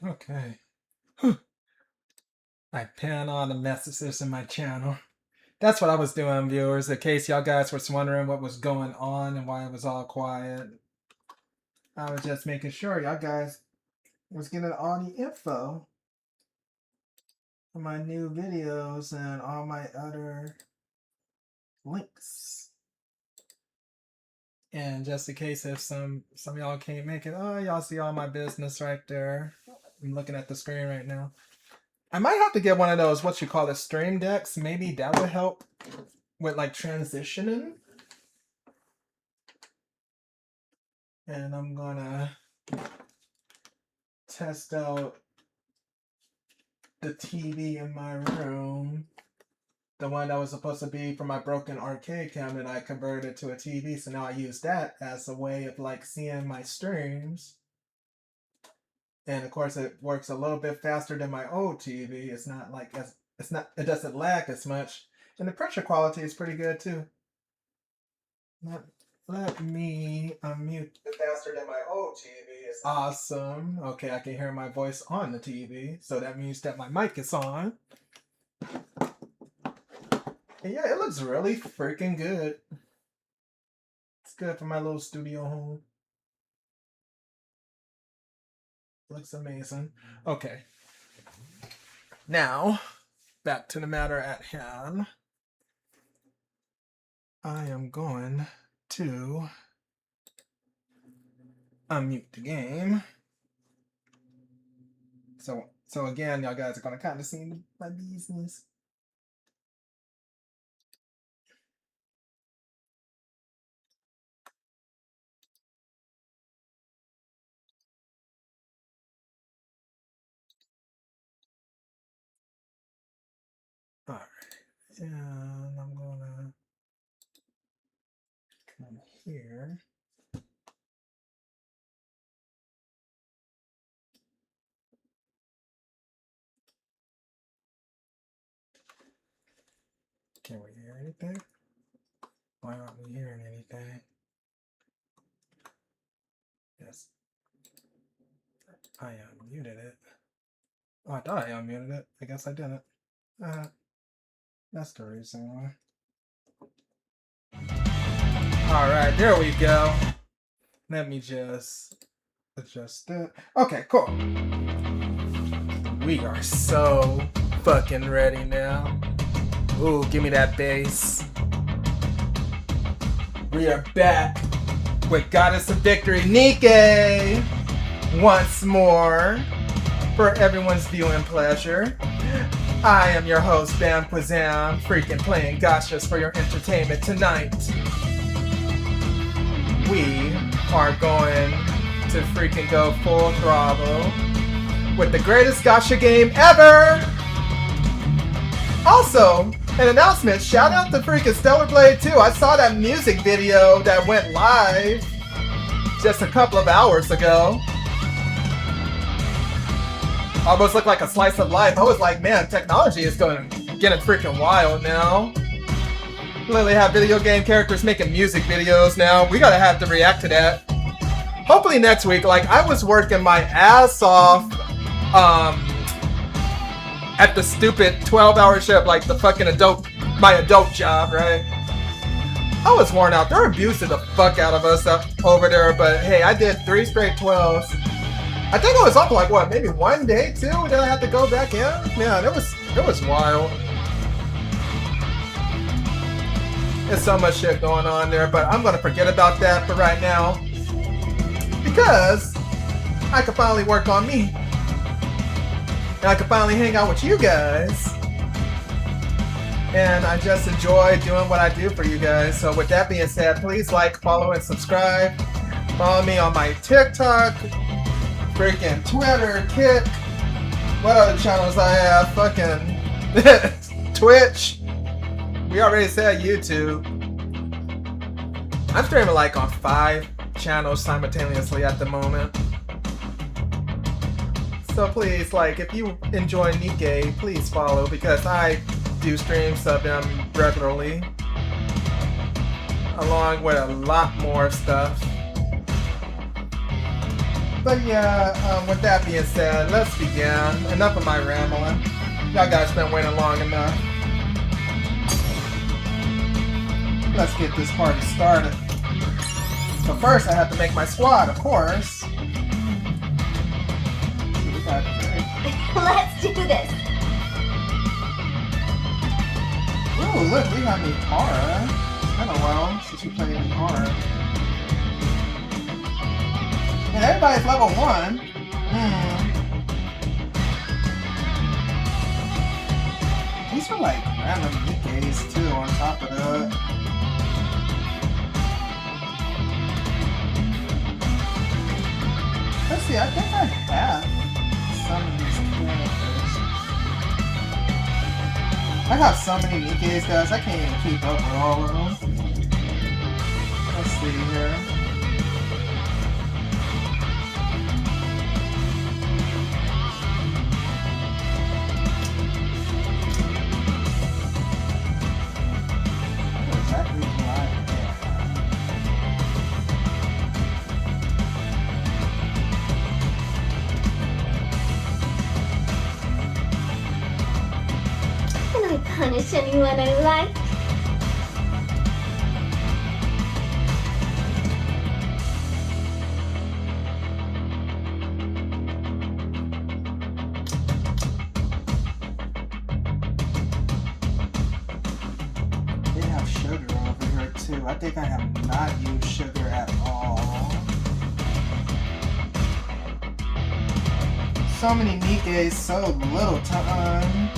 Okay. I pan all the messages in my channel. That's what I was doing, viewers, in case y'all guys was wondering what was going on and why it was all quiet. I was just making sure y'all guys was getting all the info for my new videos and all my other links. And just in case if some of y'all can't make it, oh, y'all see all my business right there. I'm looking at the screen right now. I might have to get one of those, what you call it, stream decks. Maybe that would help with like transitioning. And I'm gonna test out the TV in my room. The one that was supposed to be for my broken arcade cabinet, I converted to a TV, so now I use that as a way of like seeing my streams. And of course, it works a little bit faster than my old TV. It's not like it doesn't lag as much, and the picture quality is pretty good too. Let me unmute. Faster than my old TV is awesome. Okay, I can hear my voice on the TV, so that means that my mic is on. And yeah, it looks really freaking good. It's good for my little studio home. Looks amazing. Okay. Now, back to the matter at hand. I am going to unmute the game. So again, y'all guys are gonna kind of see my business. All right, and I'm gonna come here. Can we hear anything? Why aren't we hearing anything? Yes. I unmuted it. Oh, I thought I unmuted it. I guess I didn't. That's the reason why. Alright, there we go. Let me just adjust that. Okay, cool. We are so fucking ready now. Ooh, give me that bass. We are back with Goddess of Victory Nikke once more for everyone's viewing pleasure. I am your host, BamQuazam, freaking playing gotchas for your entertainment tonight. We are going to freaking go full throttle with the greatest gotcha game ever! Also, an announcement, shout out to freaking Stellar Blade 2. I saw that music video that went live just a couple of hours ago. Almost looked like a slice of life. I was like, man, technology is getting freaking wild now. Literally have video game characters making music videos now. We gotta have to react to that. Hopefully next week. Like, I was working my ass off at the stupid 12-hour shift, like the fucking my adult job, right? I was worn out. They're abusing the fuck out of us over there, but hey, I did 3 straight 12s. I think I was up like, what, maybe 1 day, 2? Then I had to go back in? Yeah, it was wild. There's so much shit going on there, but I'm gonna forget about that for right now. Because I can finally work on me. And I can finally hang out with you guys. And I just enjoy doing what I do for you guys. So with that being said, please like, follow, and subscribe. Follow me on my TikTok, freaking Twitter, Kick. What other channels I have? Fucking Twitch. We already said YouTube. I'm streaming like on 5 channels simultaneously at the moment. So please, like, if you enjoy Nikke, please follow, because I do streams of them regularly, along with a lot more stuff. But yeah, with that being said, let's begin. Enough of my rambling. Y'all guys been waiting long enough. Let's get this party started. So first I have to make my squad, of course. Let's do this. Ooh, look, we got Nihara. It's been a while since we played Nihara. And everybody's level 1. These are like random Nikke's too on top of that. Let's see, I think I have some of these characters. I have so many Nikke's, guys, I can't even keep up with all of them. Let's see here. What exactly do I have? Can I punish anyone I like? They have sugar over here too. I think I have not used sugar at all. So many Nikke's, so little time.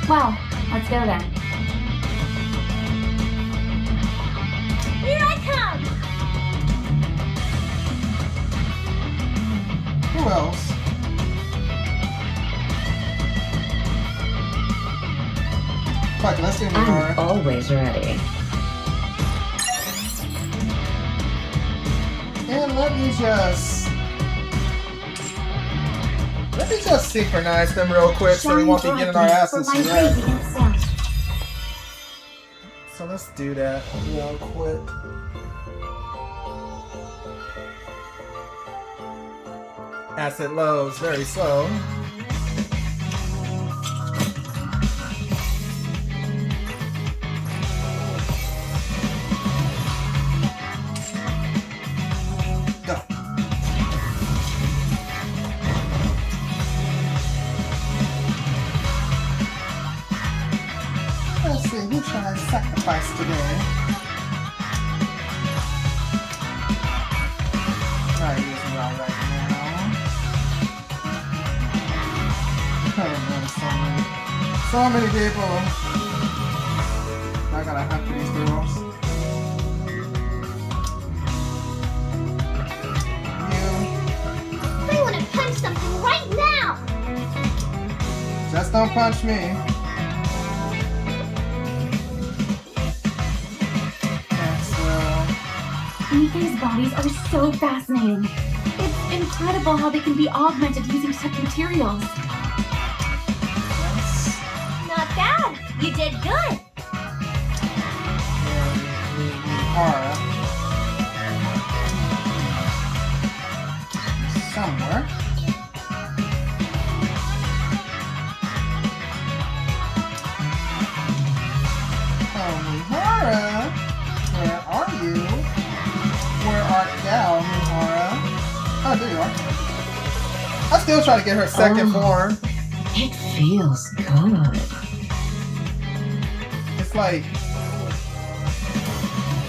Well, let's go then. Here I come! Who else? Fuck, let's do Nihara. I'm always ready. And let me just synchronize them real quick so we won't be getting our asses wrecked. So let's do that real quick. As it loads very slow. Go. Let's see, who should I sacrifice today? Not using y'all right now. Oh man, so many people. I gotta hunt for these girls. I want to punch something right now! Just don't punch me. Nikke's bodies are so fascinating. It's incredible how they can be augmented using such materials. Yes. Not bad! You did good! Nihara. Somewhere. Oh, Nihara! Where are you? Where art thou, Nihara? Oh, there you are. I still try to get her second form. It feels good. It's like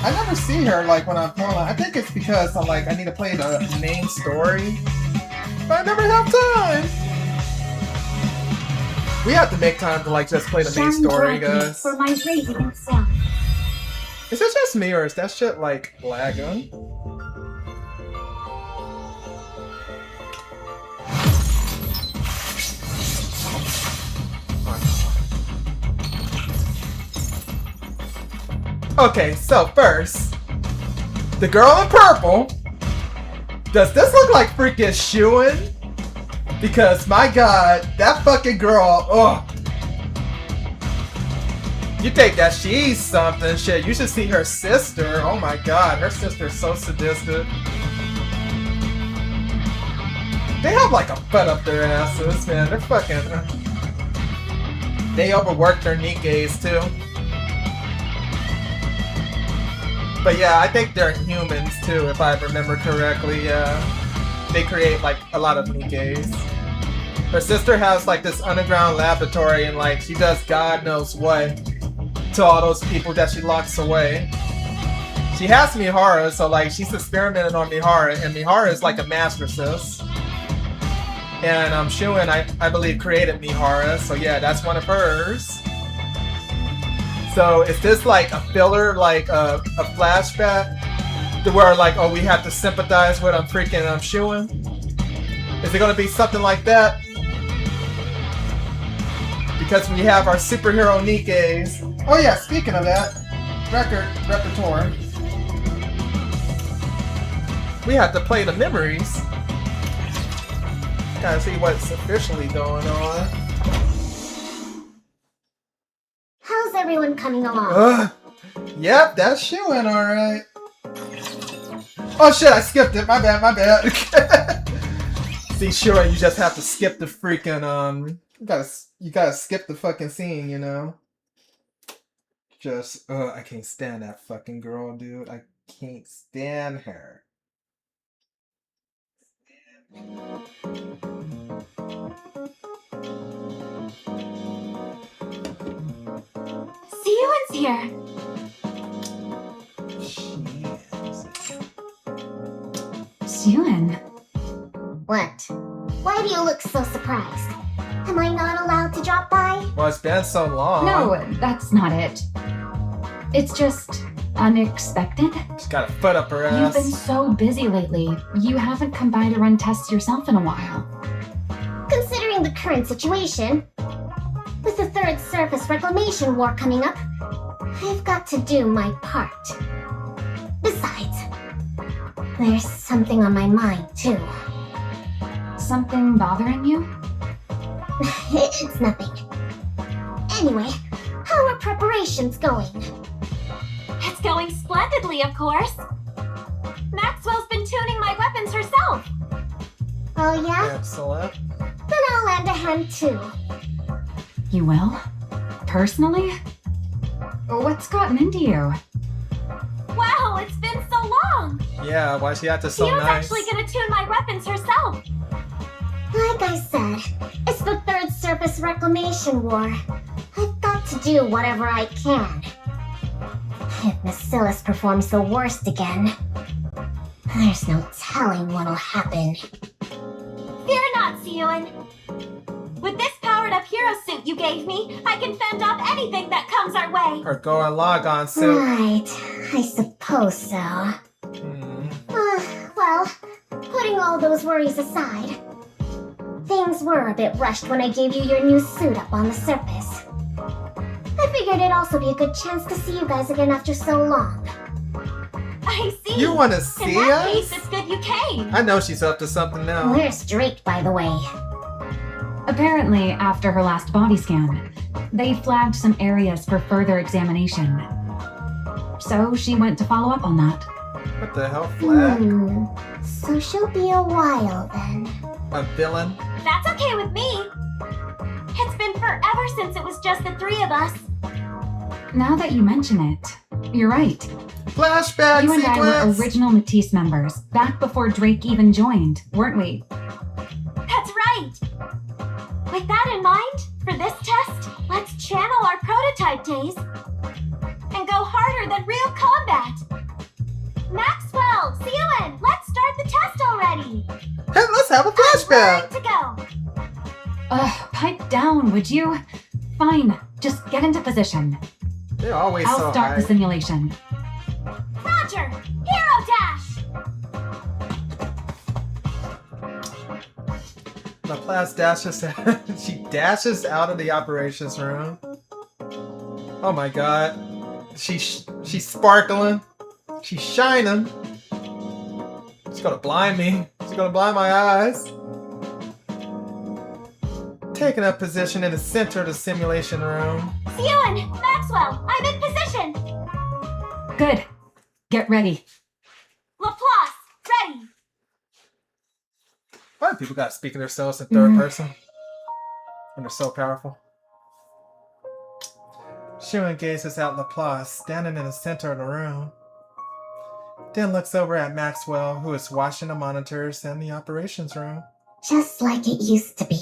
I never see her like when I'm playing. I think it's because I need to play the main story, but I never have time. We have to make time to just play the main story, guys. For my radiant self. Is it just me or is that shit lagging? Okay, so first, the girl in purple. Does this look like freaking Shuen? Because my god, that fucking girl, ugh. You think that she's something? Shit, you should see her sister. Oh my god, her sister's so sadistic. They have like a foot up their asses, man. They're fucking. They overwork their Nikke's too. But yeah, I think they're humans too, if I remember correctly. They create like a lot of Nikke's. Her sister has like this underground laboratory and like she does God knows what to all those people that she locks away. She has Mihara, so like she's experimenting on Mihara, and Mihara is like a masteress. And Shuin, I believe, created Mihara, so yeah, that's one of hers. So is this like a filler, like a flashback? To where like, oh, we have to sympathize with freaking Shuin? Is it gonna be something like that? Because we have our superhero Nikke's. Oh yeah, speaking of that, repertoire. We have to play the memories. Gotta see what's officially going on. How's everyone coming along? Yep, that's Shuin, alright. Oh shit, I skipped it. My bad. See, Shuin, you just have to skip the freaking, you gotta skip the fucking scene, you know? Just, I can't stand that fucking girl, dude. I can't stand her. Siyuan's here. Siyuan. What? Why do you look so surprised? Am I not allowed to drop by? Well, it's been so long. No, that's not it. It's just unexpected. She's got a foot up her You've ass. been so busy lately. You haven't come by to run tests yourself in a while. Considering the current situation, with the third surface reclamation war coming up, I've got to do my part. Besides, there's something on my mind too. Something bothering you? It's nothing. Anyway, how are preparations going? It's going splendidly, of course. Maxwell's been tuning my weapons herself. Oh yeah? Excellent. Then I'll lend a hand too. You will? Personally? What's gotten into you? Wow, it's been so long. Yeah, why she acting so Siyuan's nice? actually gonna tune my weapons herself. Like I said, it's the third surface reclamation war. I've got to do whatever I can. If Bacillus performs the worst again, there's no telling what'll happen. Fear not, Siyuan. With this powered-up hero suit you gave me, I can fend off anything that comes our way. Her go and log on suit. Right, I suppose so. Well, putting all those worries aside, things were a bit rushed when I gave you your new suit up on the surface. I figured it'd also be a good chance to see you guys again after so long. I see. You want to In see that us? case, it's good you came. I know she's up to something now. Where's Drake, by the way? Apparently, after her last body scan, they flagged some areas for further examination. So she went to follow up on that. What the hell, flag? So she'll be a while then. A villain? That's okay with me. It's been forever since it was just the three of us. Now that you mention it, you're right. Flashback You and I were sequence! original Matisse members, back before Drake even joined, weren't we? That's right. With that in mind, for this test, let's channel our prototype days and go harder than real combat. Maxwell, Siyuan, let's start the test already. Hey, let's have a Ready flashback! to go. Pipe down, would you? Fine, just get into position. They're always I'll so start high. the simulation. Roger, hero dash. Laplace dashes she dashes out of the operations room. Oh my god. She's sparkling. She's shining. She's gonna blind me. She's gonna blind my eyes. Taking up position in the center of the simulation room. See you in Maxwell. I'm in position. Good. Get ready. Laplace, ready. Why do people gotta speak of themselves in third person? When they're so powerful. Shuin gazes at Laplace, standing in the center of the room. Then looks over at Maxwell, who is watching the monitors in the operations room. Just like it used to be.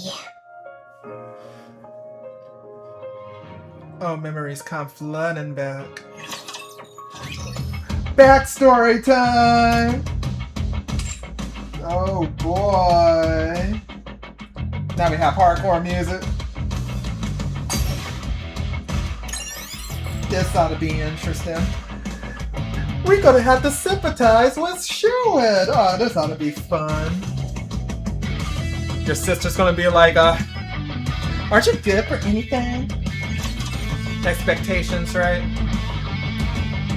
Oh, memories come flooding back. Backstory time! Oh boy. Now we have hardcore music. This ought to be interesting. We're gonna have to sympathize with Shuin. Oh, this ought to be fun. Your sister's gonna be like, aren't you good for anything? Expectations, right?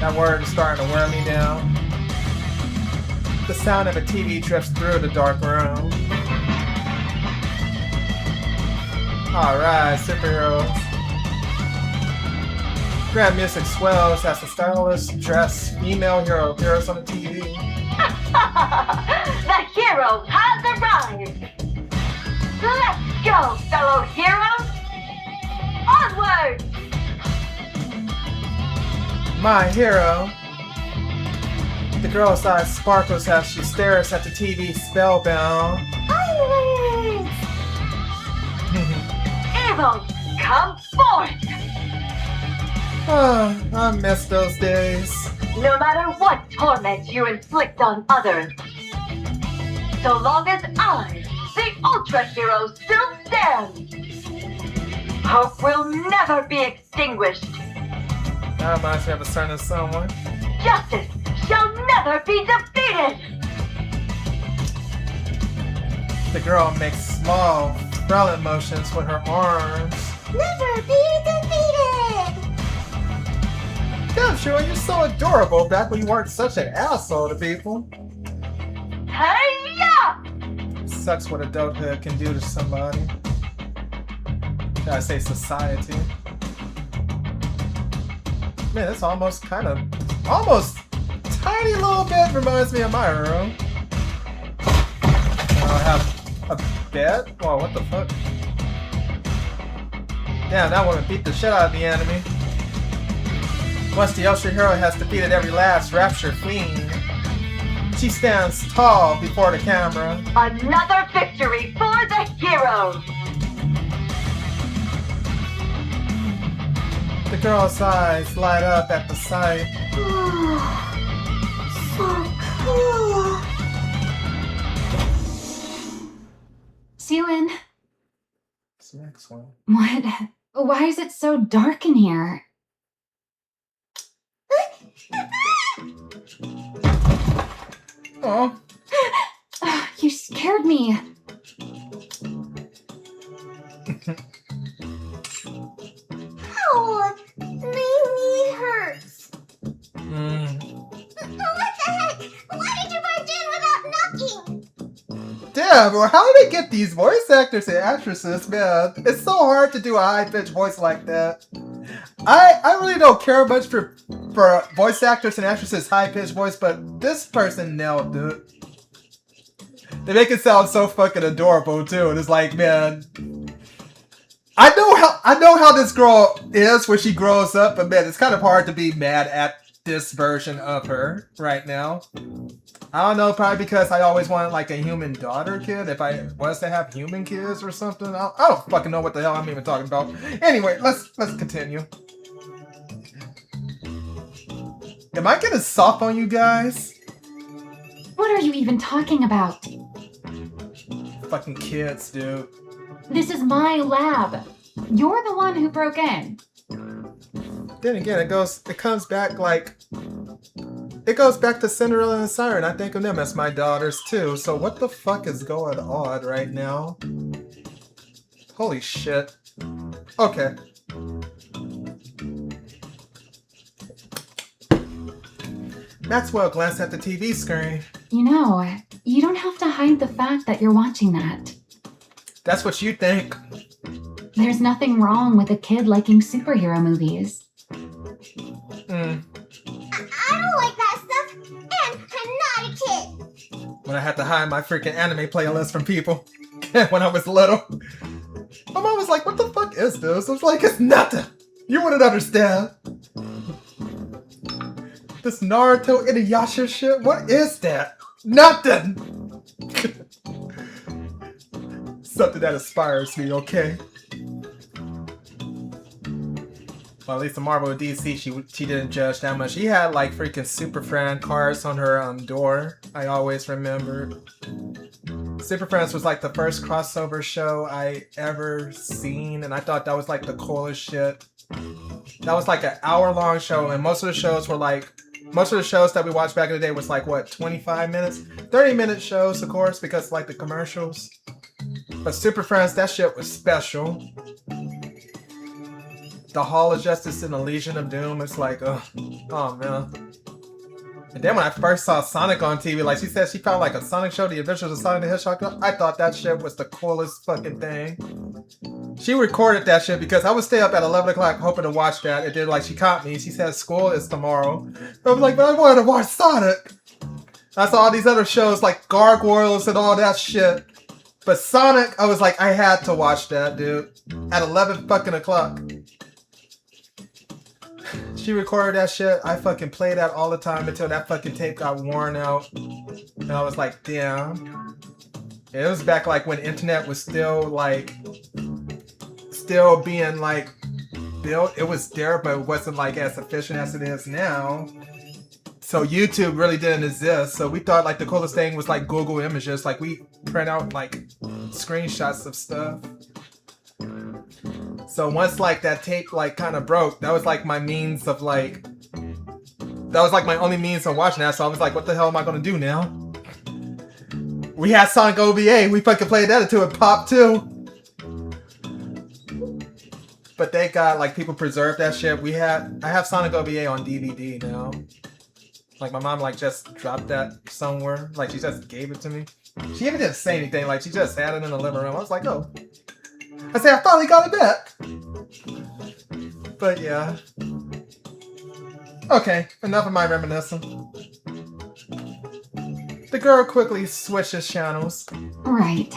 That word is starting to wear me down. The sound of a TV drifts through the dark room. Alright, superheroes. Grand music swells as the stylish dressed female hero appears on the TV. The hero has arrived. Let's go, fellow heroes. Onward. My hero. The girl's eyes sparkles as she stares at the TV spellbound. Onwards! Evil, come forth. Oh, I miss those days. No matter what torment you inflict on others, so long as I, the Ultra Hero, still stand, hope will never be extinguished. That reminds me of a certain someone. Justice shall never be defeated. The girl makes small, sprawling motions with her arms. Never be defeated! Damn, Shuin, you're so adorable back when you weren't such an asshole to people. Hey-ya! Sucks what adulthood can do to somebody. Gotta say society. Man, this almost tiny little bit reminds me of my room. I have a bed? Whoa, what the fuck? Damn, that woman beat the shit out of the enemy. Once the Ultra Hero has defeated every last Rapture Fiend, she stands tall before the camera. Another victory for the hero! The girl's eyes light up at the sight. So cool! Shuin, It's the next one. what? Why is it so dark in here? Oh, You scared me. Ow! My knee hurts. mm. What the heck? Why did you barge in without knocking? Damn, well, how do they get these voice actors and actresses, man? It's so hard to do a high-pitched voice like that. I really don't care much for voice actors and actresses' high-pitched voice, but this person nailed it. They make it sound so fucking adorable too, and it's like, man, I know how this girl is when she grows up, but man, it's kind of hard to be mad at this version of her right now. I don't know, probably because I always wanted like a human daughter kid. If I was to have human kids or something, I don't fucking know what the hell I'm even talking about. Anyway, let's continue. Am I getting soft on you guys? What are you even talking about? Fucking kids, dude. This is my lab. You're the one who broke in. Then again, it comes back to Cinderella and Siren. I think of them as my daughters too. So what the fuck is going on right now? Holy shit. Okay. Maxwell glanced at the TV screen. You know, you don't have to hide the fact that you're watching that. That's what you think. There's nothing wrong with a kid liking superhero movies. I don't like that stuff, and I'm not a kid. When I had to hide my freaking anime playlist from people when I was little. My mom was like, what the fuck is this? I was like, it's nothing. You wouldn't understand. This Naruto Inuyasha shit, what is that? Nothing! Something that inspires me, okay? Well, at least the Marvel and DC, she didn't judge that much. She had like freaking Super Friend cards on her door. I always remembered. Super Friends was like the first crossover show I ever seen, and I thought that was like the coolest shit. That was like an hour-long show, and most of the shows that we watched back in the day was like, what, 25 minutes? 30-minute shows, of course, because like the commercials. But Super Friends, that shit was special. The Hall of Justice and the Legion of Doom, it's like, oh man. And then when I first saw Sonic on TV, like she said she found like a Sonic show, The Adventures of Sonic the Hedgehog, I thought that shit was the coolest fucking thing. She recorded that shit because I would stay up at 11 o'clock hoping to watch that. And then like she caught me. She said school is tomorrow. I was like, but I wanted to watch Sonic. I saw all these other shows like Gargoyles and all that shit. But Sonic, I was like, I had to watch that, dude. At 11 fucking o'clock. She recorded that shit. I fucking played that all the time until that fucking tape got worn out. And I was like, damn. It was back like when internet was still like, still being like built. It was there, but it wasn't like as efficient as it is now. So YouTube really didn't exist. So we thought like the coolest thing was like Google Images. Like we print out like screenshots of stuff. So once like that tape like kind of broke, that was like my means of like, that was like my only means of watching that. So I was like, what the hell am I gonna do now? We had Sonic OVA, we fucking played that until it popped too. But thank God like people preserved that shit. I have Sonic OVA on DVD now. Like my mom like just dropped that somewhere. Like she just gave it to me. She even didn't say anything, like she just had it in the living room. I was like, oh. I said, I finally got it back. But yeah. Okay, enough of my reminiscing. The girl quickly switches channels. Right.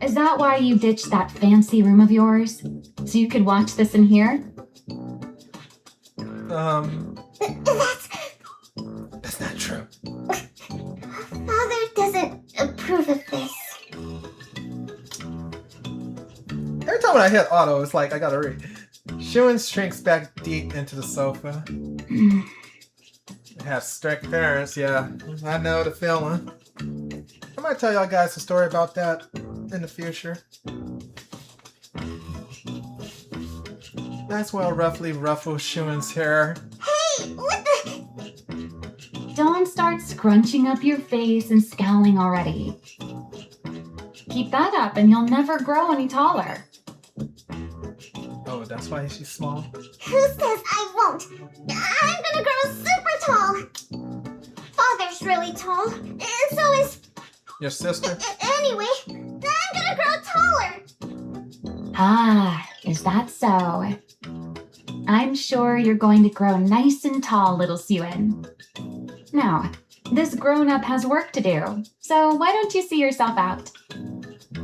Is that why you ditched that fancy room of yours? So you could watch this in here? That's not true. Father doesn't approve of this. Every time when I hit auto, it's like I gotta read. Shuin shrinks back deep into the sofa. Have strict parents, yeah. I know the feeling. I might tell y'all guys a story about that in the future. Maxwell roughly ruffles Shuin's hair. Hey, what the? Don't start scrunching up your face and scowling already. Keep that up and you'll never grow any taller. Oh, that's why she's small? Who says I won't? I'm gonna grow super tall. Father's really tall, and so is... Your sister? Anyway, I'm gonna grow taller. Ah, is that so? I'm sure you're going to grow nice and tall, little Suen. Now, this grown-up has work to do, so why don't you see yourself out?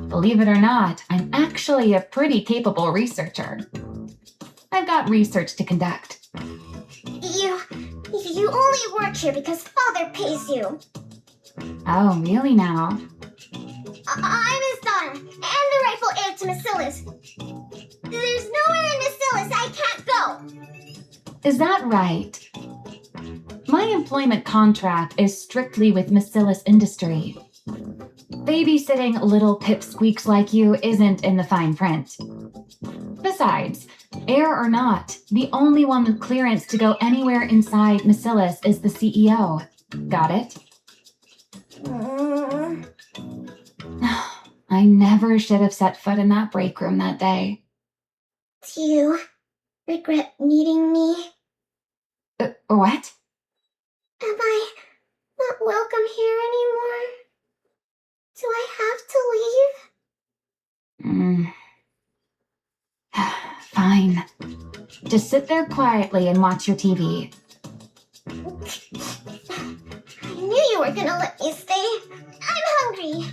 Believe it or not, I'm actually a pretty capable researcher. I've got research to conduct. You only work here because Father pays you. Oh, really now? I'm his daughter, and the rightful heir to Macilla's. There's nowhere in Macilla's I can't go. Is that right? My employment contract is strictly with Macilla's Industry. Babysitting little pipsqueaks like you isn't in the fine print. Besides, heir or not, the only one with clearance to go anywhere inside Macilla's is the CEO. Got it? I never should have set foot in that break room that day. Do you regret meeting me? What? Am I not welcome here anymore? Do I have to leave? Just sit there quietly and watch your TV. I knew you were gonna let me stay. I'm hungry.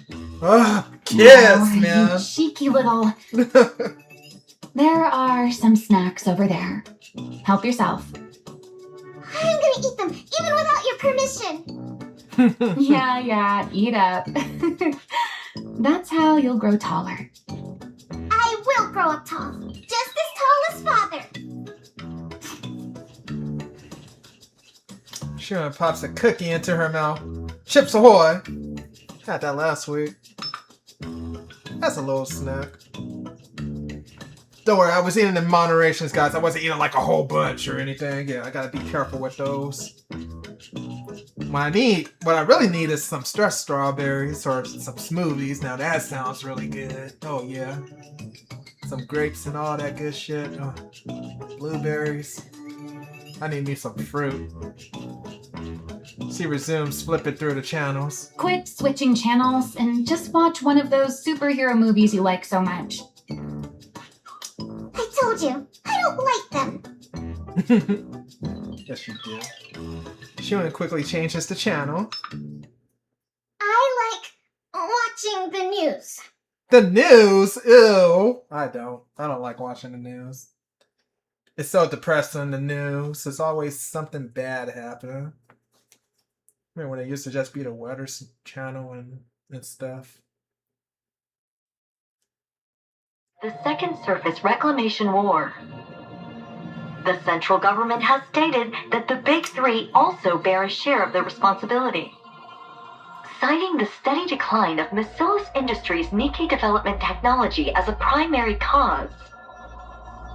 Ah, kids, Oh, you man. cheeky little... There are some snacks over there. Help yourself. I'm gonna eat them, even without your permission. Yeah, eat up. That's how you'll grow taller. I will grow up tall, just as tall as father. She gonna pops a cookie into her mouth. Chips Ahoy! Had that last week. That's a little snack. Don't worry, I was eating in moderations, guys. I wasn't eating like a whole bunch or anything. Yeah, I gotta be careful with those. What I really need is some stressed strawberries or some smoothies. Now that sounds really good. Oh yeah. Some grapes and all that good shit. Oh, blueberries. I need me some fruit. She resumes flipping through the channels. Quit switching channels and just watch one of those superhero movies you like so much. I told you, I don't like them. Yes, you do. Shuna quickly changes the channel. I like watching the news. The news? Ew. I don't like watching the news. It's so depressing, the news. There's always something bad happening. Remember when it used to just be the weather channel and stuff? The Second Surface Reclamation War. The central government has stated that the Big Three also bear a share of the responsibility. Citing the steady decline of Macillus Industries' Nikke development technology as a primary cause,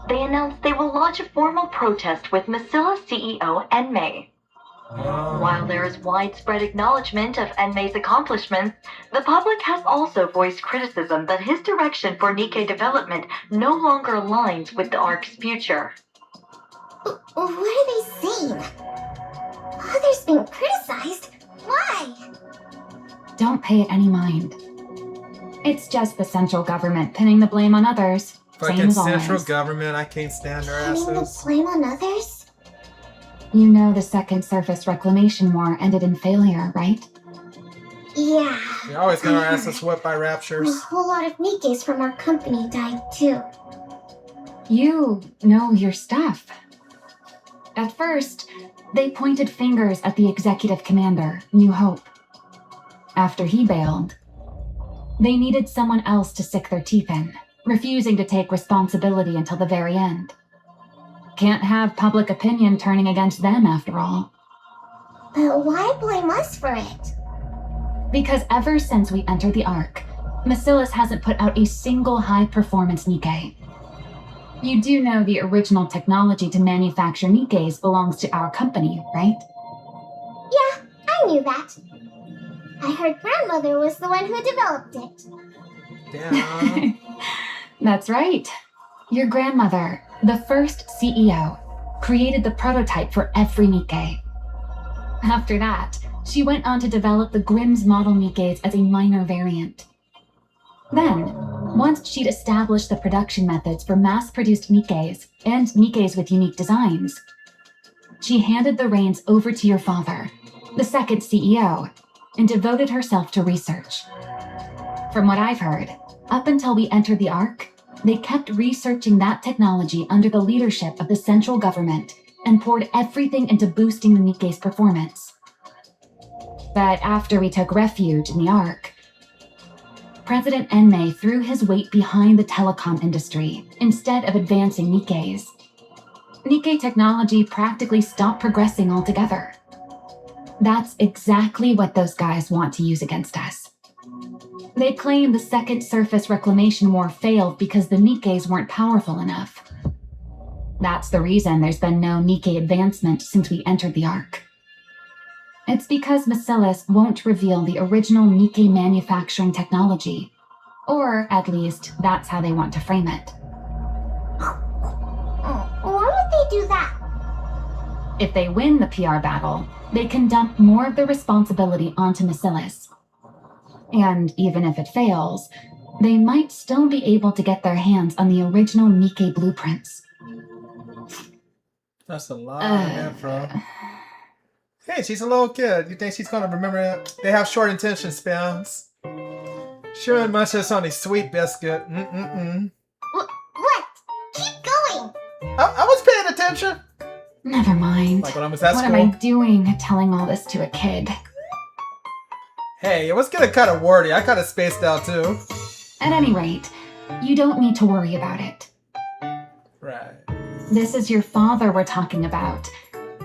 they announced they will launch a formal protest with Macillus CEO Enmei. While there is widespread acknowledgement of Enmei's accomplishments, the public has also voiced criticism that his direction for Nikke development no longer aligns with the ARC's future. What are they saying? Father's being criticized? Why? Don't pay it any mind. It's just the central government pinning the blame on others. Same Fucking as central always. government, I can't stand their Pinning the asses. blame on others? You know the Second Surface Reclamation War ended in failure, right? Yeah. You're always getting our I asses heard. whipped by And a raptures. whole lot of Nikkes from our company died too. You know your stuff. At first, they pointed fingers at the executive commander, New Hope. After he bailed, they needed someone else to sink their teeth in, refusing to take responsibility until the very end. Can't have public opinion turning against them, after all. But why blame us for it? Because ever since we entered the Ark, Macillus hasn't put out a single high-performance Nikke. You do know the original technology to manufacture Nikkes belongs to our company, right? Yeah, I knew that. I heard grandmother was the one who developed it. Damn. That's right. Your grandmother, the first CEO, created the prototype for every Nikke. After that, she went on to develop the Grimm's model Nikkes as a minor variant. Then, once she'd established the production methods for mass-produced Nikkes and Nikkes with unique designs, she handed the reins over to your father, the second CEO, and devoted herself to research. From what I've heard, up until we entered the Ark, they kept researching that technology under the leadership of the central government and poured everything into boosting the Nikke's performance. But after we took refuge in the Ark, President Enmei threw his weight behind the telecom industry instead of advancing Nikkes. Nikke technology practically stopped progressing altogether. That's exactly what those guys want to use against us. They claim the Second Surface Reclamation War failed because the Nikkes weren't powerful enough. That's the reason there's been no Nikke advancement since we entered the Ark. It's because Macillus won't reveal the original Nikke manufacturing technology. Or, at least, that's how they want to frame it. Why would they do that? If they win the PR battle, they can dump more of the responsibility onto Macillus. And even if it fails, they might still be able to get their hands on the original Nikke blueprints. That's a lot of info. Hey, she's a little kid. You think she's gonna remember that? They have short attention spans. Sure munches on a sweet biscuit. What? Keep going! I was paying attention. Never mind. Like when I was at What school. am I doing telling all this to a kid? Hey, it was getting kind of wordy. I kind of spaced out too. At any rate, you don't need to worry about it. Right. This is your father we're talking about.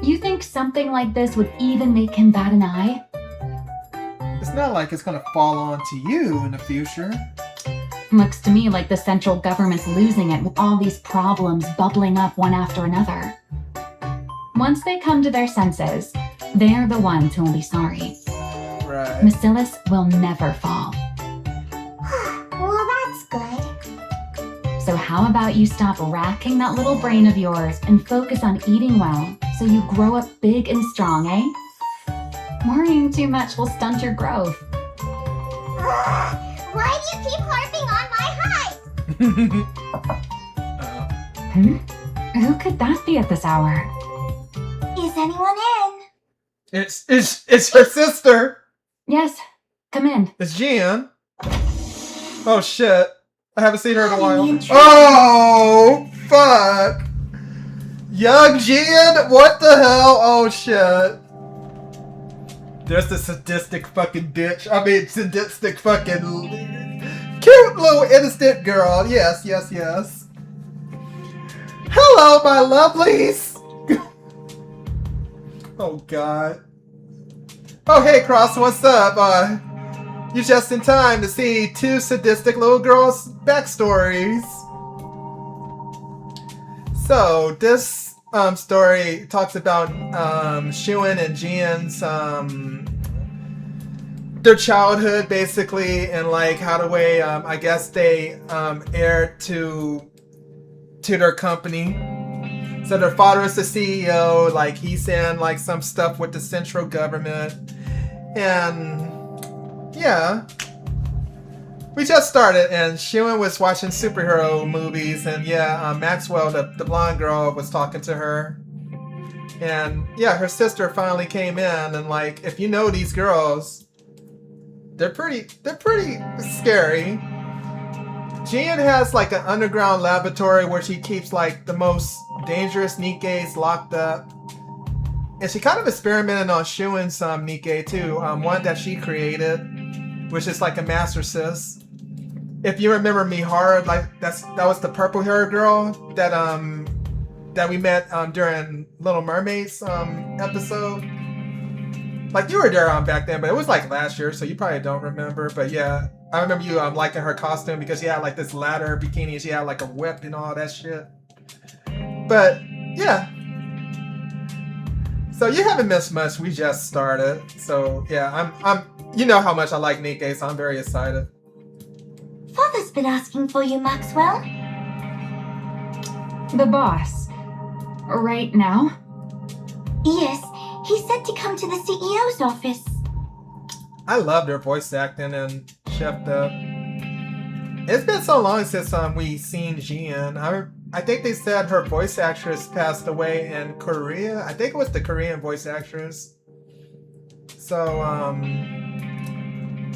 You think something like this would even make him bat an eye? It's not like it's gonna fall onto you in the future. Looks to me like the central government's losing it with all these problems bubbling up one after another. Once they come to their senses, they're the ones who will be sorry. Right. Bacillus will never fall. Well, that's good. So how about you stop racking that little brain of yours and focus on eating well so you grow up big and strong, eh? Worrying too much will stunt your growth. Why do you keep harping on my height? Who could that be at this hour? Is anyone in? It's her sister. Yes, come in. It's Jen. Oh shit. I haven't seen her in a while. Intruder. Oh fuck. Young Jen, what the hell? Oh shit. There's the sadistic fucking bitch. I mean, sadistic fucking cute little innocent girl. Yes, yes, yes. Hello, my lovelies. Oh god. Oh hey, Cross, what's up? You're just in time to see two sadistic little girls' backstories. So this story talks about Shuin and Jian's their childhood basically, and like how the way I guess they heired to their company. So their father is the CEO, like he's in like some stuff with the central government, and yeah. We just started, and Shuin was watching superhero movies, and yeah, Maxwell, the blonde girl, was talking to her. And yeah, her sister finally came in, and like, if you know these girls, they're pretty scary. Jian has like an underground laboratory where she keeps like the most dangerous Nikkes locked up. And she kind of experimented on Shuin's Nikke too, one that she created, which is like a master cis. If you remember Mihara, like that was the purple hair girl that we met during Little Mermaid's episode. Like you were there back then, but it was like last year, so you probably don't remember. But yeah, I remember you liking her costume because she had like this ladder bikini and she had like a whip and all that shit. But yeah. So you haven't missed much. We just started. So yeah, I'm you know how much I like Nikke, so I'm very excited. Father's been asking for you, Maxwell. The boss. Right now? Yes, he said to come to the CEO's office. I loved her voice acting and Chef Up. It's been so long since we seen Jian. I think they said her voice actress passed away in Korea. I think it was the Korean voice actress. So I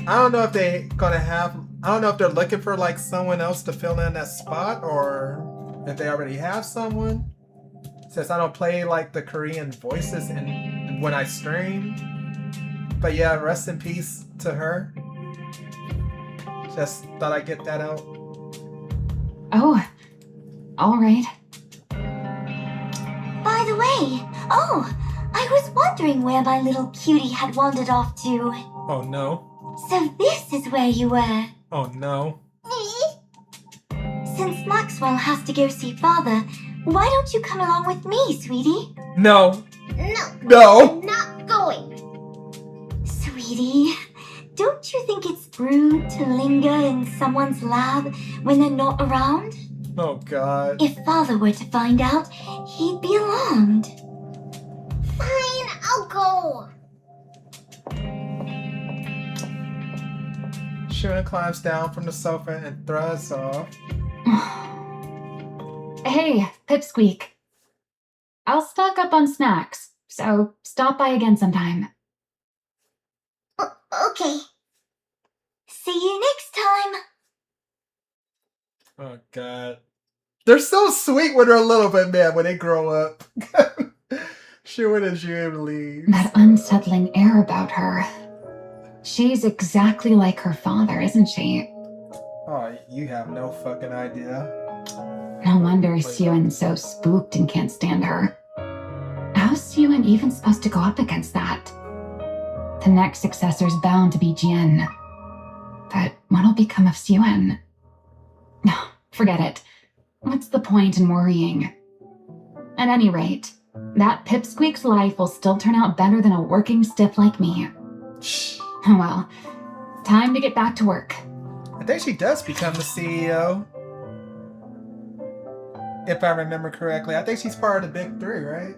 don't know if they're looking for like someone else to fill in that spot, or if they already have someone. Since I don't play like the Korean voices when I stream. But yeah, rest in peace to her. Just thought I'd get that out. Oh, all right. By the way, I was wondering where my little cutie had wandered off to. Oh no. So this is where you were. Oh no. Since Maxwell has to go see Father, why don't you come along with me, sweetie? No. No, I'm not going. Sweetie, don't you think it's rude to linger in someone's lab when they're not around? Oh god. If Father were to find out, he'd be alarmed. Fine, I'll go. Shuin climbs down from the sofa and throws off. Hey, Pipsqueak. I'll stock up on snacks, so stop by again sometime. Okay. See you next time. Oh god. They're so sweet when they're a little bit mad when they grow up. Sure and June leaves. That unsettling air about her. She's exactly like her father, isn't she? Oh, you have no fucking idea. No wonder Suyun's so spooked and can't stand her. How's Suyun even supposed to go up against that? The next successor's bound to be Jian. But what'll become of Suyun? No, forget it. What's the point in worrying? At any rate, that pipsqueak's life will still turn out better than a working stiff like me. Shh. Well, time to get back to work. I think she does become the CEO. If I remember correctly. I think she's part of the Big Three, right?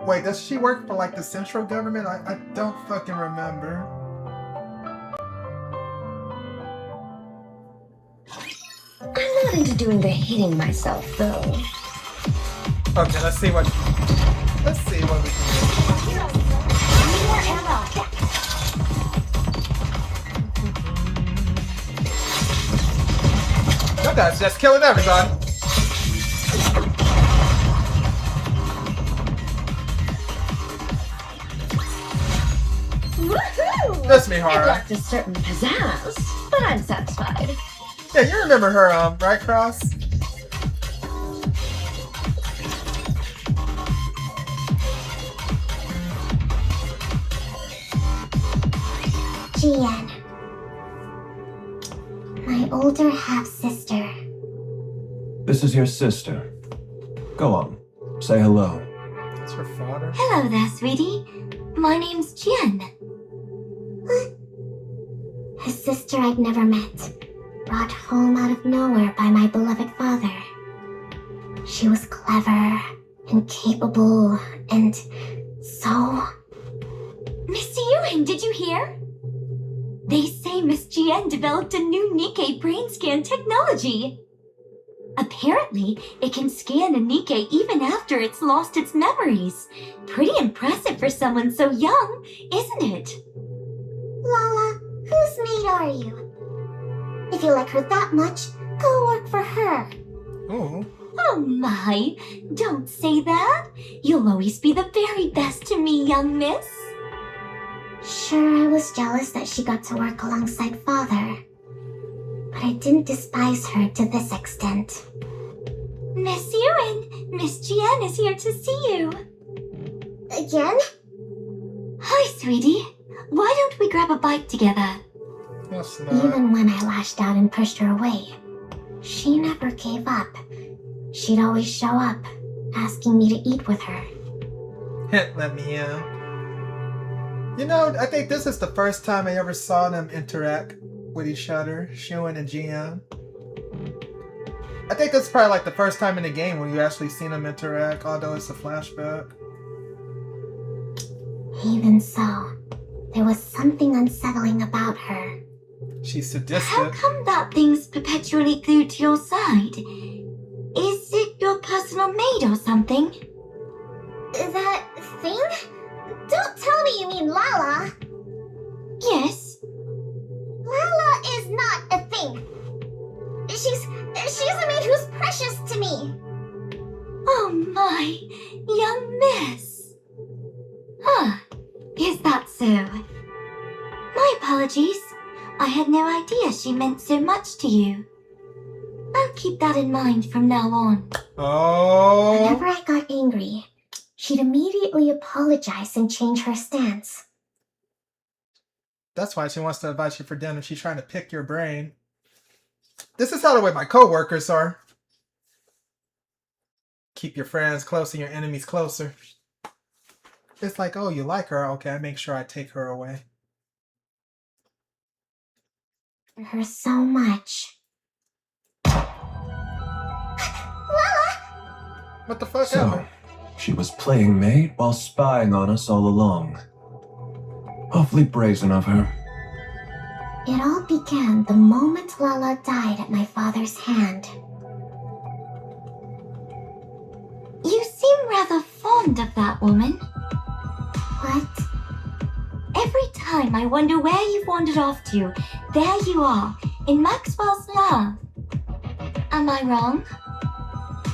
Wait, does she work for like the central government? I don't fucking remember. I'm not into doing the hitting myself, though. Okay, let's see what we can Need more ammo. do. That guy's just killing everybody. Woohoo! That's me, It Hara. lacked a certain pizzazz, but I'm satisfied. Yeah, you remember her, right, Cross? Jian. My older half-sister. This is your sister. Go on, say hello. That's her father. Hello there, sweetie. My name's Jian. A sister I'd never met. Brought home out of nowhere by my beloved father. She was clever and capable and so... Miss Suyun, did you hear? They say Miss Jian developed a new Nikke brain scan technology. Apparently, it can scan a Nikke even after it's lost its memories. Pretty impressive for someone so young, isn't it? Lala, whose maid are you? If you like her that much, go work for her. Ooh. Oh my, don't say that. You'll always be the very best to me, young miss. Sure, I was jealous that she got to work alongside father. But I didn't despise her to this extent. Miss Suyun, Miss Jian is here to see you. Again? Hi, sweetie. Why don't we grab a bite together? That's not. Even when I lashed out and pushed her away, she never gave up. She'd always show up, asking me to eat with her. Let me in. You know, I think this is the first time I ever saw them interact with each other, Suyun and Jian. I think that's probably like the first time in the game when you actually seen them interact, although it's a flashback. Even so, there was something unsettling about her. She's How sadistic. come that thing's perpetually glued to your side? Is it your personal maid or something? That thing? Don't tell me you mean Lala. Yes. Lala is not a thing. She's a maid who's precious to me. Oh my, young miss. Huh, is that so? My apologies. I had no idea she meant so much to you. I'll keep that in mind from now on. Oh. Whenever I got angry, she'd immediately apologize and change her stance. That's why she wants to invite you for dinner. She's trying to pick your brain. This is how the way my coworkers are. Keep your friends close and your enemies closer. It's like, oh, you like her? Okay, I make sure I take her away. For her so much. Lala! What the fuck So, happened? she was playing maid while spying on us all along. Awfully brazen of her. It all began the moment Lala died at my father's hand. fond of that woman. What? Every time I wonder where you've wandered off to, there you are, in Maxwell's lab. Am I wrong?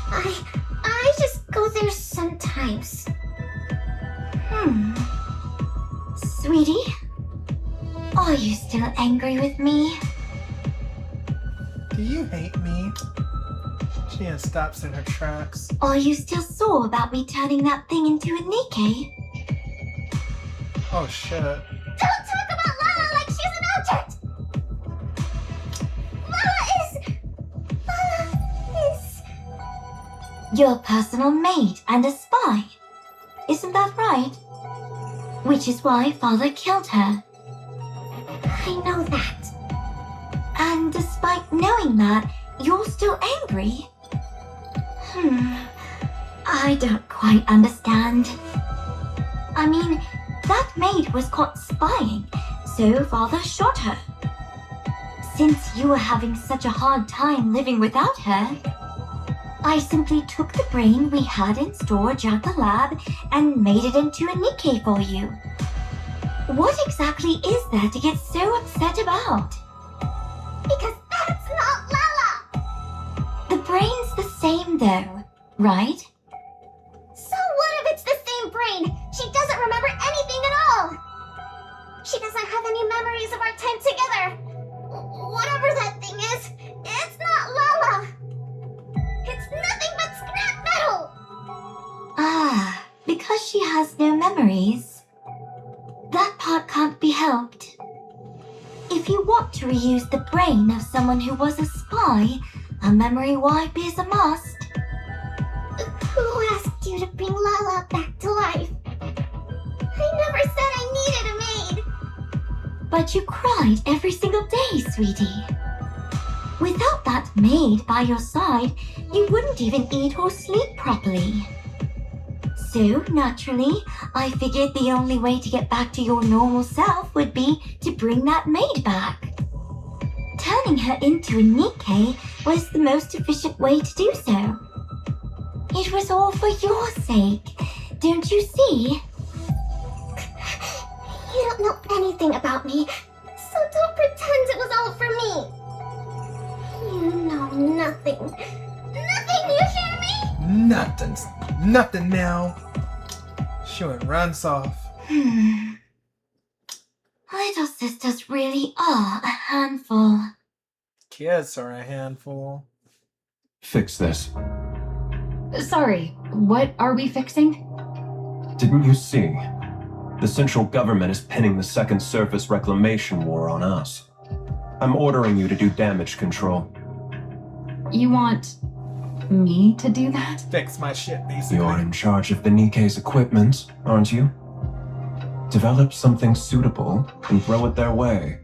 I just go there sometimes. Sweetie, are you still angry with me? Do you hate me? She stops in her tracks. Are you still sore about me turning that thing into a Nikke? Oh shit. Don't talk about Lala like she's an object! Lala is... Your personal maid and a spy. Isn't that right? Which is why Father killed her. I know that. And despite knowing that, you're still angry? I don't quite understand. I mean, that maid was caught spying, so Father shot her. Since you were having such a hard time living without her, I simply took the brain we had in storage at the lab and made it into a Nikke for you. What exactly is there to get so upset about? Because that's not Lala! The brain's the same though, right? So what if it's the same brain? She doesn't remember anything at all! She doesn't have any memories of our time together! Whatever that thing is, it's not Lala! It's nothing but scrap metal! Ah, because she has no memories. That part can't be helped. If you want to reuse the brain of someone who was a spy, a memory wipe is a must. Who asked you to bring Lala back to life? I never said I needed a maid! But you cried every single day, sweetie. Without that maid by your side, you wouldn't even eat or sleep properly. So, naturally, I figured the only way to get back to your normal self would be to bring that maid back. Turning her into a Nikke was the most efficient way to do so. It was all for your sake, don't you see? You don't know anything about me, so don't pretend it was all for me. You know nothing. Nothing, you hear me? Nothing now. Sure, runs off. Little sisters really are a handful. Kids are a handful. Fix this. Sorry, what are we fixing? Didn't you see? The central government is pinning the second surface reclamation war on us. I'm ordering you to do damage control. You want me to do that? Fix my shit, basically. You're in charge of the Nikke's equipment, aren't you? Develop something suitable and throw it their way.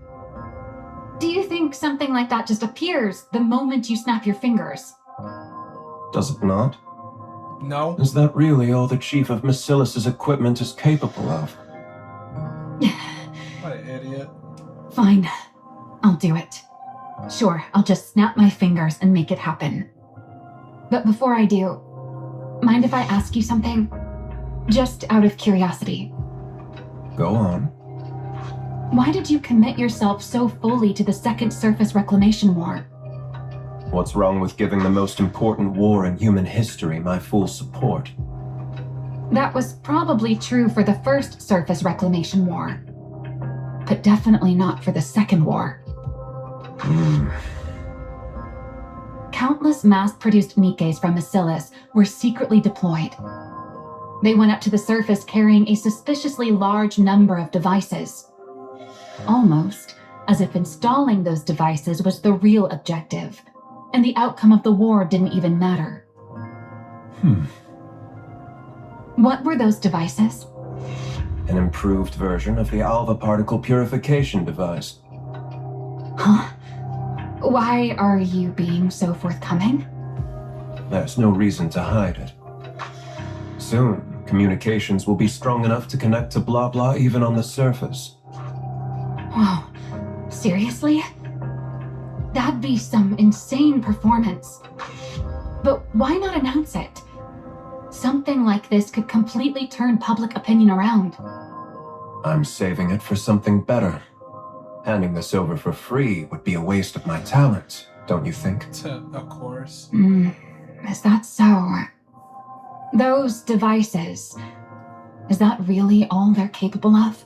Do you think something like that just appears the moment you snap your fingers? Does it not? No. Is that really all the chief of Macilis's equipment is capable of? What an idiot. Fine, I'll do it. Sure, I'll just snap my fingers and make it happen. But before I do, mind if I ask you something? Just out of curiosity. Go on. Why did you commit yourself so fully to the Second Surface Reclamation War? What's wrong with giving the most important war in human history my full support? That was probably true for the First Surface Reclamation War, but definitely not for the Second War. Countless mass-produced Nikkes from Macilis were secretly deployed. They went up to the surface carrying a suspiciously large number of devices. Almost as if installing those devices was the real objective, and the outcome of the war didn't even matter. What were those devices? An improved version of the alpha particle purification device. Huh? Why are you being so forthcoming? There's no reason to hide it. Soon, communications will be strong enough to connect to blah blah even on the surface. Whoa, seriously? That'd be some insane performance. But why not announce it? Something like this could completely turn public opinion around. I'm saving it for something better. Handing this over for free would be a waste of my talent, don't you think? Of course. Is that so? Those devices, is that really all they're capable of?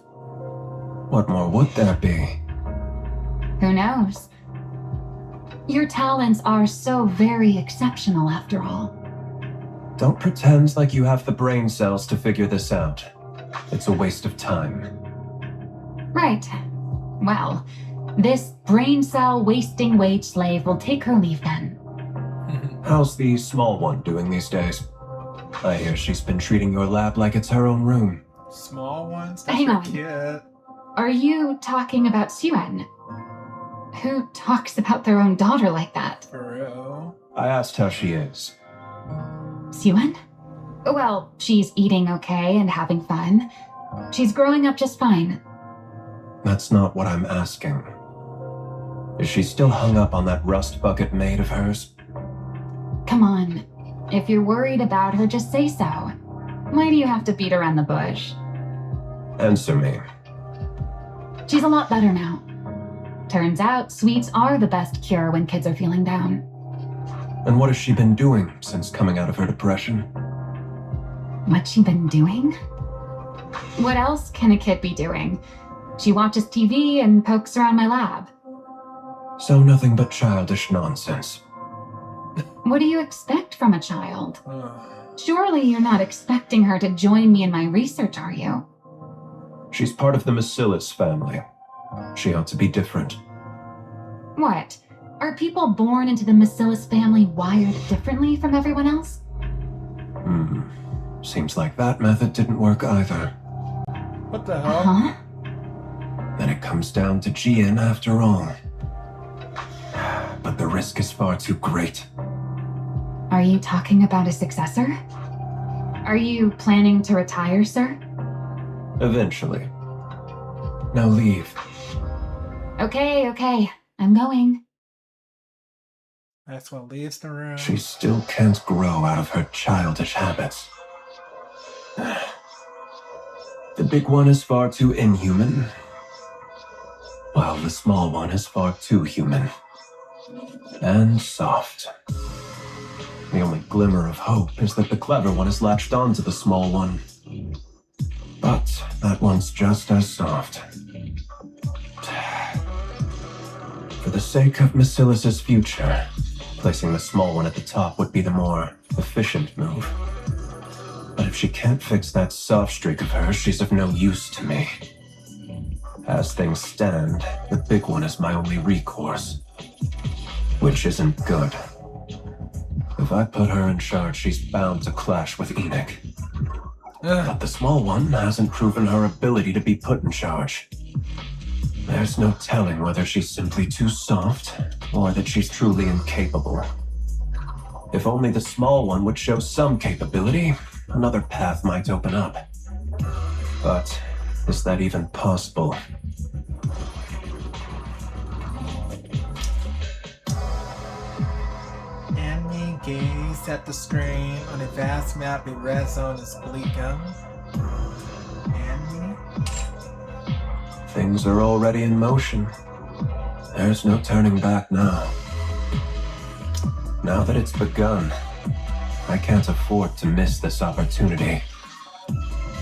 What more would there be? Who knows? Your talents are so very exceptional after all. Don't pretend like you have the brain cells to figure this out. It's a waste of time. Right. Well, this brain cell wasting wage slave will take her leave then. How's the small one doing these days? I hear she's been treating your lab like it's her own room. Small ones? That's Hang your on. kid. Are you talking about Suen? Who talks about their own daughter like that? For real. I asked how she is. Suen? Well, she's eating okay and having fun. She's growing up just fine. That's not what I'm asking. Is she still hung up on that rust bucket maid of hers? Come on. If you're worried about her, just say so. Why do you have to beat around the bush? Answer me. She's a lot better now. Turns out sweets are the best cure when kids are feeling down. And what has she been doing since coming out of her depression? What's she been doing? What else can a kid be doing? She watches TV and pokes around my lab. So nothing but childish nonsense. What do you expect from a child? Ugh. Surely you're not expecting her to join me in my research, are you? She's part of the Bacillus family. She ought to be different. What? Are people born into the Bacillus family wired differently from everyone else? Seems like that method didn't work either. What the hell? Huh? Then it comes down to Gian after all. But the risk is far too great. Are you talking about a successor? Are you planning to retire, sir? Eventually. Now leave. Okay. I'm going. That's what leaves the room. She still can't grow out of her childish habits. The big one is far too inhuman, while the small one is far too human. And soft. The only glimmer of hope is that the clever one has latched onto the small one. But that one's just as soft. For the sake of Bacillus's future, placing the small one at the top would be the more efficient move. But if she can't fix that soft streak of hers, she's of no use to me. As things stand, the big one is my only recourse. Which isn't good. If I put her in charge, she's bound to clash with Enoch. But the small one hasn't proven her ability to be put in charge. There's no telling whether she's simply too soft, or that she's truly incapable. If only the small one would show some capability, another path might open up. But is that even possible? Annie gazed at the screen on a vast map. The red zone is bleaking. Annie? Things are already in motion. There's no turning back now. Now that it's begun, I can't afford to miss this opportunity.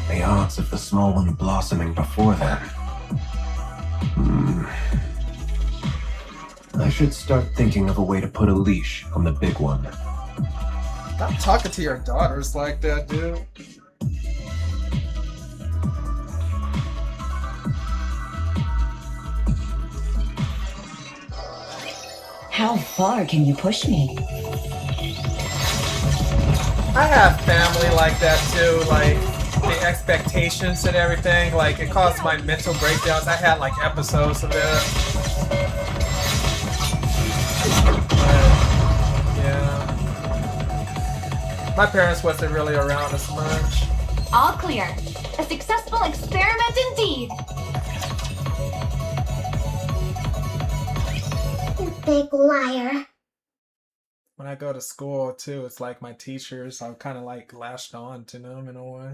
The odds of the small one blossoming before then. I should start thinking of a way to put a leash on the big one. Stop talking to your daughters like that, dude. How far can you push me? I have family like that too, like the expectations and everything, like it caused my mental breakdowns. I had like episodes of it. Yeah. My parents wasn't really around as much. All clear. A successful experiment indeed. You big liar. when I go to school too, it's like my teachers, I'm kind of like lashed on to them in a way.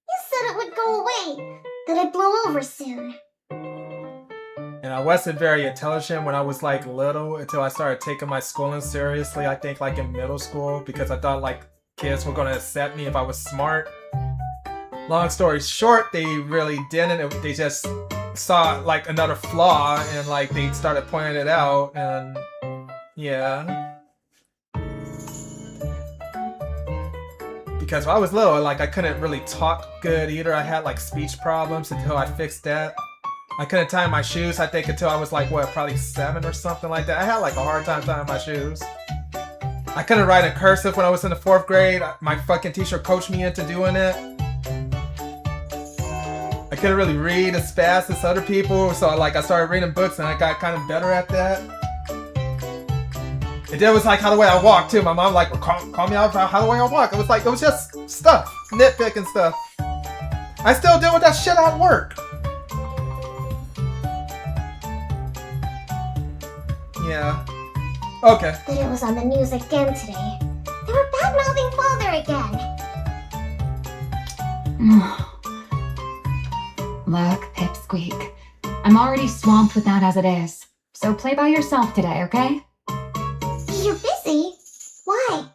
You said it would go away, that I'd blow over soon. And I wasn't very intelligent when I was like little until I started taking my schooling seriously, I think like in middle school, because I thought like kids were going to accept me if I was smart. Long story short, they really didn't. They just saw like another flaw and like they started pointing it out, and yeah. Because when I was little, like I couldn't really talk good either. I had like speech problems until I fixed that. I couldn't tie my shoes, I think, until I was like, what, probably 7 or something like that. I had like a hard time tying my shoes. I couldn't write in cursive when I was in the 4th grade. My fucking teacher coached me into doing it. I couldn't really read as fast as other people, so like I started reading books and I got kind of better at that. And then it was like how the way I walk too. My mom like would call me out about how the way I walk. It was just stuff, nitpicking stuff. I still deal with that shit at work. Yeah. Okay. But it was on the news again today. They were bad-mouthing father again. Look, Pipsqueak. I'm already swamped with that as it is. So play by yourself today, okay? You're busy? Why?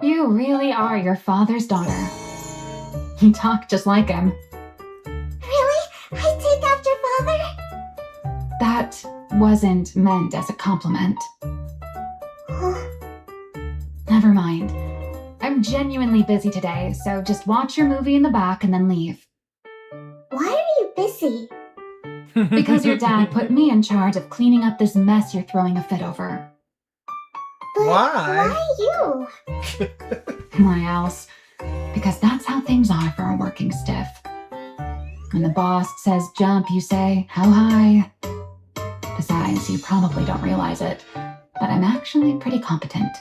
You really are your father's daughter. You talk just like him. Really? I take after father? That wasn't meant as a compliment. Huh? Never mind. I'm genuinely busy today, so just watch your movie in the back and then leave. Why are you busy? Because your dad put me in charge of cleaning up this mess you're throwing a fit over. But Why? why you? Why else? Because that's how things are for a working stiff. When the boss says jump, you say, how high? Besides, you probably don't realize it, but I'm actually pretty competent.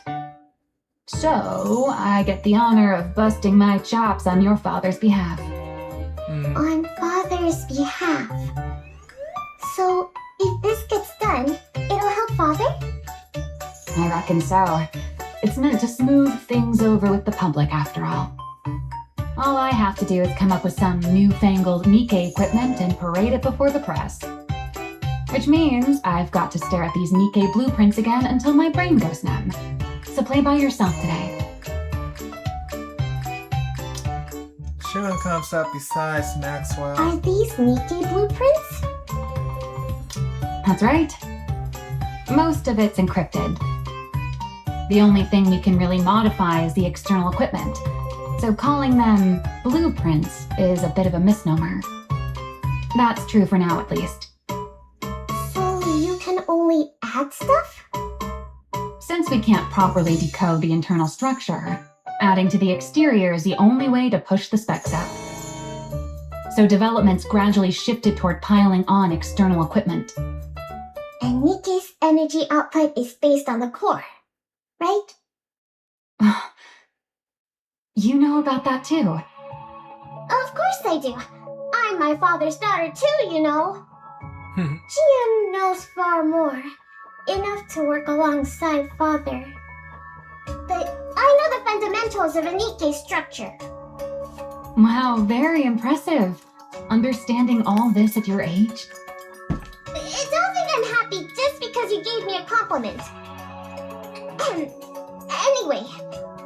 So, I get the honor of busting my chops on your father's behalf. On father's behalf. So, if this gets done, it'll help father? I reckon so. It's meant to smooth things over with the public, after all. All I have to do is come up with some newfangled Nikke equipment and parade it before the press. Which means I've got to stare at these Nikke blueprints again until my brain goes numb. So play by yourself today. Sean comes up besides Maxwell. Are these Nikke blueprints? That's right. Most of it's encrypted. The only thing we can really modify is the external equipment, so calling them blueprints is a bit of a misnomer. That's true for now, at least. So you can only add stuff? Since we can't properly decode the internal structure, adding to the exterior is the only way to push the specs up. So development's gradually shifted toward piling on external equipment. And Nikke's energy output is based on the core, right? You know about that too. Of course I do. I'm my father's daughter too, you know. GM knows far more. Enough to work alongside father. But I know the fundamentals of a Nikke structure. Wow, very impressive. Understanding all this at your age? Don't think I'm happy just because you gave me a compliment. Anyway,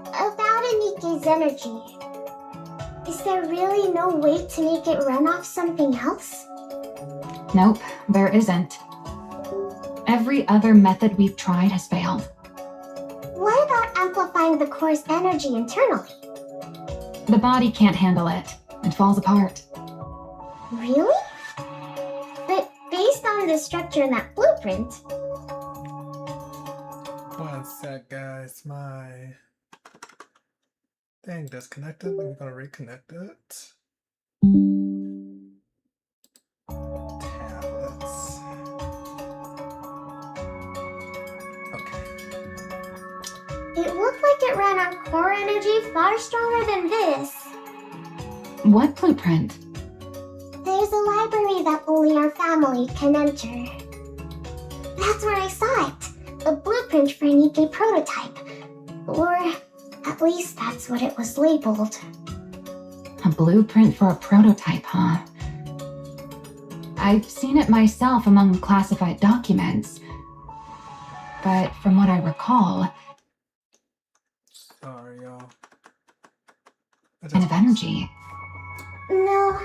about a Nikke's energy. Is there really no way to make it run off something else? Nope, there isn't. Every other method we've tried has failed. What about amplifying the core's energy internally? The body can't handle it. It falls apart. Really? But based on the structure in that blueprint... One sec, guys. My thing disconnected. I'm gonna reconnect it. Tablets. Okay. It looked like it ran on core energy far stronger than this. What blueprint? There's a library that only our family can enter. That's where I saw it. a blueprint for a Nikke prototype. Or at least that's what it was labeled. A blueprint for a prototype, huh? I've seen it myself among classified documents. But from what I recall, Sorry, y'all. kind of energy. No,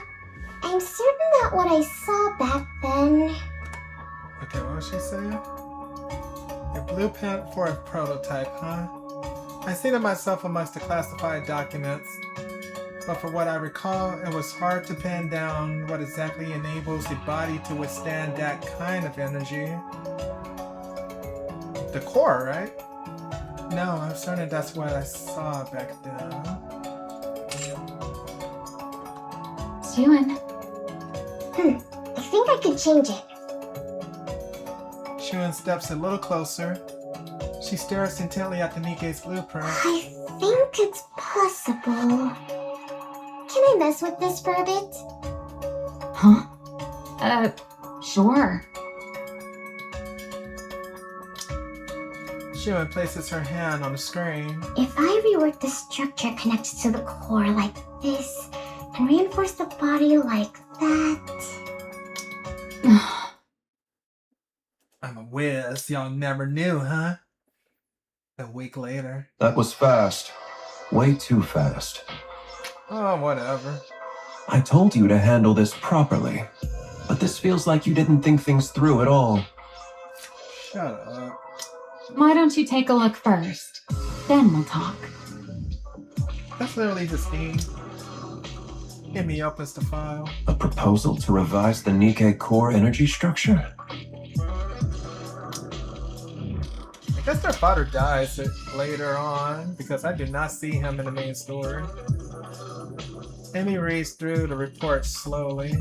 I'm certain that what I saw back then... Okay, what was she saying? A blueprint for a prototype, huh? I seen it myself amongst the classified documents, but for what I recall, it was hard to pin down what exactly enables the body to withstand that kind of energy. The core, right? No, I'm certain that's what I saw back then. Shuin, I think I could change it. Shuin steps a little closer. She stares intently at the Nikke's blueprint. I think it's possible. Can I mess with this for a bit? huh? Sure. Shuin places her hand on the screen. If I rework the structure connected to the core like this, and reinforce the body like that... I'm a whiz, y'all never knew, huh? A week later. That was fast. Way too fast. Oh, whatever. I told you to handle this properly. But this feels like you didn't think things through at all. Shut up. Why don't you take a look first? Then we'll talk. That's literally just me. Hit me up as the file. A proposal to revise the Nikke core energy structure? I guess their father dies later on, because I did not see him in the main story. Amy reads through the report slowly.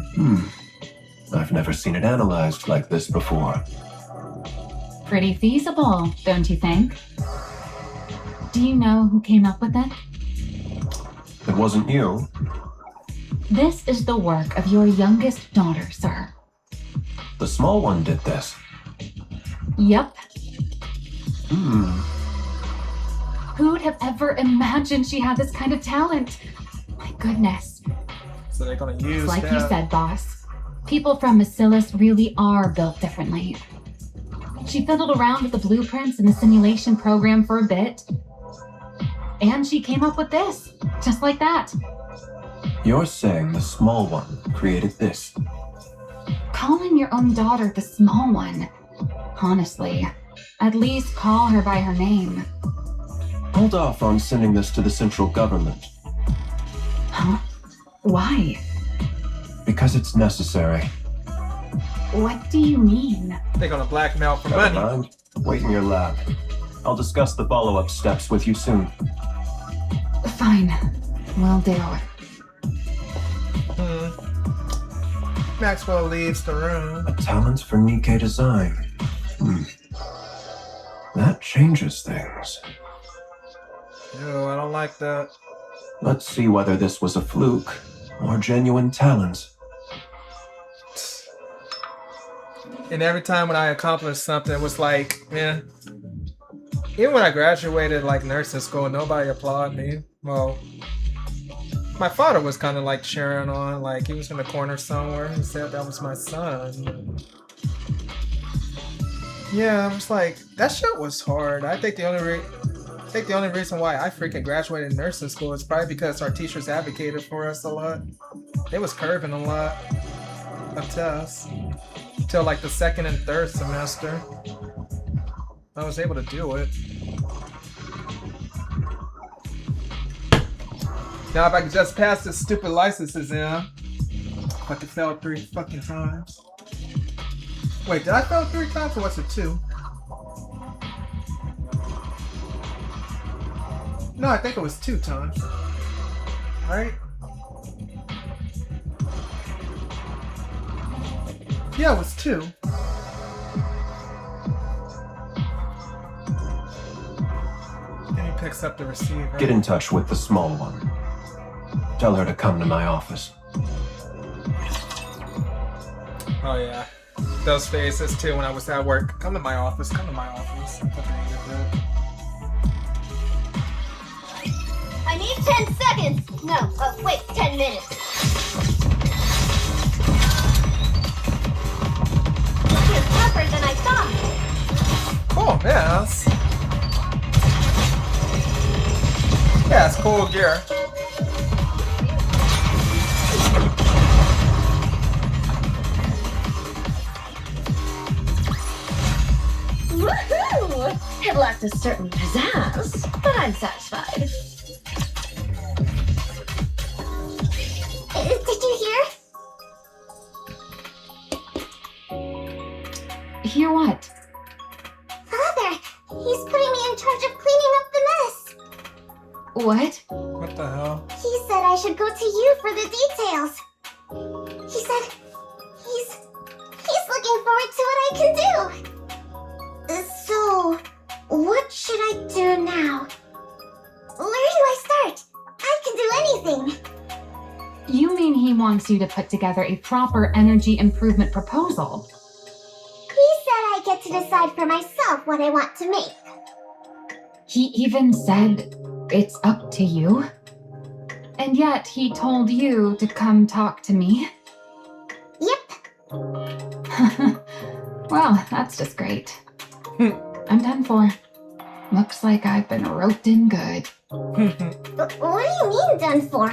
I've never seen it analyzed like this before. Pretty feasible, don't you think? Do you know who came up with it? It wasn't you. This is the work of your youngest daughter, sir. The small one did this. Yep. Who'd have ever imagined she had this kind of talent? My goodness. So they're gonna use Like that. you said, boss. People from Bacillus really are built differently. She fiddled around with the blueprints and the simulation program for a bit. And she came up with this, just like that. You're saying the small one created this? Calling your own daughter the small one. Honestly, at least call her by her name. Hold off on sending this to the central government. Huh? Why? Because it's necessary. What do you mean? They're gonna blackmail for Never money. mind. Wait in your lab. I'll discuss the follow-up steps with you soon. Fine. Will do. Maxwell leaves the room. A talent for Nikke design. That changes things. Ew, I don't like that. Let's see whether this was a fluke or genuine talent. And every time when I accomplished something, it was like, man. Even when I graduated like nursing school, nobody applauded me. Well, my father was kind of like cheering on, like he was in the corner somewhere. He said that was my son. Yeah, I was like, that shit was hard. I think the only reason why I freaking graduated nursing school is probably because our teachers advocated for us a lot. They was curving a lot of tests till like the second and third semester. I was able to do it. Now if I could just pass this stupid license exam, I could fail 3 fucking times. Wait, did I fail 3 times or was it 2? No, I think it was 2 times. Right? Yeah, it was 2. And he picks up the receiver. Get in touch with the small one. Tell her to come to my office. Oh yeah. those faces too when I was at work. Come to my office. Come to my office. I need 10 seconds! No, wait, 10 minutes. You're tougher than I thought. Cool, miss. Yeah, it's cool gear. Woohoo! It lacked a certain pizzazz, but I'm satisfied. Did you hear? Hear what? Father, he's putting me in charge of cleaning up the mess. What? What the hell? He said I should go to you for the details. He said he's looking forward to what I can do. So, what should I do now? Where do I start? I can do anything. You mean he wants you to put together a proper energy improvement proposal? He said I get to decide for myself what I want to make. He even said it's up to you? And yet he told you to come talk to me? Yep. Well, that's just great. I'm done for. Looks like I've been roped in good. What do you mean done for?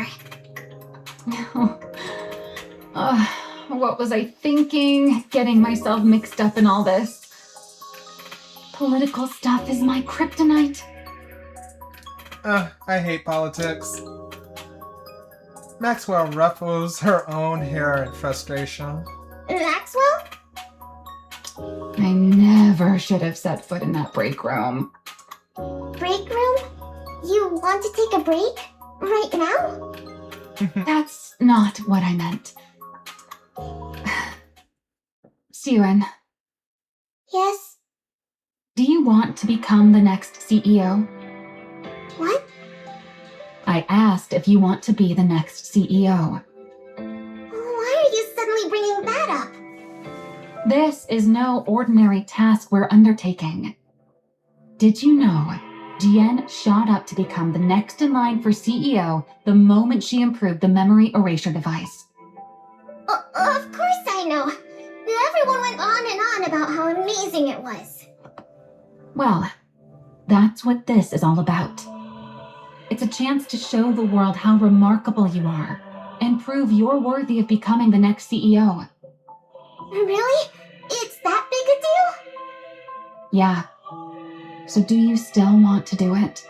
What was I thinking? Getting myself mixed up in all this. Political stuff is my kryptonite. I hate politics. Maxwell ruffles her own hair in frustration. Maxwell? I never should have set foot in that break room. Break room? You want to take a break? Right now? That's not what I meant. Steven, Yes. do you want to become the next CEO? What? I asked if you want to be the next CEO. Why are you suddenly bringing that up? This is no ordinary task we're undertaking. Did you know Jian shot up to become the next in line for CEO the moment she improved the memory erasure device? Of course I know. Everyone went on and on about how amazing it was. Well, that's what this is all about. It's a chance to show the world how remarkable you are and prove you're worthy of becoming the next CEO. Really? It's that big a deal? Yeah. So do you still want to do it?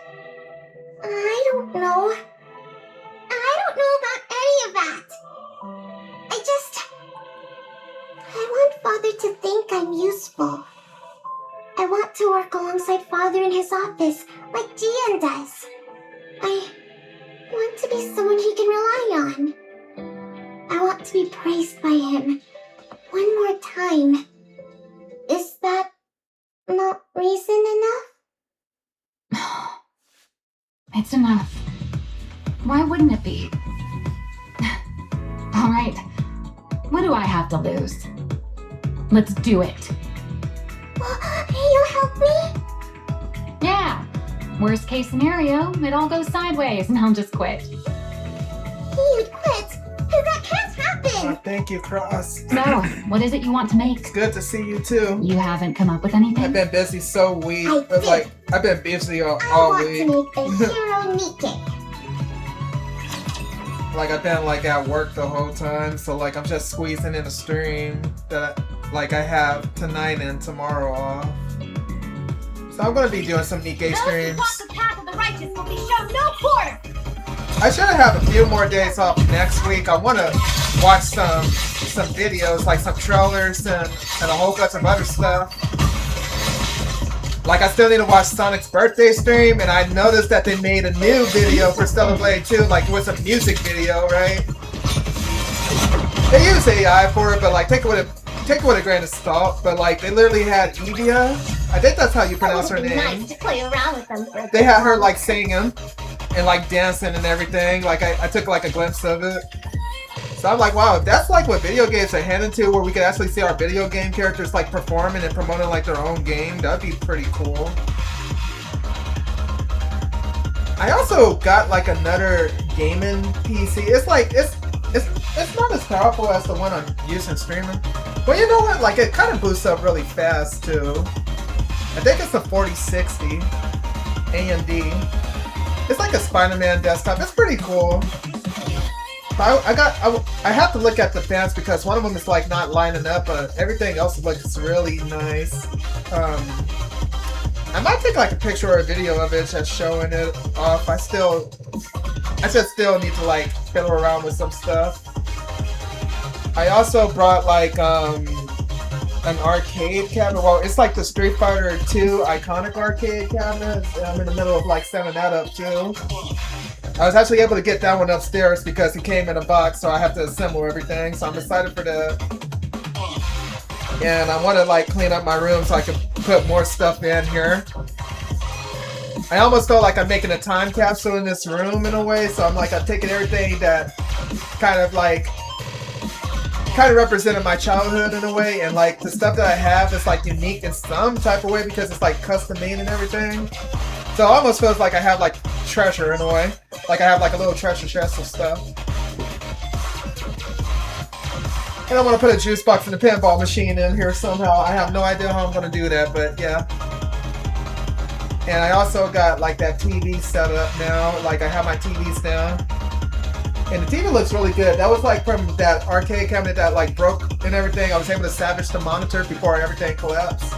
I don't know. I don't know about any of that. I want Father to think I'm useful. I want to work alongside Father in his office, like Jian does. I want to be someone he can rely on. I want to be praised by him. One more time. Is that not reason enough? It's enough. Why wouldn't it be? All right. What do I have to lose? Let's do it. You help me? Yeah. Worst case scenario, it all goes sideways and I'll just quit. You'd quit? That can't happen! Thank you, Cross. So, what is it you want to make? It's good to see you too. You haven't come up with anything? I've been busy so week. I did. Like I've been busy all I week. want to make the Hero Nikke. Like I've been like at work the whole time, so like I'm just squeezing in a stream that like I have tonight and tomorrow off. So I'm gonna be doing some Nikke Those who streams. walk the path of the righteous will be shown no quarter. I should have a few more days off next week. I want to watch some videos, like some trailers and a whole bunch of other stuff. Like I still need to watch Sonic's birthday stream, and I noticed that they made a new video for Stellar Blade 2, like it was a music video, right? They use AI for it, but like take it with a grain of salt. But like they literally had Evia, I think that's how you pronounce her It would be name. nice to play around with them for a They bit. had her like singing and like dancing and everything. Like I took like a glimpse of it. So I'm like, wow, if that's like what video games are heading to, where we could actually see our video game characters like performing and promoting like their own game, that'd be pretty cool. I also got like another gaming PC. It's like it's not as powerful as the one I'm using streaming. But you know what? Like it kind of boosts up really fast too. I think it's a 4060 AMD. It's like a Spider-Man desktop. It's pretty cool. But I have to look at the fans because one of them is like not lining up, but everything else looks really nice. I might take like a picture or a video of it just showing it off. I just still need to like fiddle around with some stuff. I also brought like an arcade cabinet. Well, it's like the Street Fighter 2 iconic arcade cabinet. I'm in the middle of like setting that up too. I was actually able to get that one upstairs because it came in a box, so I have to assemble everything. So I'm excited for that. And I want to like clean up my room so I can put more stuff in here. I almost felt like I'm making a time capsule in this room in a way. So I'm like, I'm taking everything that kind of represented my childhood in a way, and like the stuff that I have is like unique in some type of way because it's like custom made and everything. So it almost feels like I have like treasure in a way. Like I have like a little treasure chest of stuff. And I want to put a juice box and a pinball machine in here somehow. I have no idea how I'm going to do that, but yeah. And I also got like that TV set up now. Like I have my TVs down. And the TV looks really good. That was like from that arcade cabinet that like broke and everything. I was able to salvage the monitor before everything collapsed.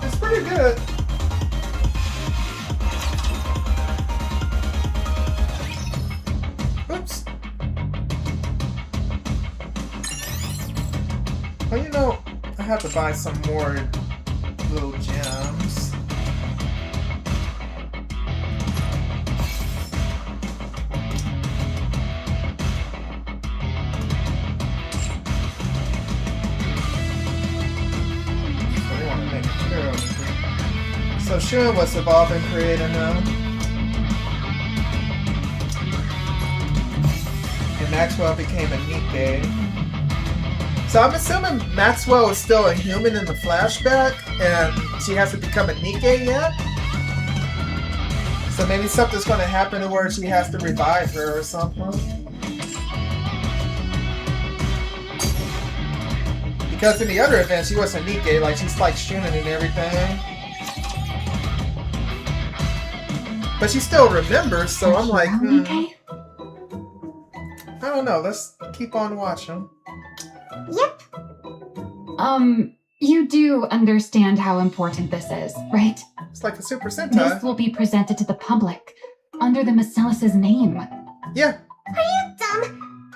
It's pretty good. Oops. Well, you know, I have to buy some more little gems. So Shun was evolving creator now. And Maxwell became a Nikke. So I'm assuming Maxwell is still a human in the flashback and she hasn't become a Nikke yet? So maybe something's going to happen to where she has to revive her or something. Because in the other event she was a Nikke, like she's like Shunin and everything. But she still remembers, so I'm like, I don't know, let's keep on watching. Yep. You do understand how important this is, right? It's like a Super Sentai. This will be presented to the public under the Macilis' name. Yeah. Are you dumb?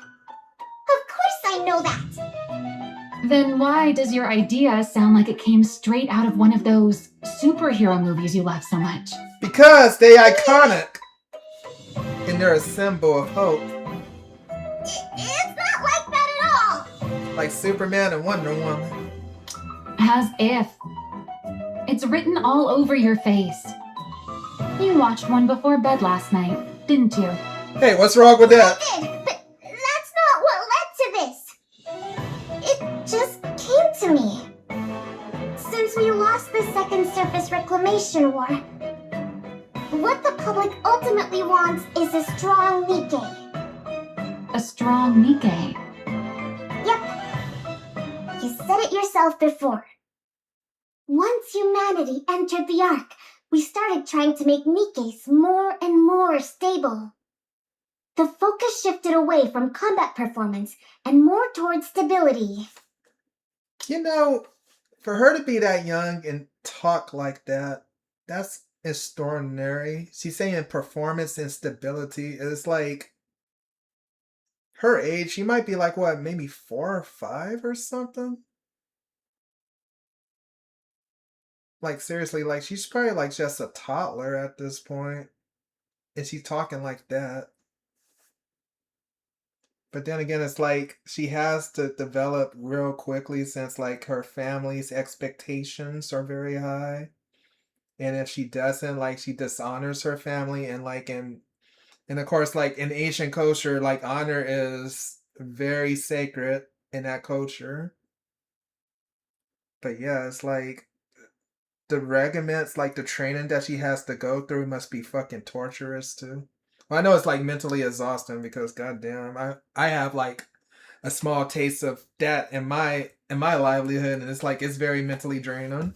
Of course I know that. Then why does your idea sound like it came straight out of one of those superhero movies you love so much? Because they iconic. And they're a symbol of hope. It's not like that at all. Like Superman and Wonder Woman. As if. It's written all over your face. You watched one before bed last night, didn't you? Hey, what's wrong with that? I did, but that's not what led to this. It just came to me. Since we lost the Second Surface Reclamation War, what the public ultimately wants is a strong Nikke. A strong Nikke. Yep. You said it yourself before. Once humanity entered the Ark, we started trying to make Nikkes more and more stable. The focus shifted away from combat performance and more towards stability. You know, for her to be that young and talk like that, that's extraordinary. She's saying performance and stability. It's like her age, she might be like, what, maybe 4 or 5 or something? Like, seriously, like, she's probably like just a toddler at this point. And she's talking like that. But then again, it's like she has to develop real quickly since like her family's expectations are very high. And if she doesn't, like she dishonors her family and like in And of course, like in Asian culture, like honor is very sacred in that culture. But yeah, it's like the regiments, like the training that she has to go through must be fucking torturous too. Well, I know it's like mentally exhausting because goddamn, I have like a small taste of that in my livelihood, and it's like it's very mentally draining.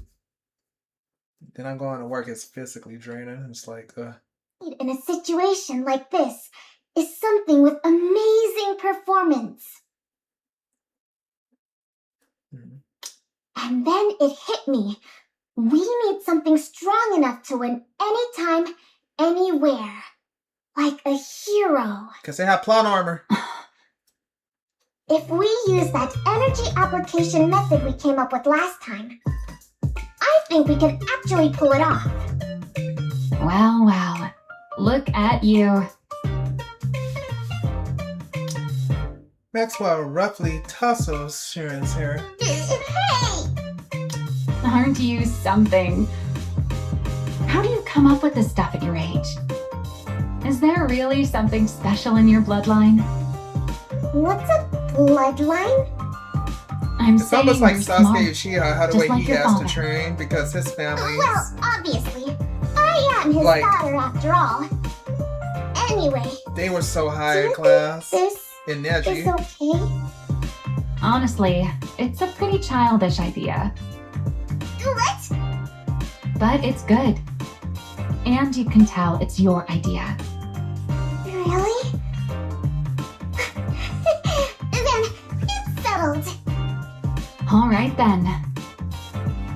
Then I'm going to work, it's physically draining. It's like, In a situation like this is something with amazing performance. Mhm. And then it hit me. We need something strong enough to win anytime, anywhere. Like a hero. Because they have plot armor. If we use that energy application method we came up with last time, I think we can actually pull it off. Well, well. Look at you. Maxwell roughly tussles Sharon's hair. Hey! Aren't you something? How do you come up with this stuff at your age? Is there really something special in your bloodline? What's a bloodline? I'm It's saying almost like you're Sasuke smart. Uchiha, how the just way like he your has to father. train because his family's Well, obviously. I am his Like- daughter after all. Anyway, they were so do high you in class think this in is Neji. okay? Honestly, it's a pretty childish idea, What? but it's good. And you can tell it's your idea. Really? Then it's settled. All right then.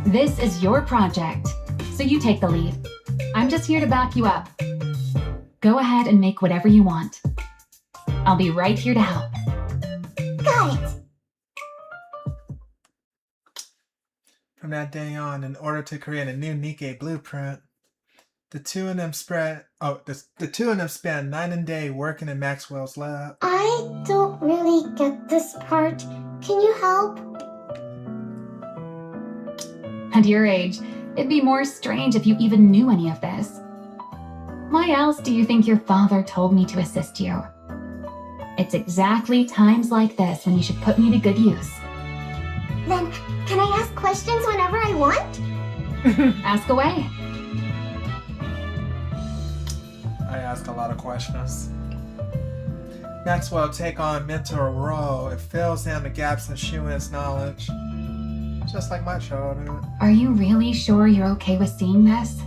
This is your project, so you take the lead. I'm just here to back you up. Go ahead and make whatever you want. I'll be right here to help. Got it. From that day on, in order to create a new Nikke blueprint, the two of them spent night and day working in Maxwell's lab. I don't really get this part. Can you help? At your age, it'd be more strange if you even knew any of this. Why else do you think your father told me to assist you? It's exactly times like this when you should put me to good use. Then, can I ask questions whenever I want? Ask away. I ask a lot of questions. Maxwell take on mentor role. It fills in the gaps in Shuen's knowledge. Just like my childhood. Are you really sure you're okay with seeing this?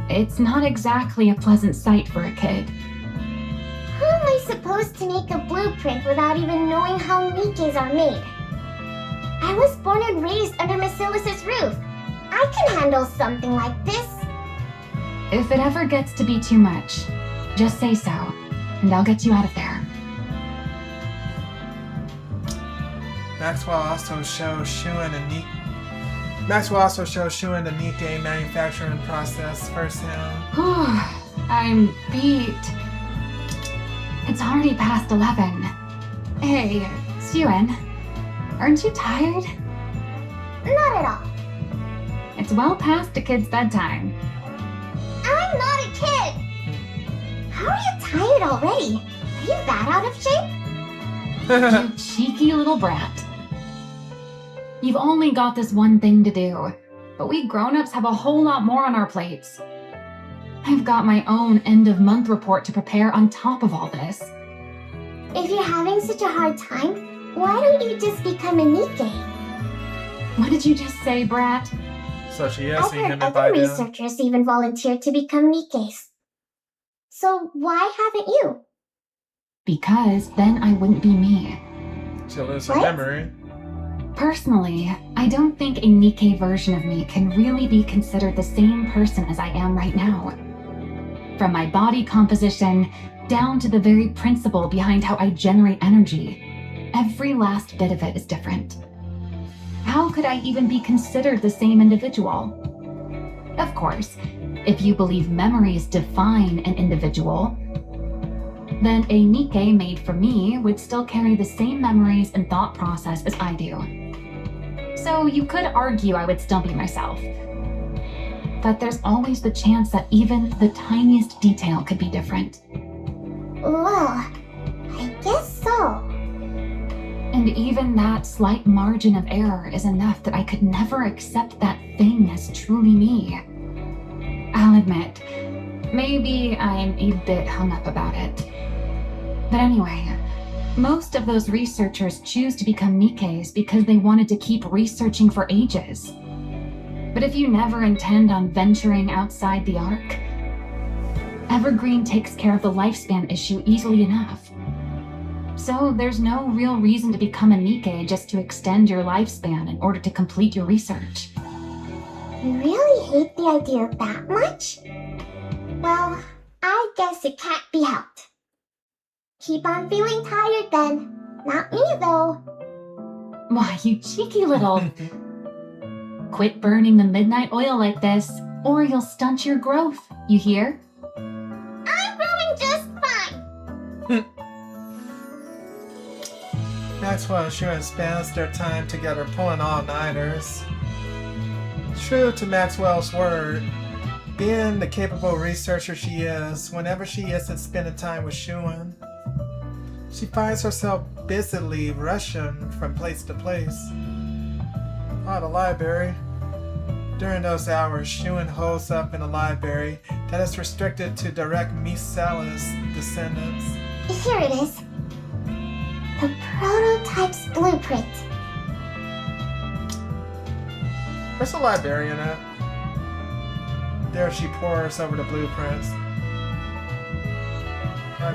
It's not exactly a pleasant sight for a kid. How am I supposed to make a blueprint without even knowing how Nikkes are made? I was born and raised under Basilis's roof. I can handle something like this. If it ever gets to be too much, just say so, and I'll get you out of there. Maxwell also shows Shuen the Nikke manufacturing process firsthand. I'm beat. It's already past 11. Hey, Suen, aren't you tired? Not at all. It's well past a kid's bedtime. I'm not a kid. How are you tired already? Are you that out of shape? You cheeky little brat. You've only got this one thing to do, but we grown-ups have a whole lot more on our plates. I've got my own end-of-month report to prepare on top of all this. If you're having such a hard time, why don't you just become a Nikke? What did you just say, brat? So she has I've seen heard him in other by now. researchers even volunteer to become Nikkes. So why haven't you? Because then I wouldn't be me. She'll lose her What? memory. Personally, I don't think a Nikke version of me can really be considered the same person as I am right now. From my body composition, down to the very principle behind how I generate energy, every last bit of it is different. How could I even be considered the same individual? Of course, if you believe memories define an individual, then a Nikke made for me would still carry the same memories and thought process as I do. So you could argue I would still be myself. but there's always the chance that even the tiniest detail could be different. Well, I guess so. And even that slight margin of error is enough that I could never accept that thing as truly me. I'll admit, maybe I'm a bit hung up about it. But anyway, most of those researchers choose to become Nikkes because they wanted to keep researching for ages. But if you never intend on venturing outside the arc, Evergreen takes care of the lifespan issue easily enough. So there's no real reason to become a Nikke just to extend your lifespan in order to complete your research. You really hate the idea that much? Well, I guess it can't be helped. Keep on feeling tired then. Not me though. Why, you cheeky little... Quit burning the midnight oil like this, or you'll stunt your growth, you hear? I'm growing just fine. Maxwell and Shuan spends their time together pulling all-nighters. True to Maxwell's word, being the capable researcher she is, whenever she isn't spending time with Shuan, she finds herself busily rushing from place to place. The library. During those hours, Shuan holds up in a library that is restricted to direct Misalis descendants. Here it is. The prototype's blueprint. Where's the librarian at? There she pores over the blueprints.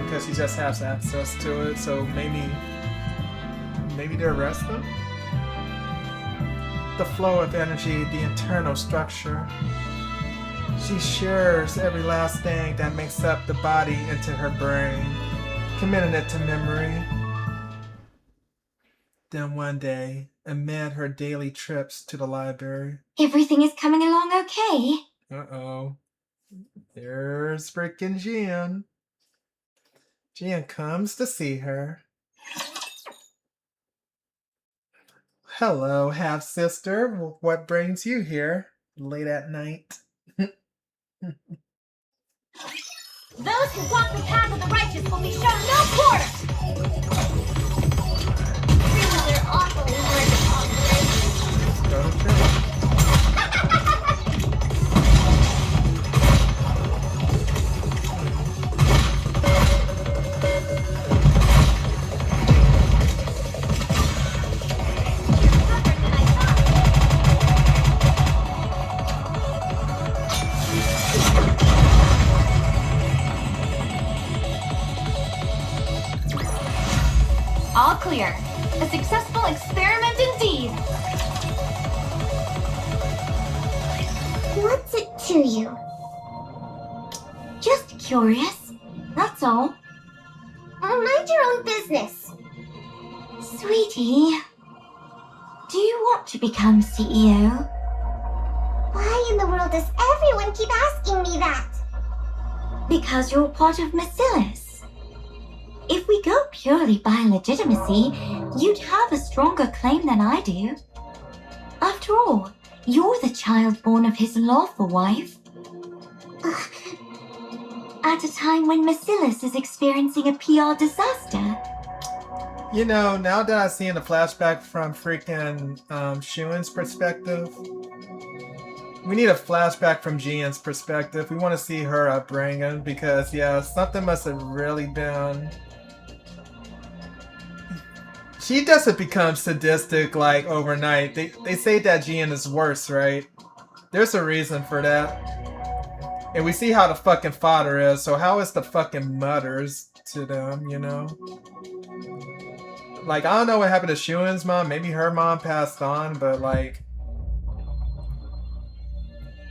Because she just has access to it, so maybe they're resting? The flow of energy, the internal structure. She shares every last thing that makes up the body into her brain, committing it to memory. Then one day, amid her daily trips to the library... Everything is coming along okay? Uh-oh. There's freaking Jian. Jian comes to see her. Hello, half-sister. What brings you here late at night? Those who walk the path of the righteous will be shown no quarter! Really, they're awfully hard to operate. All clear. A successful experiment indeed. What's it to you? Just curious, that's all. Mind your own business. Sweetie, do you want to become CEO? Why in the world does everyone keep asking me that? Because you're part of Macilis. If we go purely by legitimacy, you'd have a stronger claim than I do. After all, you're the child born of his lawful wife. At a time when Macilis is experiencing a PR disaster. You know, now that I've seen the flashback from freaking Shuan's perspective, we need a flashback from Jian's perspective. We want to see her upbringing because, yeah, something must have really been... She doesn't become sadistic, like, overnight. They say that Jian is worse, right? There's a reason for that. And we see how the fucking father is, so how is the fucking mothers to them, you know? Like, I don't know what happened to Shuan's mom. Maybe her mom passed on, but, like...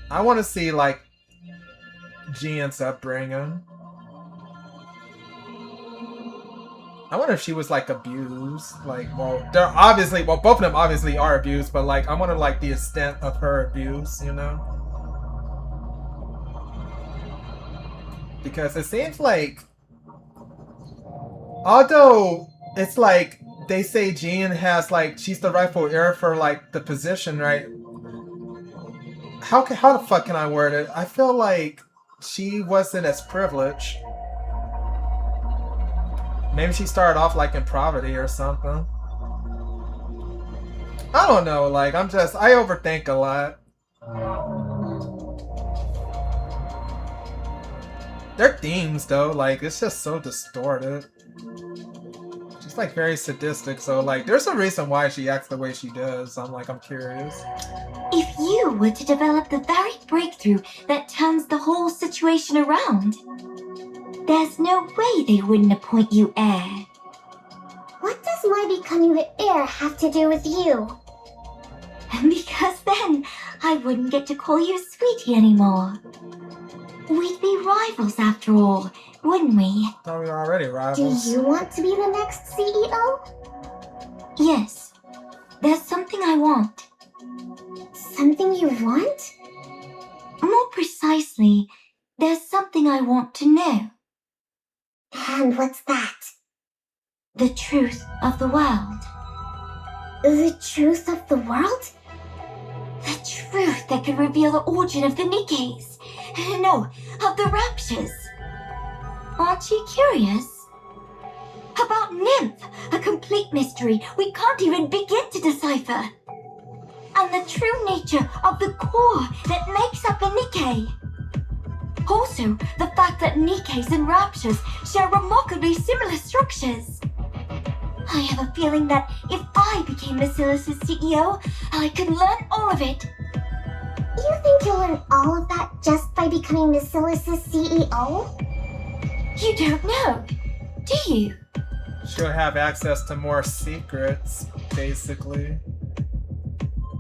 I want to see, like, Jian's upbringing. I wonder if she was, like, abused. Like, well, they're obviously... Well, both of them obviously are abused, but, like, I wonder, like, the extent of her abuse, you know? Because it seems like... Although, it's like, they say Jian has, like, she's the rightful heir for, like, the position, right? how the fuck can I word it? I feel like she wasn't as privileged. Maybe she started off like in poverty or something. I don't know, like I overthink a lot. Their themes though, like it's just so distorted. She's like very sadistic, so like there's a reason why she acts the way she does. I'm curious. If you were to develop the very breakthrough that turns the whole situation around, there's no way they wouldn't appoint you heir. What does my becoming the heir have to do with you? Because then I wouldn't get to call you sweetie anymore. We'd be rivals after all, wouldn't we? Thought we were already Do rivals. you want to be the next CEO? Yes. There's something I want. Something you want? More precisely, there's something I want to know. And what's that? The truth of the world. The truth of the world? The truth that could reveal the origin of the Nikkes. No, of the Raptures. Aren't you curious? About Nymph, a complete mystery we can't even begin to decipher. And the true nature of the core that makes up a Nikke. Also, the fact that Nikkes and Raptures share remarkably similar structures. I have a feeling that if I became Basilis' CEO, I could learn all of it. You think you'll learn all of that just by becoming Basilis' CEO? You don't know, do you? She'll have access to more secrets, basically.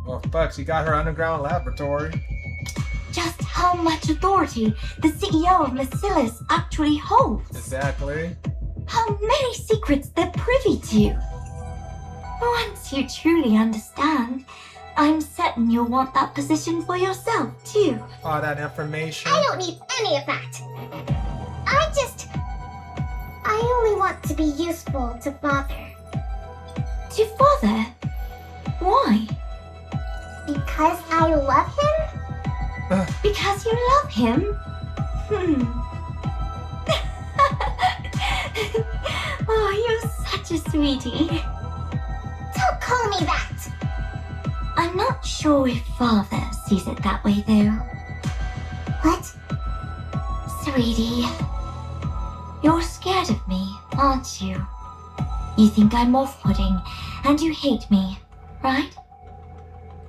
Well, fuck, she got her underground laboratory. Just how much authority the CEO of Basilis actually holds. Exactly. How many secrets they're privy to. Once you truly understand, I'm certain you'll want that position for yourself, too. All that information. I don't need any of that. I only want to be useful to Father. To Father? Why? Because I love him? Because you love him? Oh, you're such a sweetie. Don't call me that. I'm not sure if Father sees it that way, though. What? Sweetie, you're scared of me, aren't you? You think I'm off-putting, and you hate me, right?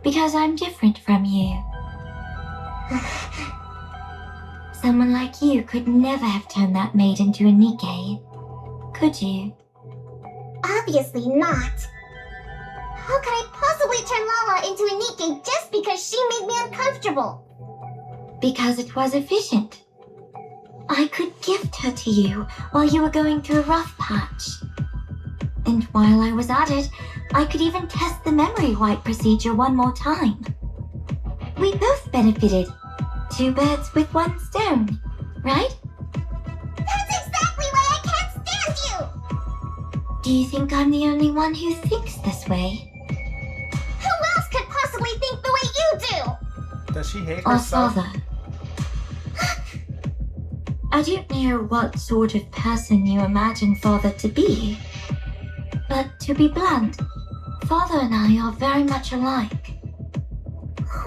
Because I'm different from you. Someone like you could never have turned that maid into a Nikke, could you? Obviously not. How could I possibly turn Lala into a Nikke just because she made me uncomfortable? Because it was efficient. I could gift her to you while you were going through a rough patch. And while I was at it, I could even test the memory wipe procedure one more time. We both benefited. 2 birds with 1 stone, right? That's exactly why I can't stand you! Do you think I'm the only one who thinks this way? Who else could possibly think the way you do? Does she hate Or herself? Father? I don't know what sort of person you imagine Father to be. But to be blunt, Father and I are very much alike.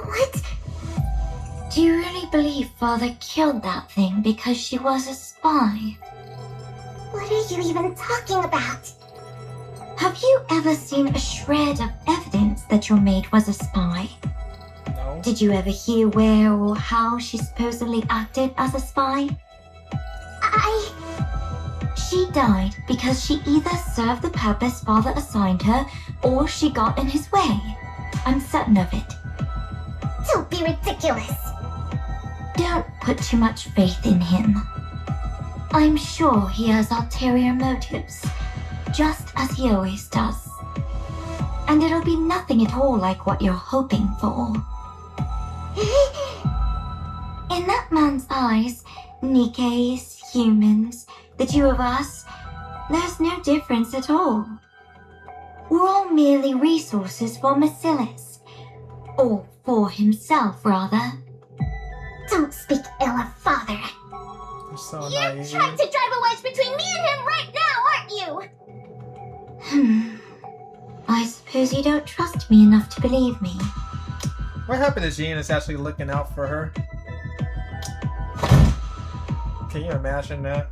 What? Do you really believe Father killed that thing because she was a spy? What are you even talking about? Have you ever seen a shred of evidence that your maid was a spy? No. Did you ever hear where or how she supposedly acted as a spy? She died because she either served the purpose Father assigned her or she got in his way. I'm certain of it. Don't be ridiculous. Don't put too much faith in him. I'm sure he has ulterior motives, just as he always does. And it'll be nothing at all like what you're hoping for. In that man's eyes, Nikkes, humans, the 2 of us, there's no difference at all. We're all merely resources for Basilis. Or For himself, rather. Don't speak ill of father. You're so You're naive. trying to drive a wedge between me and him right now, aren't you? I suppose you don't trust me enough to believe me. What happened to Jean is actually looking out for her? Can you imagine that?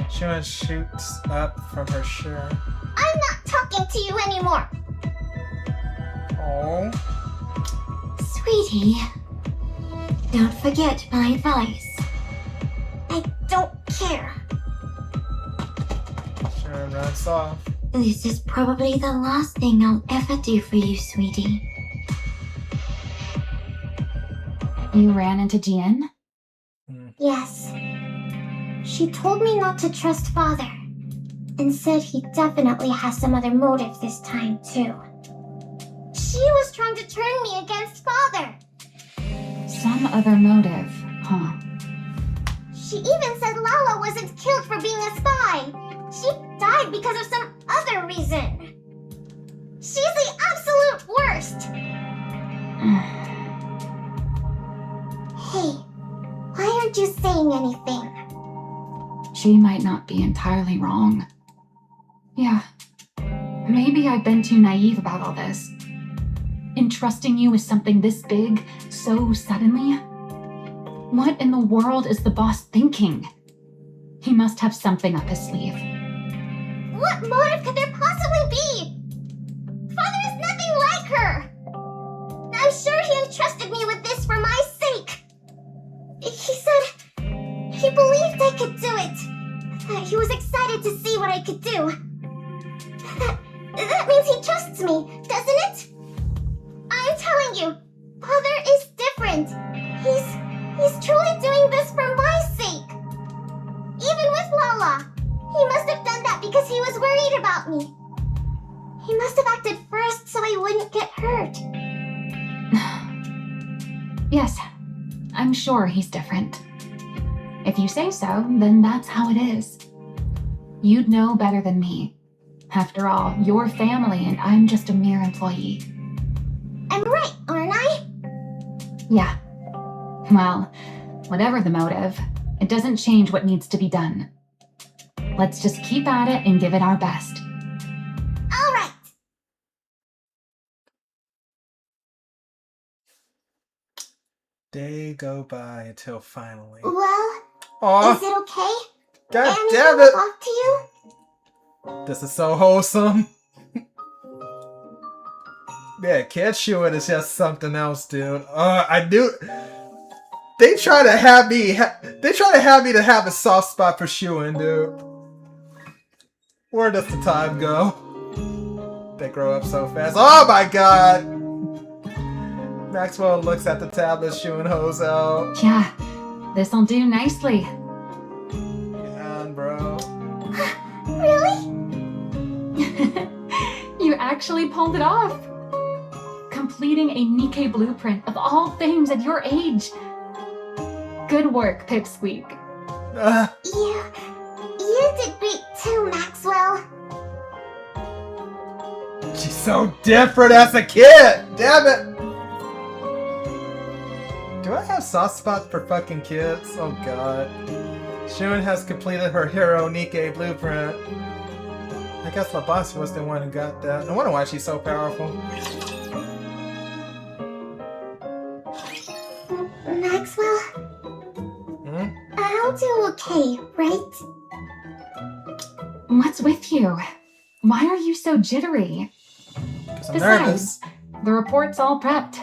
Shuan shoots up from her chair. I'm not talking to you anymore. Oh. Sweetie, don't forget my advice. I don't care. Shuan runs off. This is probably the last thing I'll ever do for you, sweetie. You ran into Jian? Yes. She told me not to trust father, and said he definitely has some other motive this time, too. She was trying to turn me against father. Some other motive, huh? She even said Lala wasn't killed for being a spy. She died because of some other reason. She's the absolute worst. Hey, why aren't you saying anything? She might not be entirely wrong. Yeah, maybe I've been too naive about all this. Entrusting you with something this big, so suddenly? What in the world is the boss thinking? He must have something up his sleeve. What motive could there possibly be? Father is nothing like her. I'm sure he entrusted me with this for my sake. He said he believed I could do it. That he was excited to see what I could do. That means he trusts me, doesn't it? I'm telling you, Father is different. He's truly doing this for my sake. Even with Lala, he must have done that because he was worried about me. He must have acted first so I wouldn't get hurt. Yes, I'm sure he's different. If you say so, then that's how it is. You'd know better than me. After all, you're family and I'm just a mere employee. I'm right, aren't I? Yeah. Well, whatever the motive, it doesn't change what needs to be done. Let's just keep at it and give it our best. All right. Day go by until finally. Well, Aw, is it okay? god Anyone damn it! talk to you? This is so wholesome. Yeah, Kid Shewin is just something else, dude. I do. They try to have me. They try to have me to have a soft spot for Shewin, dude. Where does the time go? They grow up so fast. Oh my god! Maxwell looks at the tablet Shewin holds out. Yeah, this'll do nicely. Yeah, bro. Really? You actually pulled it off. Completing a Nikke blueprint of all things at your age. Good work, Pipsqueak. You did great too, Maxwell. She's so different as a kid! Damn it! Do I have soft spots for fucking kids? Oh god. Shewin has completed her hero Nikke blueprint. I guess Labasi was the one who got that. I wonder why she's so powerful. Maxwell, Hmm? I'll do okay, right? What's with you? Why are you so jittery? Because I'm nervous. Besides, the report's all prepped.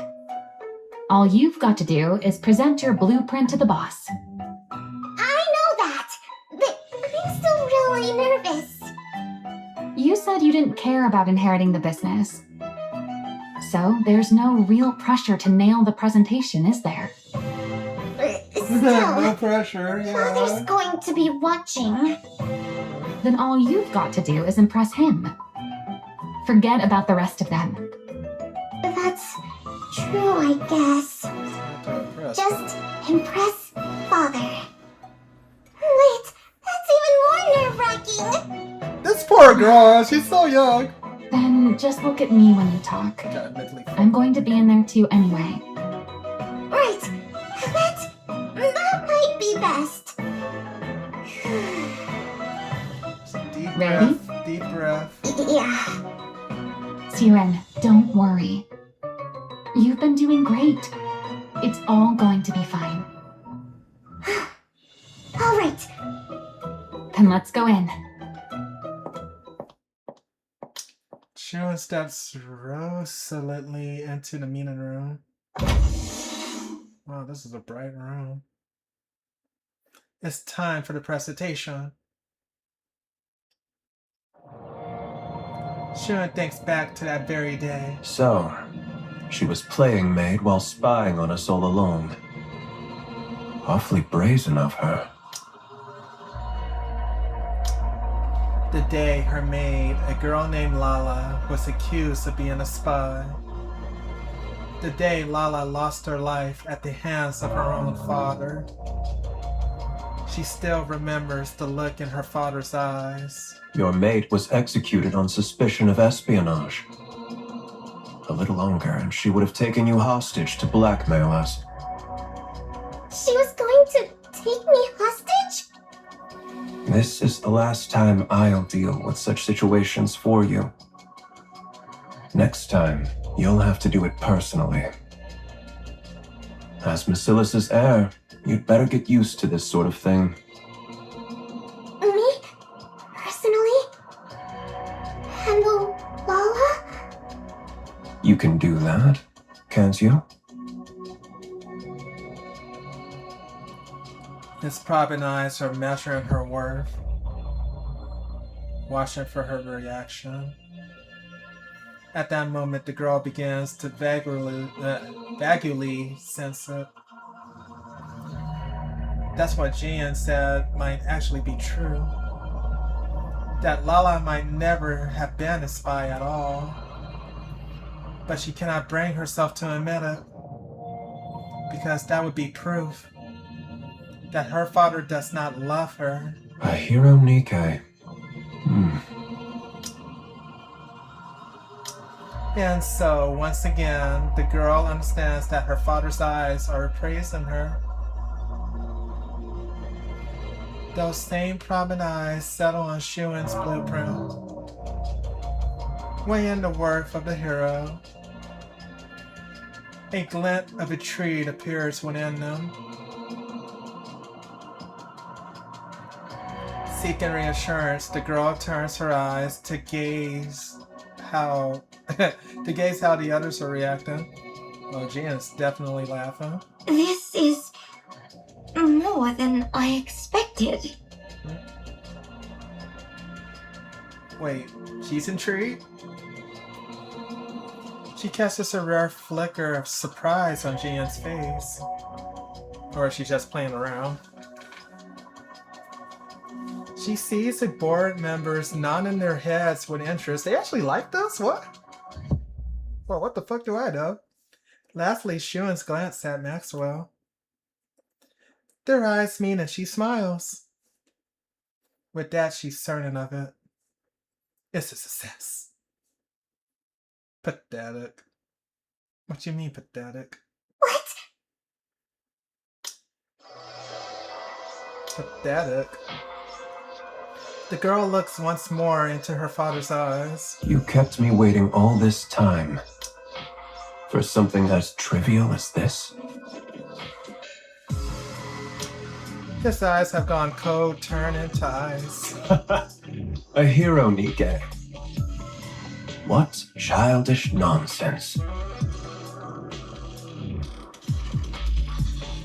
All you've got to do is present your blueprint to the boss. I know that, but I'm still really nervous. You said you didn't care about inheriting the business. So there's no real pressure to nail the presentation, is there? No Still, pressure, Father's yeah. going to be watching. Then all you've got to do is impress him. Forget about the rest of them. That's true, I guess. Just impress Father. Wait, that's even more nerve-wracking. This poor girl, she's so young. Then just look at me when you talk. Gotta mentally I'm going to be in there too anyway. Right. That might be best. Deep Ready? breath, deep breath. Yeah. Siren, don't worry. You've been doing great. It's all going to be fine. All right. Then let's go in. Shun steps resolutely into the meeting room. Wow, this is a bright room. It's time for the presentation. Shun thinks back to that very day. So, she was playing maid while spying on us all along. Awfully brazen of her. The day her maid, a girl named Lala, was accused of being a spy. The day Lala lost her life at the hands of her own father. She still remembers the look in her father's eyes. Your maid was executed on suspicion of espionage. A little longer and she would have taken you hostage to blackmail us. She was going to take me hostage? This is the last time I'll deal with such situations for you. Next time, you'll have to do it personally. As Basilis's heir, you'd better get used to this sort of thing. Me? Personally? Handle Lala? You can do that, can't you? His probing eyes are measuring her worth, watching for her reaction. At that moment, the girl begins to vaguely sense it. That's what Jian said might actually be true. That Lala might never have been a spy at all. But she cannot bring herself to admit it, because that would be proof that her father does not love her. A hero Nikke. And so, once again, the girl understands that her father's eyes are praising her. Those same probing eyes settle on Shuen's blueprint, weighing the worth of the hero. A glint of a tree appears within them. Seeking reassurance, the girl turns her eyes to gaze how the others are reacting. Well, Jian's definitely laughing. This is more than I expected. Wait, she's intrigued? She catches a rare flicker of surprise on Jian's face. Or is she just playing around? She sees the board members nodding their heads with interest. They actually like this? What? Well, what the fuck do I know? Lastly, Shuen's glance at Maxwell. Their eyes meet and she smiles. With that, she's certain of it. It's a success. Pathetic. What you mean, pathetic? What? Pathetic. The girl looks once more into her father's eyes. You kept me waiting all this time. For something as trivial as this? His eyes have gone cold, turned into ice. A hero, Nikke. What childish nonsense.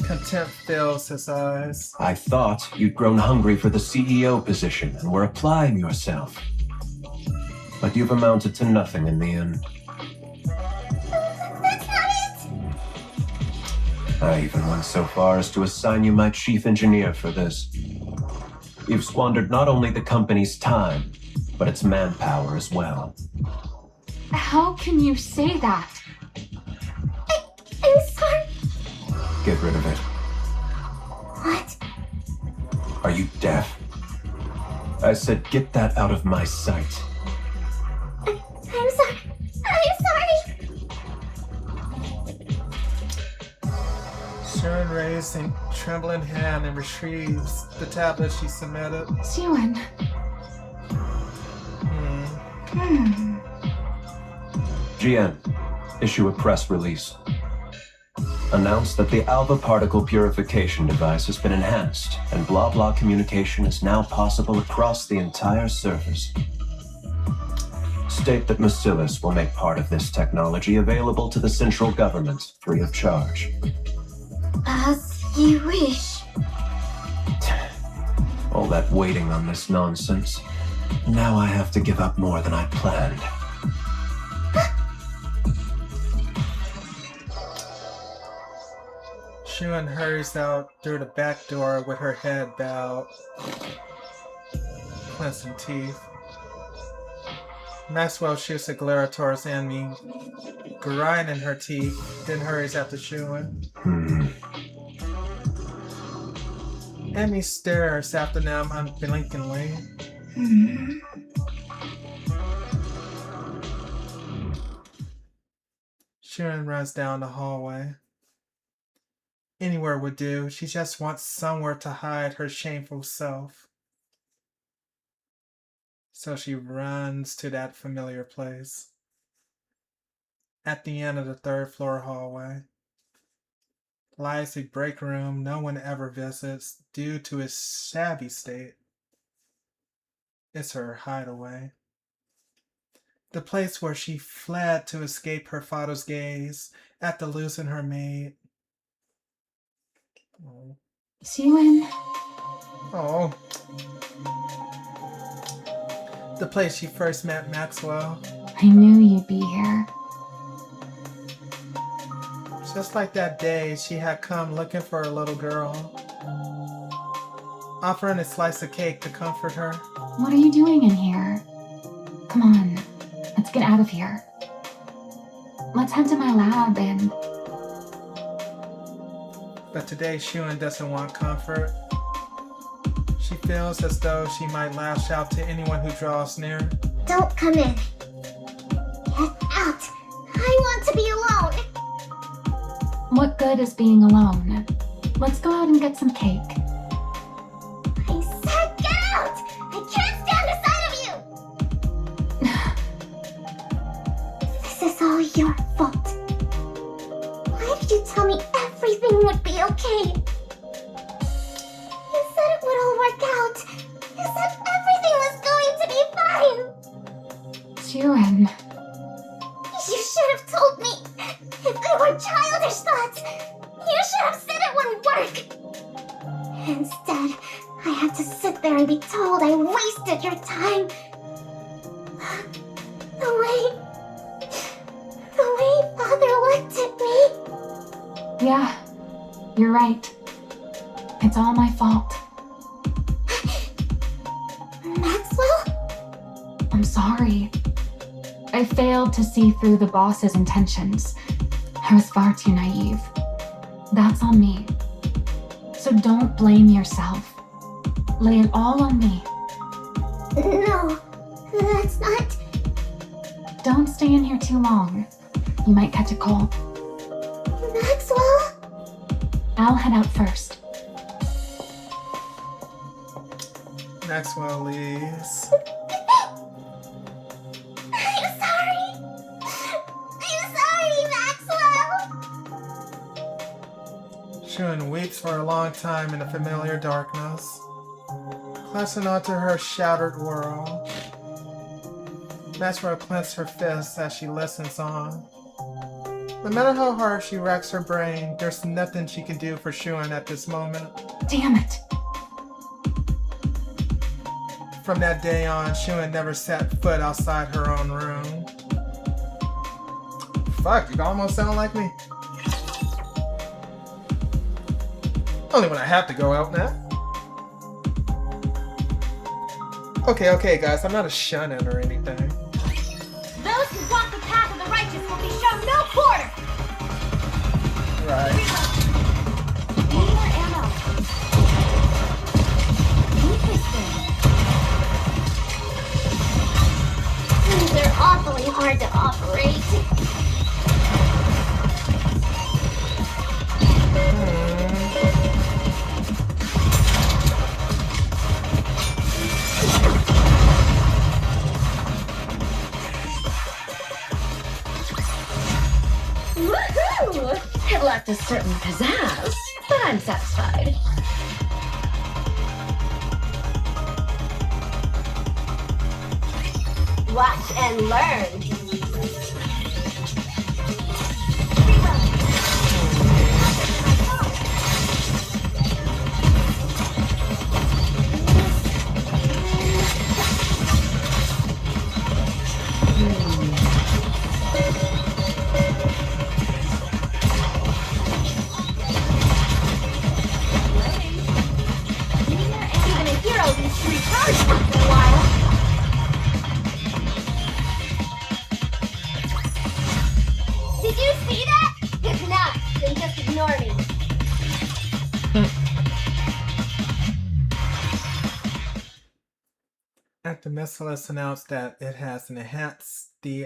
Contempt fills his eyes. I thought you'd grown hungry for the CEO position and were applying yourself. But you've amounted to nothing in the end. That's not it! I even went so far as to assign you my chief engineer for this. You've squandered not only the company's time, but its manpower as well. How can you say that? I'm sorry. Get rid of it. What? Are you deaf? I said get that out of my sight. I'm using trembling hand and retrieves the tablet she submitted. Siwon. GN, issue a press release. Announce that the alpha particle purification device has been enhanced, and blah-blah communication is now possible across the entire surface. State that Bacillus will make part of this technology available to the central government free of charge. As you wish. All that waiting on this nonsense. Now I have to give up more than I planned. Siwon hurries out through the back door with her head bowed, clenched teeth. Maxwell shoots a glare towards Amy, grinding her teeth, then hurries after Siwon. Amy stares after them unblinkingly. Siwon runs down the hallway. Anywhere would do. She just wants somewhere to hide her shameful self. So she runs to that familiar place. At the end of the 3rd floor hallway lies a break room no one ever visits due to its shabby state. It's her hideaway. The place where she fled to escape her father's gaze after losing her maid. Siwon. Oh. The place she first met Maxwell. I knew you'd be here. Just like that day she had come looking for a little girl, offering a slice of cake to comfort her. What are you doing in here? Come on, let's get out of here. Let's head to my lab and... But today Siwon doesn't want comfort. She feels as though she might lash out to anyone who draws near. Don't come in. Get out. I want to be alone. What good is being alone? Let's go out and get some cake. I said get out! I can't stand the sight of you! This is all your fault. Why did you tell me everything would be okay? You said it would all work out. You said everything was going to be fine. Siwon. You should have told me. If they were childish thoughts, you should have said it wouldn't work. Instead, I had to sit there and be told I wasted your time. The way Father looked at me. Yeah, you're right. It's all my fault. Maxwell? I'm sorry. I failed to see through the boss's intentions. I was far too naive. That's on me. So don't blame yourself. Lay it all on me. No, that's not... Don't stay in here too long. You might catch a cold. Maxwell? I'll head out first. Maxwell leaves. I'm sorry, Maxwell! Siwon weeps for a long time in the familiar darkness, clutching onto her shattered world. Maxwell clenches her fists as she listens on. No matter how hard she racks her brain, there's nothing she can do for Siwon at this moment. Damn it! From that day on, Siwon never set foot outside her own room. Fuck, you almost sound like me. Only when I have to go out now. Okay, guys, I'm not a shunning or anything. Those who walk the path of the righteous will be shown no quarter! Right. Need more ammo. Interesting. They're awfully hard to operate. lacked a certain pizzazz, but I'm satisfied. Watch and learn. Even a hero needs to recharge once in a while. Did you see that? If not, then just ignore me. After Merciless announced that it has enhanced the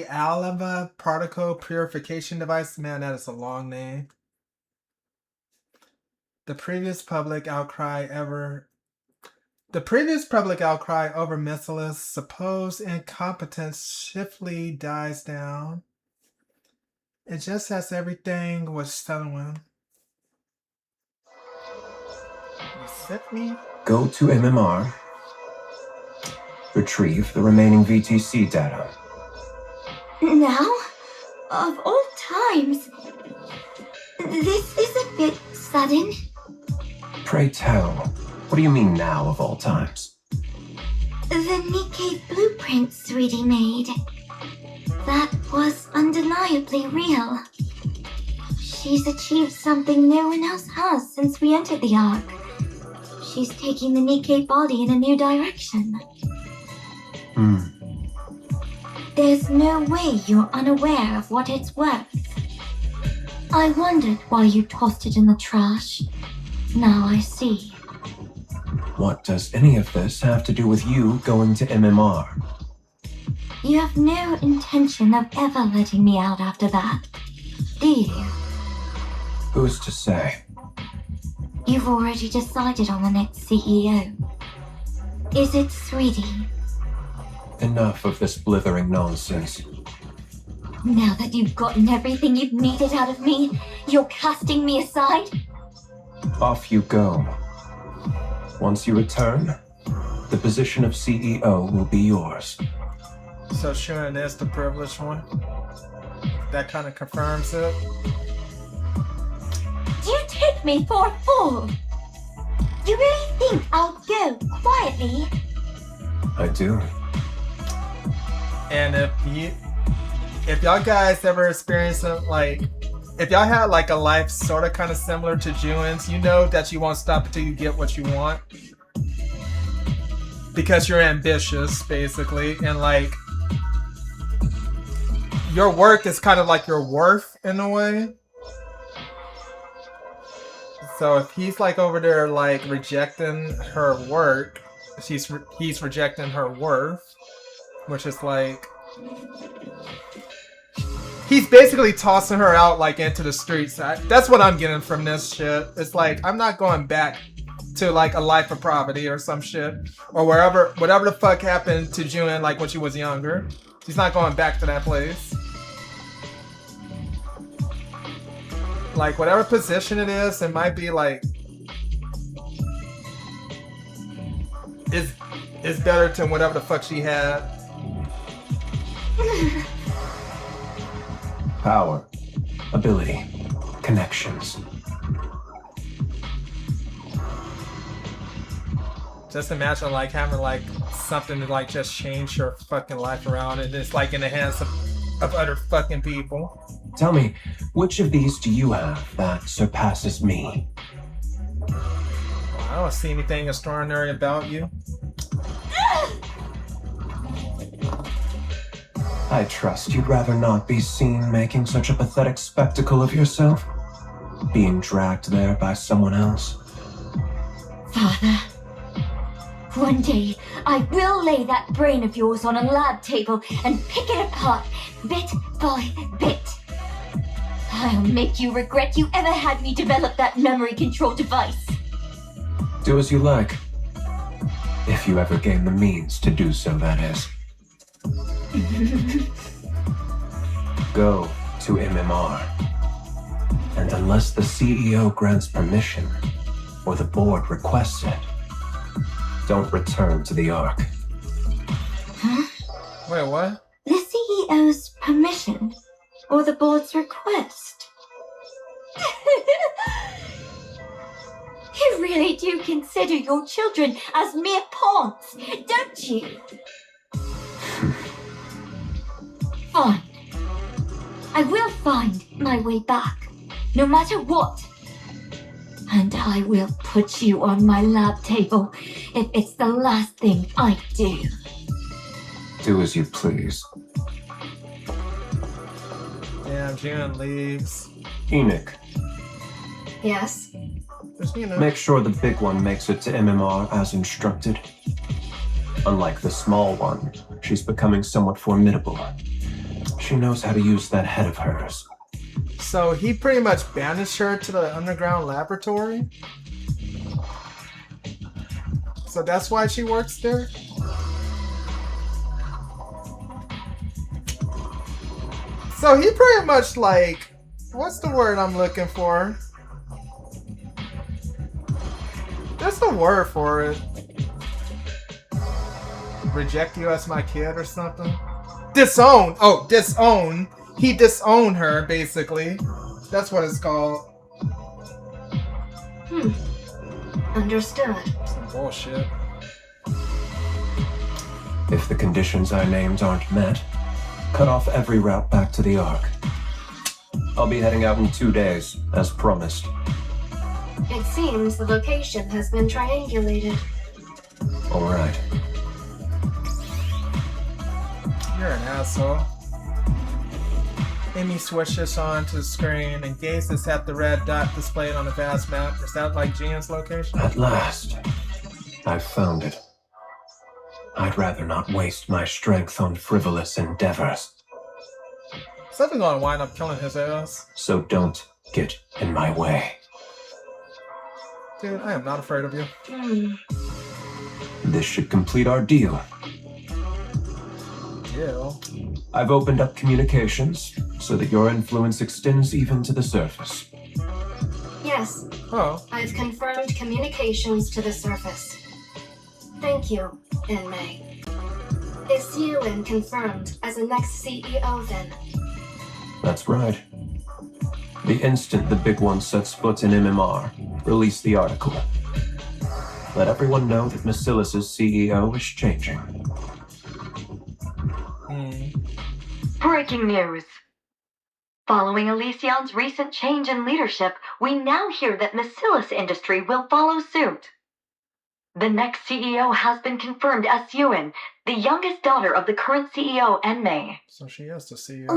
Alava particle purification device. Man, that is a long name. The previous public outcry over Merciless' supposed incompetence swiftly dies down. It just as everything was settling. You sent me? Go to MMR. Retrieve the remaining VTC data. Now? Of all times. This is a bit sudden. Pray tell, what do you mean now of all times? The Nikkei blueprint Sweetie made. That was undeniably real. She's achieved something no one else has since we entered the Ark. She's taking the Nikkei body in a new direction. There's no way you're unaware of what it's worth. I wondered why you tossed it in the trash. Now I see. What does any of this have to do with you going to MMR? You have no intention of ever letting me out after that, do you? Who's to say? You've already decided on the next CEO. Is it Sweetie? Enough of this blithering nonsense. Now that you've gotten everything you've needed out of me, you're casting me aside? Off you go. Once you return, the position of CEO will be yours. So Shuan is the privileged one? That kind of confirms it. Do you take me for a fool? You really think I'll go quietly? I do. And if y'all guys ever experienced it, like, if y'all had like a life sort of kind of similar to June's, you know that you won't stop until you get what you want. Because you're ambitious, basically, and like, your work is kind of like your worth in a way. So if he's like over there like rejecting her work, he's rejecting her worth, which is like, he's basically tossing her out like into the streets. That's what I'm getting from this shit. It's like, I'm not going back to like a life of poverty or some shit, or whatever the fuck happened to June like when she was younger. She's not going back to that place. Like, whatever position it is, it might be like, it's better than whatever the fuck she had. Power, ability, connections. Just imagine like having like something to like just change your fucking life around, and it's like in the hands of other fucking people. Tell me, which of these do you have that surpasses me? I don't see anything extraordinary about you. I trust you'd rather not be seen making such a pathetic spectacle of yourself, being dragged there by someone else. Father, one day I will lay that brain of yours on a lab table and pick it apart, bit by bit. I'll make you regret you ever had me develop that memory control device. Do as you like. If you ever gain the means to do so, that is. Go to MMR. And unless the CEO grants permission, or the board requests it, don't return to the Ark. Huh? Wait, what? The CEO's permission or the board's request? You really do consider your children as mere pawns, don't you? Fine. I will find my way back, no matter what. And I will put you on my lab table if it's the last thing I do. Do as you please. Damn, Jan leaves. Enoch, Yes? Just, you know. make sure the big one makes it to MMR as instructed. Unlike the small one, she's becoming somewhat formidable. She knows how to use that head of hers. So he pretty much banished her to the underground laboratory? So that's why she works there? So he pretty much like, what's the word I'm looking for? There's the word for it. Reject you as my kid or something? Disown! Oh, disown! He disowned her, basically. That's what it's called. Understood. Some bullshit. If the conditions I named aren't met, cut off every route back to the Ark. I'll be heading out in 2 days, as promised. It seems the location has been triangulated. All right. You're an asshole. Amy switches on to the screen and gazes at the red dot displayed on the vast map. Is that like Gian's location? At last, I've found it. I'd rather not waste my strength on frivolous endeavors. Something gonna wind up killing his ass. So don't get in my way. Dude, I am not afraid of you. This should complete our deal. Ew. I've opened up communications so that your influence extends even to the surface. Yes, Oh, I've confirmed communications to the surface. Thank you, May. Is Ewan confirmed as the next CEO then? That's right. The instant the big one sets foot in MMR, release the article. Let everyone know that Basilis's CEO is changing. Breaking news. Following Elysion's recent change in leadership, we now hear that Basilis Industry will follow suit. The next CEO has been confirmed as Ewan, the youngest daughter of the current CEO, Enmei. so she is the CEO.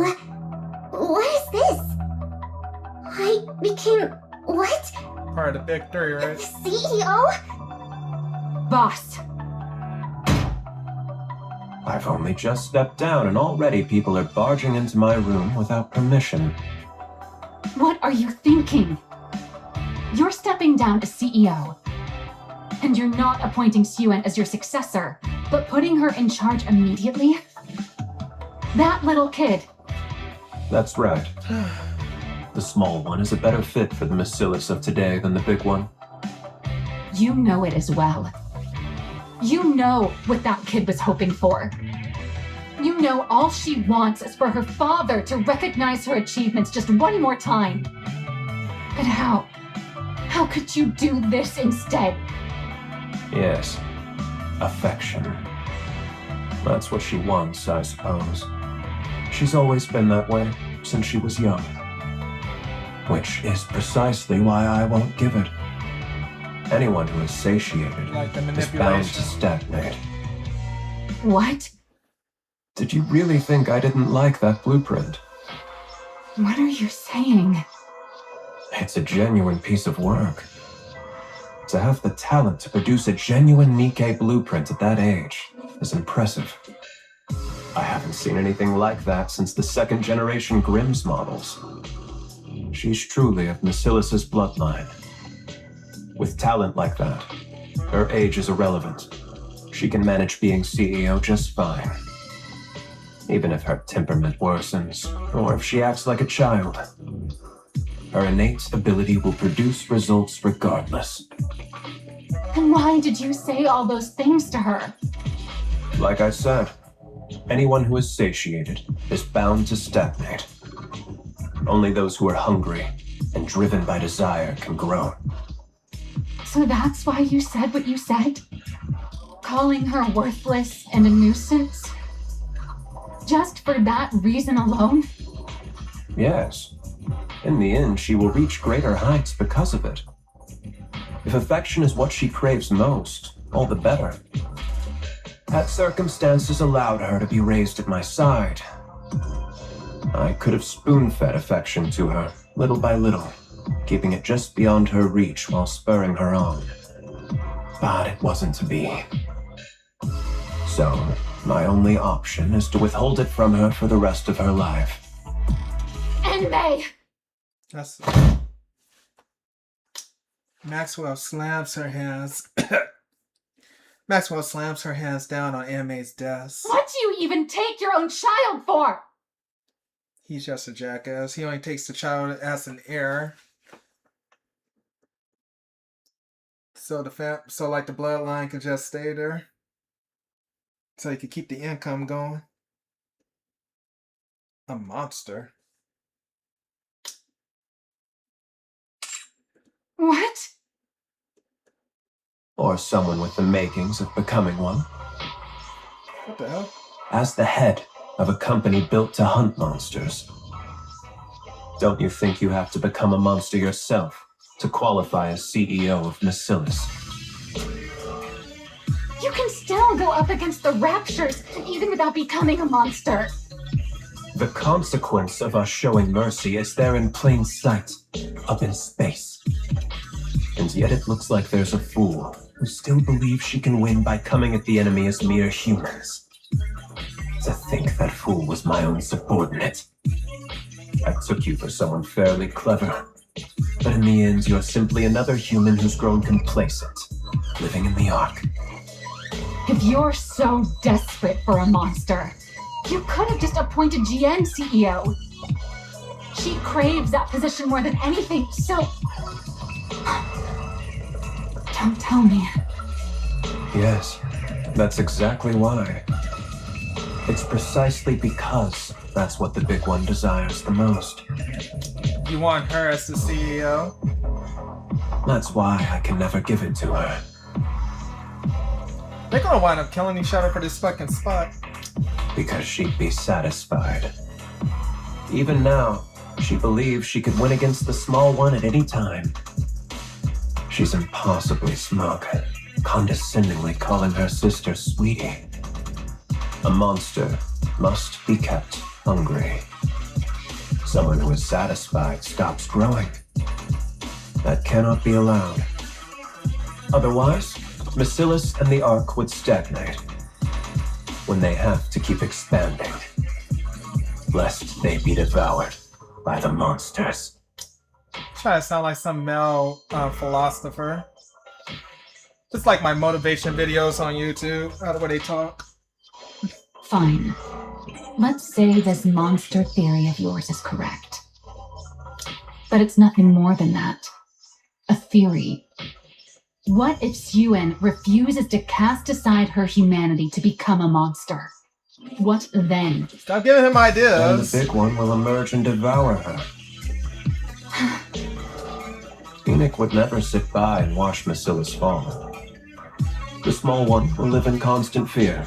What is this? I became what? Part of the big three, right? CEO? Boss, I've only just stepped down and already people are barging into my room without permission. what are you thinking? You're stepping down as CEO. And you're not appointing Suen as your successor, but putting her in charge immediately? That little kid. That's right. The small one is a better fit for the Basilis of today than the big one. You know it as well. You know what that kid was hoping for. You know all she wants is for her father to recognize her achievements just one more time. But how? How could you do this instead? Yes, affection. That's what she wants, I suppose. She's always been that way, since she was young. Which is precisely why I won't give it. Anyone who is satiated Like the is bound to manipulation. stagnate. What? Did you really think I didn't like that blueprint? What are you saying? It's a genuine piece of work. To have the talent to produce a genuine Nikke blueprint at that age is impressive. I haven't seen anything like that since the second generation Grimm's models. She's truly of Basilis's bloodline. With talent like that, her age is irrelevant. She can manage being CEO just fine. even if her temperament worsens, or if she acts like a child. Her innate ability will produce results regardless. And why did you say all those things to her? Like I said, anyone who is satiated is bound to stagnate. Only those who are hungry and driven by desire can grow. So that's why you said what you said? Calling her worthless and a nuisance? Just for that reason alone? Yes. In the end, she will reach greater heights because of it. If affection is what she craves most, all the better. Had circumstances allowed her to be raised at my side, I could have spoon-fed affection to her, little by little, keeping it just beyond her reach while spurring her on. But it wasn't to be. So, my only option is to withhold it from her for the rest of her life. And May! That's Maxwell slams her hands. Maxwell slams her hands down on Anme's desk. What do you even take your own child for? He's just a jackass. He only takes the child as an heir. So like the bloodline could just stay there. So he could keep the income going. A monster. What? Or someone with the makings of becoming one. What the hell? As the head of a company built to hunt monsters, don't you think you have to become a monster yourself to qualify as CEO of Bacillus? You can still go up against the Raptures, even without becoming a monster. The consequence of us showing mercy is there in plain sight, up in space. And yet it looks like there's a fool who still believes she can win by coming at the enemy as mere humans. To think that fool was my own subordinate. I took you for someone fairly clever, but in the end you're simply another human who's grown complacent, living in the Ark. If you're so desperate for a monster, you could have just appointed GN CEO. She craves that position more than anything, so... Don't tell me. Yes, that's exactly why. It's precisely because that's what the big one desires the most. You want her as the CEO? That's why I can never give it to her. They're gonna wind up killing each other for this fucking spot. Because she'd be satisfied. Even now, she believes she could win against the small one at any time. She's impossibly smug, condescendingly calling her sister sweetie. A monster must be kept hungry. Someone who is satisfied stops growing. That cannot be allowed. Otherwise, Bacillus and the Ark would stagnate when they have to keep expanding, lest they be devoured by the monsters. Try to sound like some male philosopher. Just like my motivation videos on YouTube, the way they talk. Fine. Let's say this monster theory of yours is correct. But it's nothing more than that. A theory. What if Suen refuses to cast aside her humanity to become a monster? What then? Stop giving him Then ideas. the big one will emerge and devour her. Enoch would never sit by and watch Bacillus fall. The small one will live in constant fear,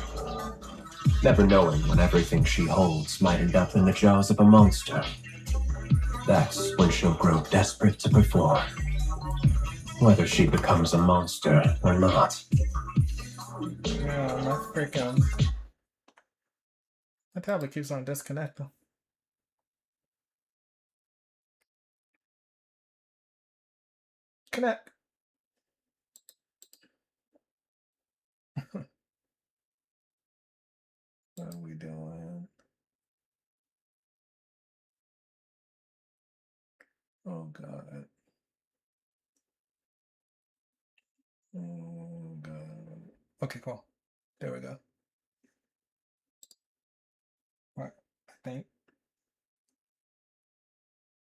never knowing when everything she holds might end up in the jaws of a monster. That's when she'll grow desperate to perform, whether she becomes a monster or not. Yeah, my freaking... My tablet keeps on disconnecting. Connect. What are we doing? Oh god. Oh god. Okay, cool. There we go. think.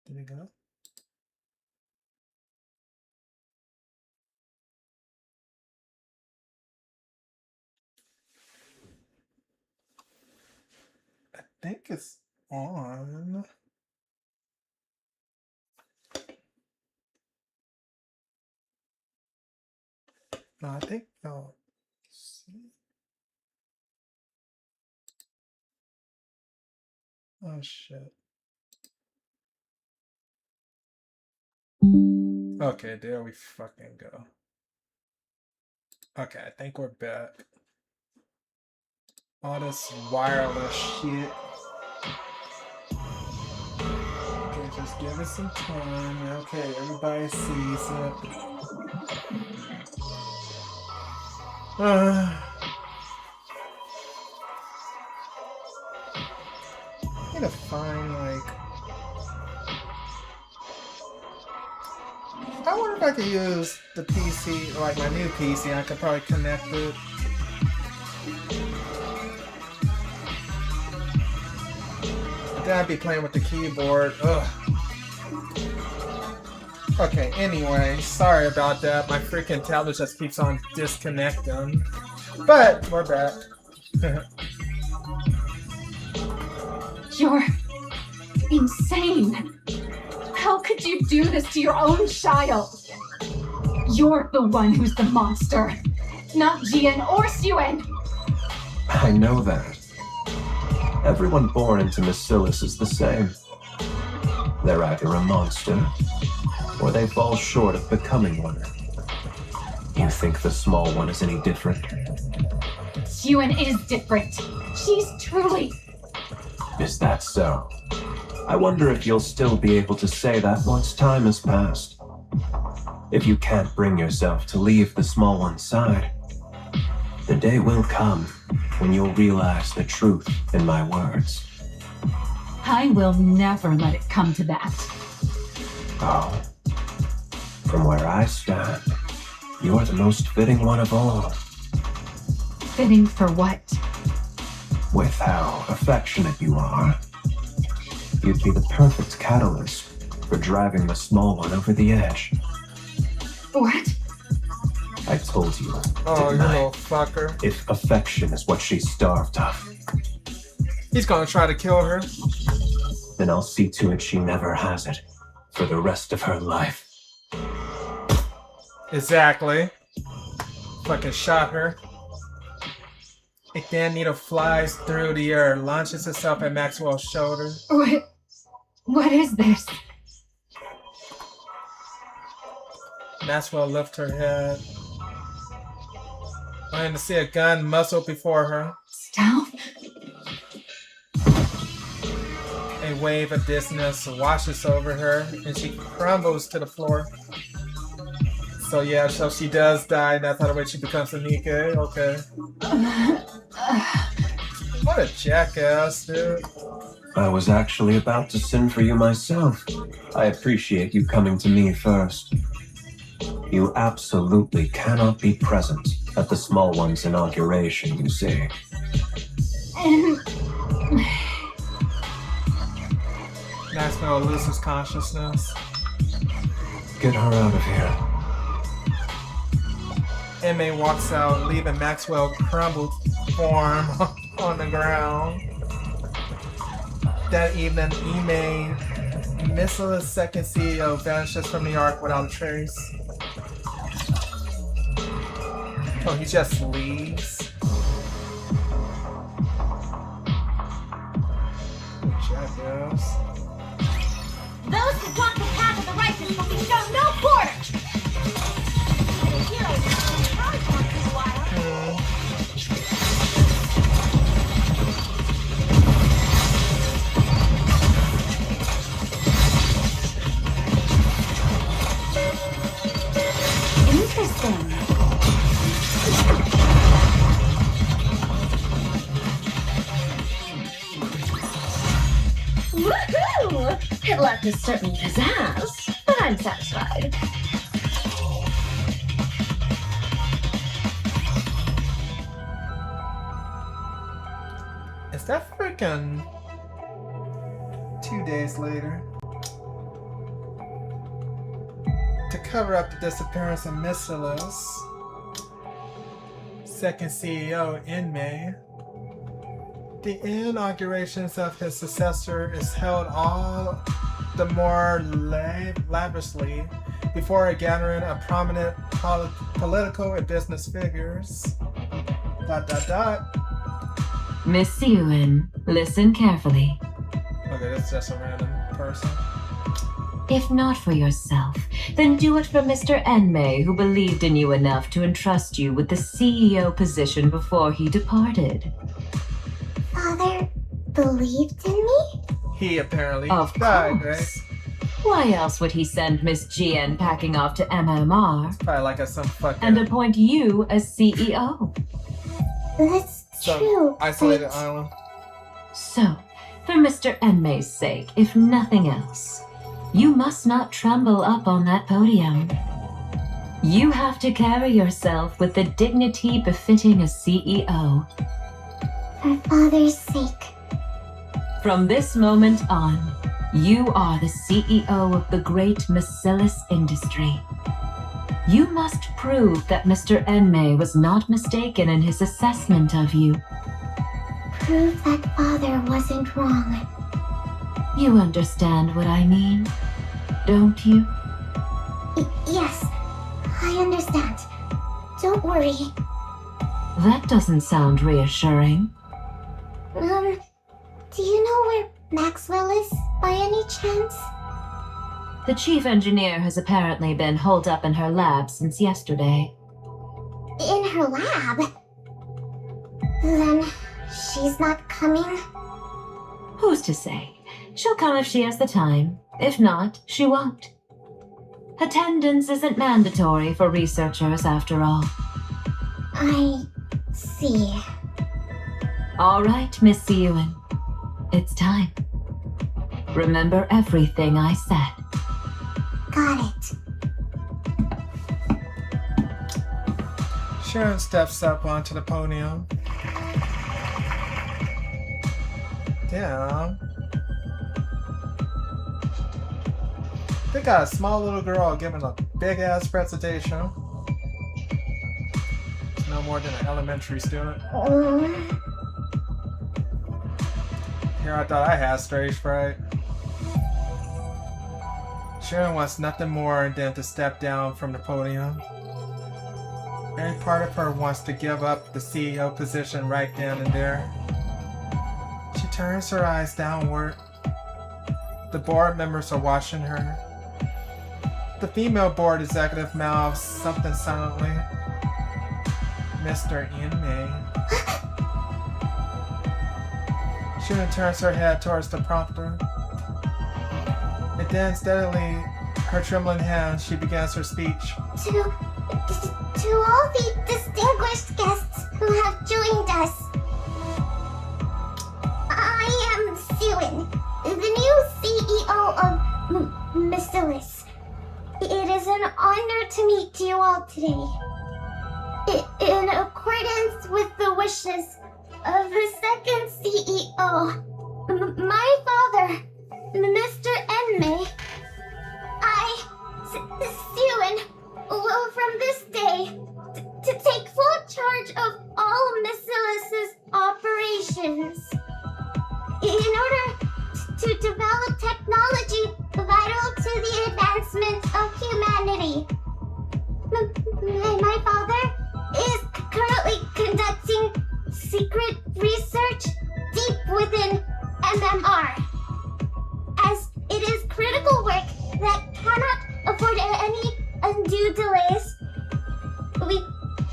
Did it go? I think it's on. No, I think no. Oh shit. Okay, there we fucking go. Okay, I think we're back. All this wireless shit. Okay, just give it some time. Okay, everybody sees it. I need to find like. I wonder if I could use the PC, like my new PC. I could probably connect it. Then I'd be playing with the keyboard. Ugh. Okay, anyway, sorry about that. My freaking tablet just keeps on disconnecting. But we're back. You're insane. How could you do this to your own child? You're the one who's the monster, not Jian or Suen. I know that. Everyone born into Bacillus is the same. They're either a monster, or they fall short of becoming one. You think the small one is any different? Suen is different. She's truly... Is that so? I wonder if you'll still be able to say that once time has passed. If you can't bring yourself to leave the small one's side, the day will come when you'll realize the truth in my words. I will never let it come to that. Oh. From where I stand, you're the most fitting one of all. Fitting for what? With how affectionate you are, you'd be the perfect catalyst for driving the small one over the edge. What? I told you, Oh, you didn't I? little fucker. If affection is what she's starved of, He's gonna try to kill her. then I'll see to it she never has it for the rest of her life. Exactly. Fucking shot her. A thin needle flies through the air, launches itself at Maxwell's shoulder. What is this? Maxwell lifts her head. Wanting to see a gun muzzle before her. Stealth? A wave of dizziness washes over her, and she crumbles to the floor. So yeah, so she does die, and that's how the way she becomes a Nikke. Okay. What a jackass, dude. I was actually about to send for you myself. I appreciate you coming to me first. You absolutely cannot be present at the small one's inauguration, you see. Maxwell loses consciousness. Get her out of here. Ime walks out, leaving Maxwell crumbled form on the ground. That evening, Ime, Bacillus' second CEO, vanishes from the Ark without a trace. Oh, he just leaves. Jackass. Those who walk the path of the righteous will be shown no quarter! The heroes have been around for a while. Interesting. Woohoo! It left a certain pizzazz, but I'm satisfied. Is that freaking 2 days later. To cover up the disappearance of Mr. second CEO in May, the inaugurations of his successor is held all the more lavishly before a gathering of prominent political and business figures. ... Miss Ewan, listen carefully. Okay, that's just a random person. If not for yourself, then do it for Mr. Enmei, who believed in you enough to entrust you with the CEO position before he departed. Father believed in me? He apparently Of died, course. right? Why else would he send Miss Jian packing off to MMR Probably like at some fucking and appoint you as CEO? That's some true. isolated but island. So, for Mr. Enmei's sake, if nothing else, you must not tremble up on that podium. You have to carry yourself with the dignity befitting a CEO. For Father's sake. From this moment on, you are the CEO of the great Macillus industry. You must prove that Mr. Enmei was not mistaken in his assessment of you. Prove that Father wasn't wrong. You understand what I mean, don't you? Yes, I understand. Don't worry. That doesn't sound reassuring. Do you know where Maxwell is, by any chance? The chief engineer has apparently been holed up in her lab since yesterday. In her lab? Then she's not coming? Who's to say? She'll come if she has the time. If not, she won't. Attendance isn't mandatory for researchers, after all. I see. All right, Miss Ewan. It's time. Remember everything I said. Got it. Sharon steps up onto the podium. Damn. They got a small little girl giving a big ass presentation. It's no more than an elementary student. Here I thought I had stage fright. Sharon wants nothing more than to step down from the podium. Every part of her wants to give up the CEO position right then and there. She turns her eyes downward. The board members are watching her. The female board executive mouths something silently. Mr. Enmei. Sharon turns her head towards the prompter. And then steadily, her trembling hand, she begins her speech. To all the distinguished guests who have joined us, I am Sewin, the new CEO of Macillus. It is an honor to meet you all today. In accordance with the wishes of the second CEO, my father, Mr. Enmei, I, Sewin, will from this day to take full charge of all Macillus's operations. In order to develop technology vital to the advancement of humanity. My father is currently conducting secret research deep within MMR, as it is critical work that cannot afford any undue delays.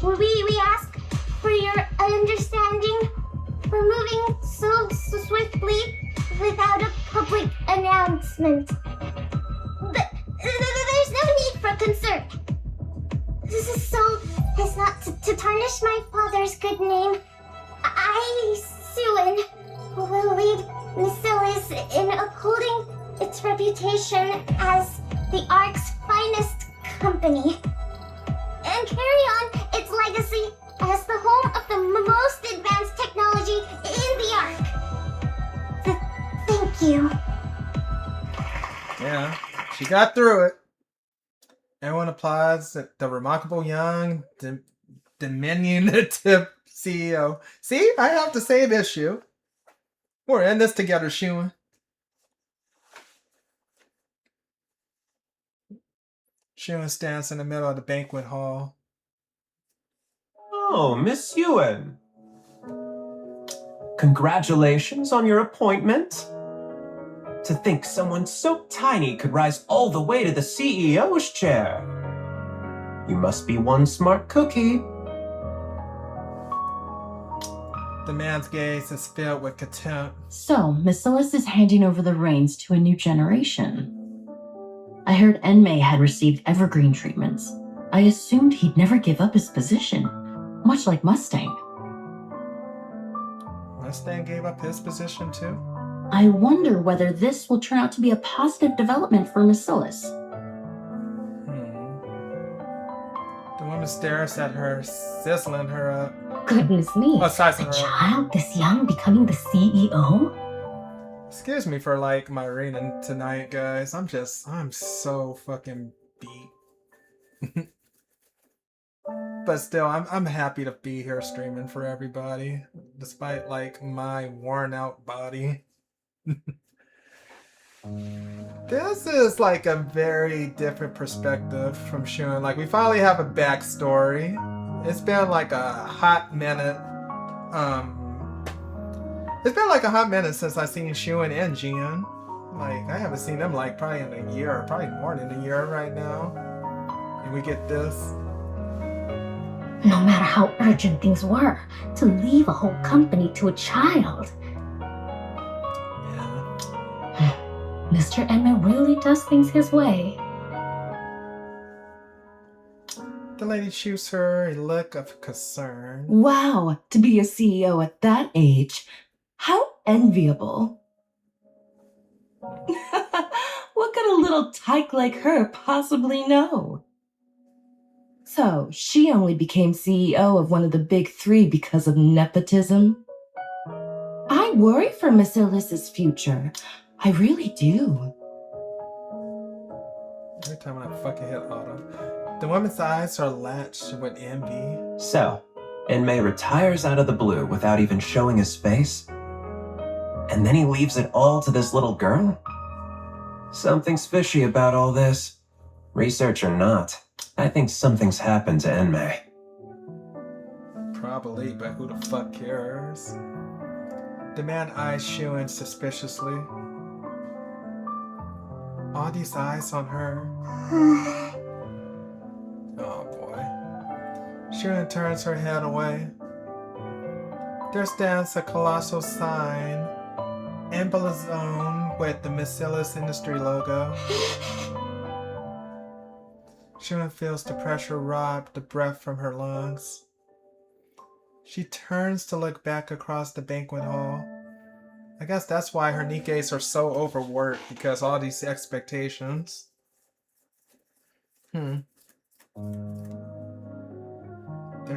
We ask for your understanding for moving so swiftly without a public announcement. But there's no need for concern. This is so as not to tarnish my father's good name. I, Sewin, will lead Macillus in upholding its reputation as the Ark's finest company, and carry on its legacy as the home of the most advanced technology in the Ark. Thank you. She got through it. Everyone applauds the remarkable young, diminutive CEO. See, I have the same issue. We're in this together, Shun. Shun stands in the middle of the banquet hall. Oh, Miss Yuen. Congratulations on your appointment. To think someone so tiny could rise all the way to the CEO's chair. You must be one smart cookie. The man's gaze is filled with contempt. So, Marcellus is handing over the reins to a new generation. I heard Enmei had received evergreen treatments. I assumed he'd never give up his position, much like Mustang. Mustang gave up his position too? I wonder whether this will turn out to be a positive development for Marcellus. The woman stares at her, sizzling her up. Goodness me. Oh, sizing A her up. child this young becoming the CEO? Excuse me for like my reading tonight, guys. I'm so fucking beat. But still, I'm happy to be here streaming for everybody, despite like my worn out body. This is like a very different perspective from Shun. Like, we finally have a backstory. It's been like a hot minute. It's been like a hot minute since I've seen Shun and Jian. Like, I haven't seen them like probably in a year, or probably more than a year right now. And we get this. No matter how urgent things were, to leave a whole company to a child. Yeah. Mr. Enmei really does things his way. The lady shoots her a look of concern. Wow, to be a CEO at that age. How enviable. What could a little tyke like her possibly know? So, she only became CEO of one of the big three because of nepotism? I worry for Marcellus's future. I really do. Every time I fucking hit auto. The woman's eyes are latched with envy. So, Enmei retires out of the blue without even showing his face? And then he leaves it all to this little girl? Something's fishy about all this. Research or not, I think something's happened to Enmei. Probably, but who the fuck cares? The man eyes Shun suspiciously. All these eyes on her. Oh boy. Shun turns her head away. There stands a colossal sign, emblazoned with the Marcellus Industry logo. Shun feels the pressure rob the breath from her lungs. She turns to look back across the banquet hall. I guess that's why her Nikke's are so overworked, because all these expectations. Their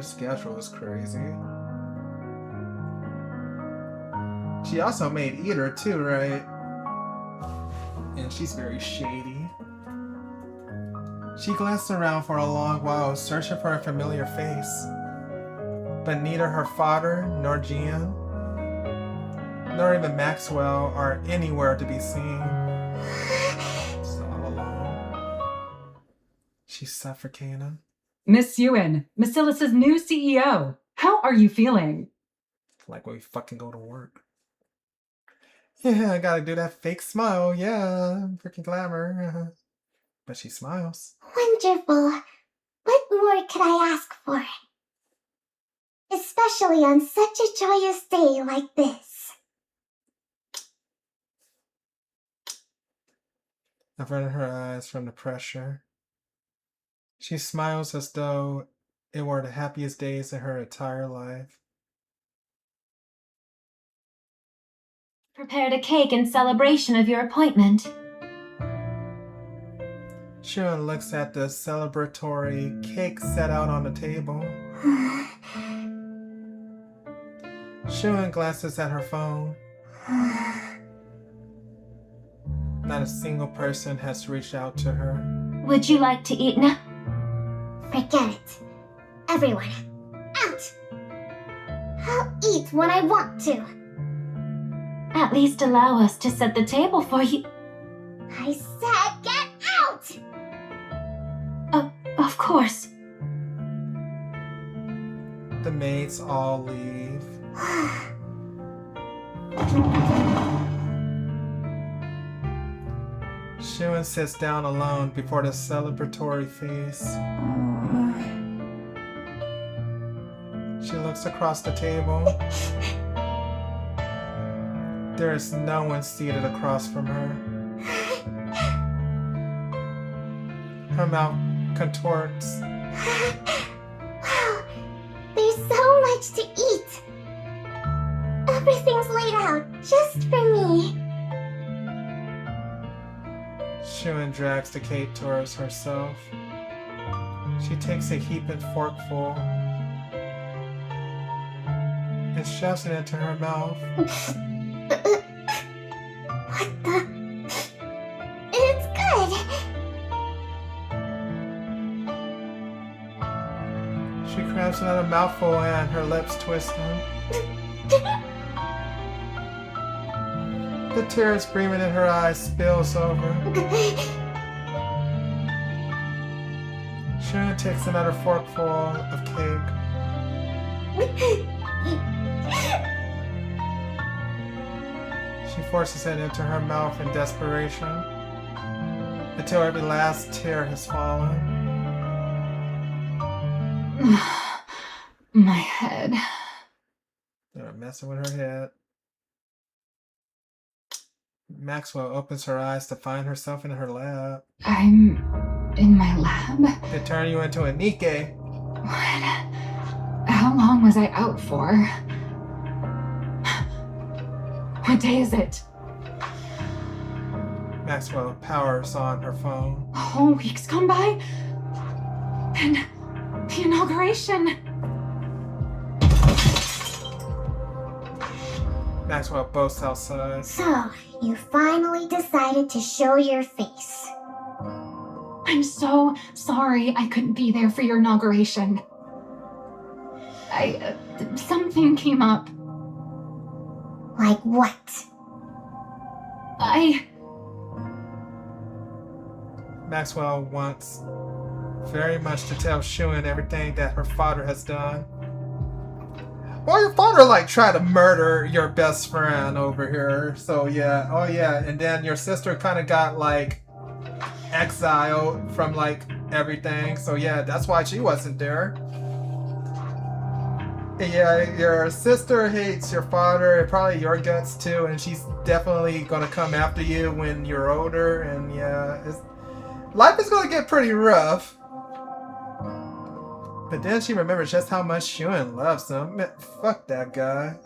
schedule is crazy. She also made Eater too, right? And she's very shady. She glanced around for a long while, searching for a familiar face. But neither her father, nor Jian, nor even Maxwell are anywhere to be seen. She's all alone. She's suffocating. Miss Yuen, Marcellus's new CEO. How are you feeling? Like when we fucking go to work. Yeah, I gotta do that fake smile. Yeah, freaking glamour. But she smiles. Wonderful. What more could I ask for? Especially on such a joyous day like this. Averting her eyes from the pressure. She smiles as though it were the happiest days in her entire life. Prepared a cake in celebration of your appointment. Shun looks at the celebratory cake set out on the table. Shun glances at her phone. Not a single person has reached out to her. Would you like to eat now? Forget it. Everyone, out! I'll eat when I want to. At least allow us to set the table for you. I said get out! Of course. The maids all leave. Shun sits down alone before the celebratory feast. She looks across the table. There is no one seated across from her. Her mouth contorts. Wow, there's so much to eat. Everything's laid out just for me. Shun drags the cake towards herself. She takes a heaping forkful and shoves it into her mouth. What the? It's good. She crams another mouthful and her lips twisting. The tears streaming in her eyes spills over. Shun takes another forkful of cake. She forces it into her mouth in desperation until every last tear has fallen. My head. They're messing with her head. Maxwell opens her eyes to find herself in her lab. I'm in my lab? They turn you into a Nikke. What? How long was I out for? What day is it? Maxwell powers on her phone. A whole week's gone by? And the inauguration. Maxwell boasts outside. So, you finally decided to show your face. I'm so sorry I couldn't be there for your inauguration. Something came up. Like what? Maxwell wants very much to tell Shun everything that her father has done. Well, your father tried to murder your best friend over here. So yeah, oh yeah, and then your sister kind of got exiled from everything. So yeah, that's why she wasn't there. Yeah, your sister hates your father and probably your guts too, and she's definitely gonna come after you when you're older. And yeah, life is gonna get pretty rough. But then she remembers just how much Shun loves him. Man, fuck that guy.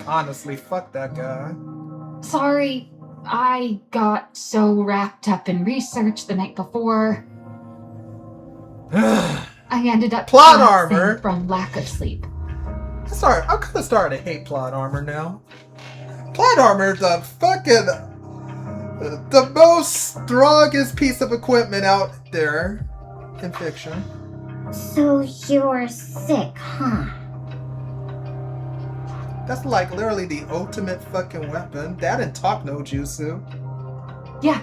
Honestly, fuck that guy. Sorry, I got so wrapped up in research the night before. I ended up Plot collapsing armor from lack of sleep. I'm kind of starting to hate plot armor now. Plot armor is the most strongest piece of equipment out there in fiction. So you're sick, huh? That's literally the ultimate fucking weapon. That and talk no jutsu. Yeah,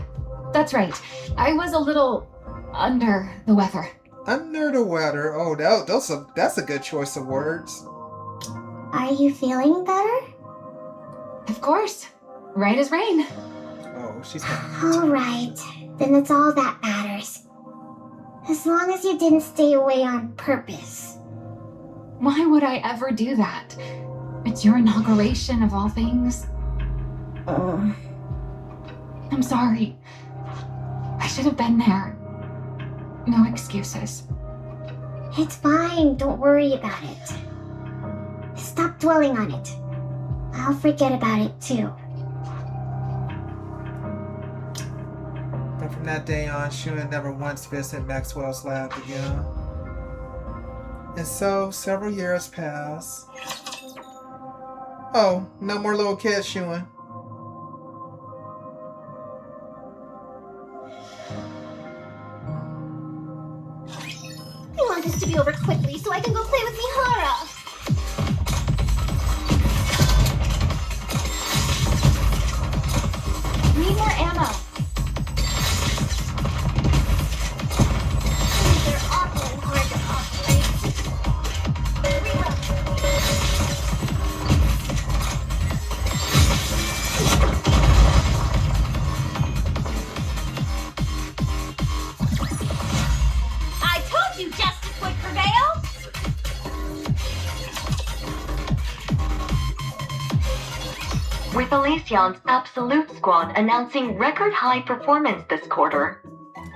that's right. I was a little under the weather. Under the weather. Oh, that's a good choice of words. Are you feeling better? Of course. Right as rain. Oh, she's Alright, then it's all that matters. As long as you didn't stay away on purpose. Why would I ever do that? It's your inauguration of all things. I'm sorry. I should have been there. No excuses. It's fine, don't worry about it. Stop dwelling on it. I'll forget about it too. But from that day on, Shun never once visited Maxwell's lab again. And so, several years pass. Oh, no more little kids, Shun. to be over quickly so I can go play with Mihara. Need more ammo. These are awful and hard to operate. Reload. I told you justice would prevail! With Elysion's Absolute Squad announcing record high performance this quarter.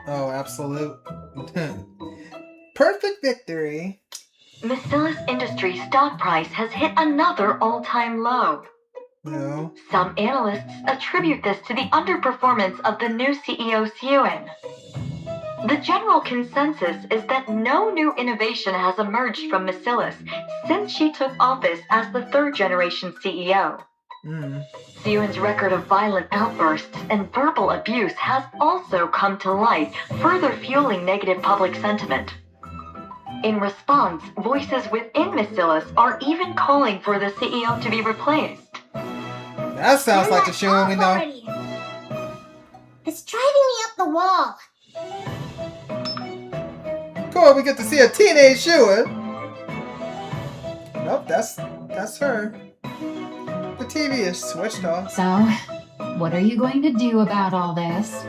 Oh, absolute. Perfect victory. Macillus Industries' stock price has hit another all-time low. No. Some analysts attribute this to the underperformance of the new CEO Suen. The general consensus is that no new innovation has emerged from Macillus since she took office as the third-generation CEO. Sewen's record of violent outbursts and verbal abuse has also come to light, further fueling negative public sentiment. In response, voices within Macillus are even calling for the CEO to be replaced. That sounds like the shoe we know. Already. It's driving me up the wall. Cool, we get to see a teenage Shua. Nope, that's her. The TV is switched off. So, what are you going to do about all this?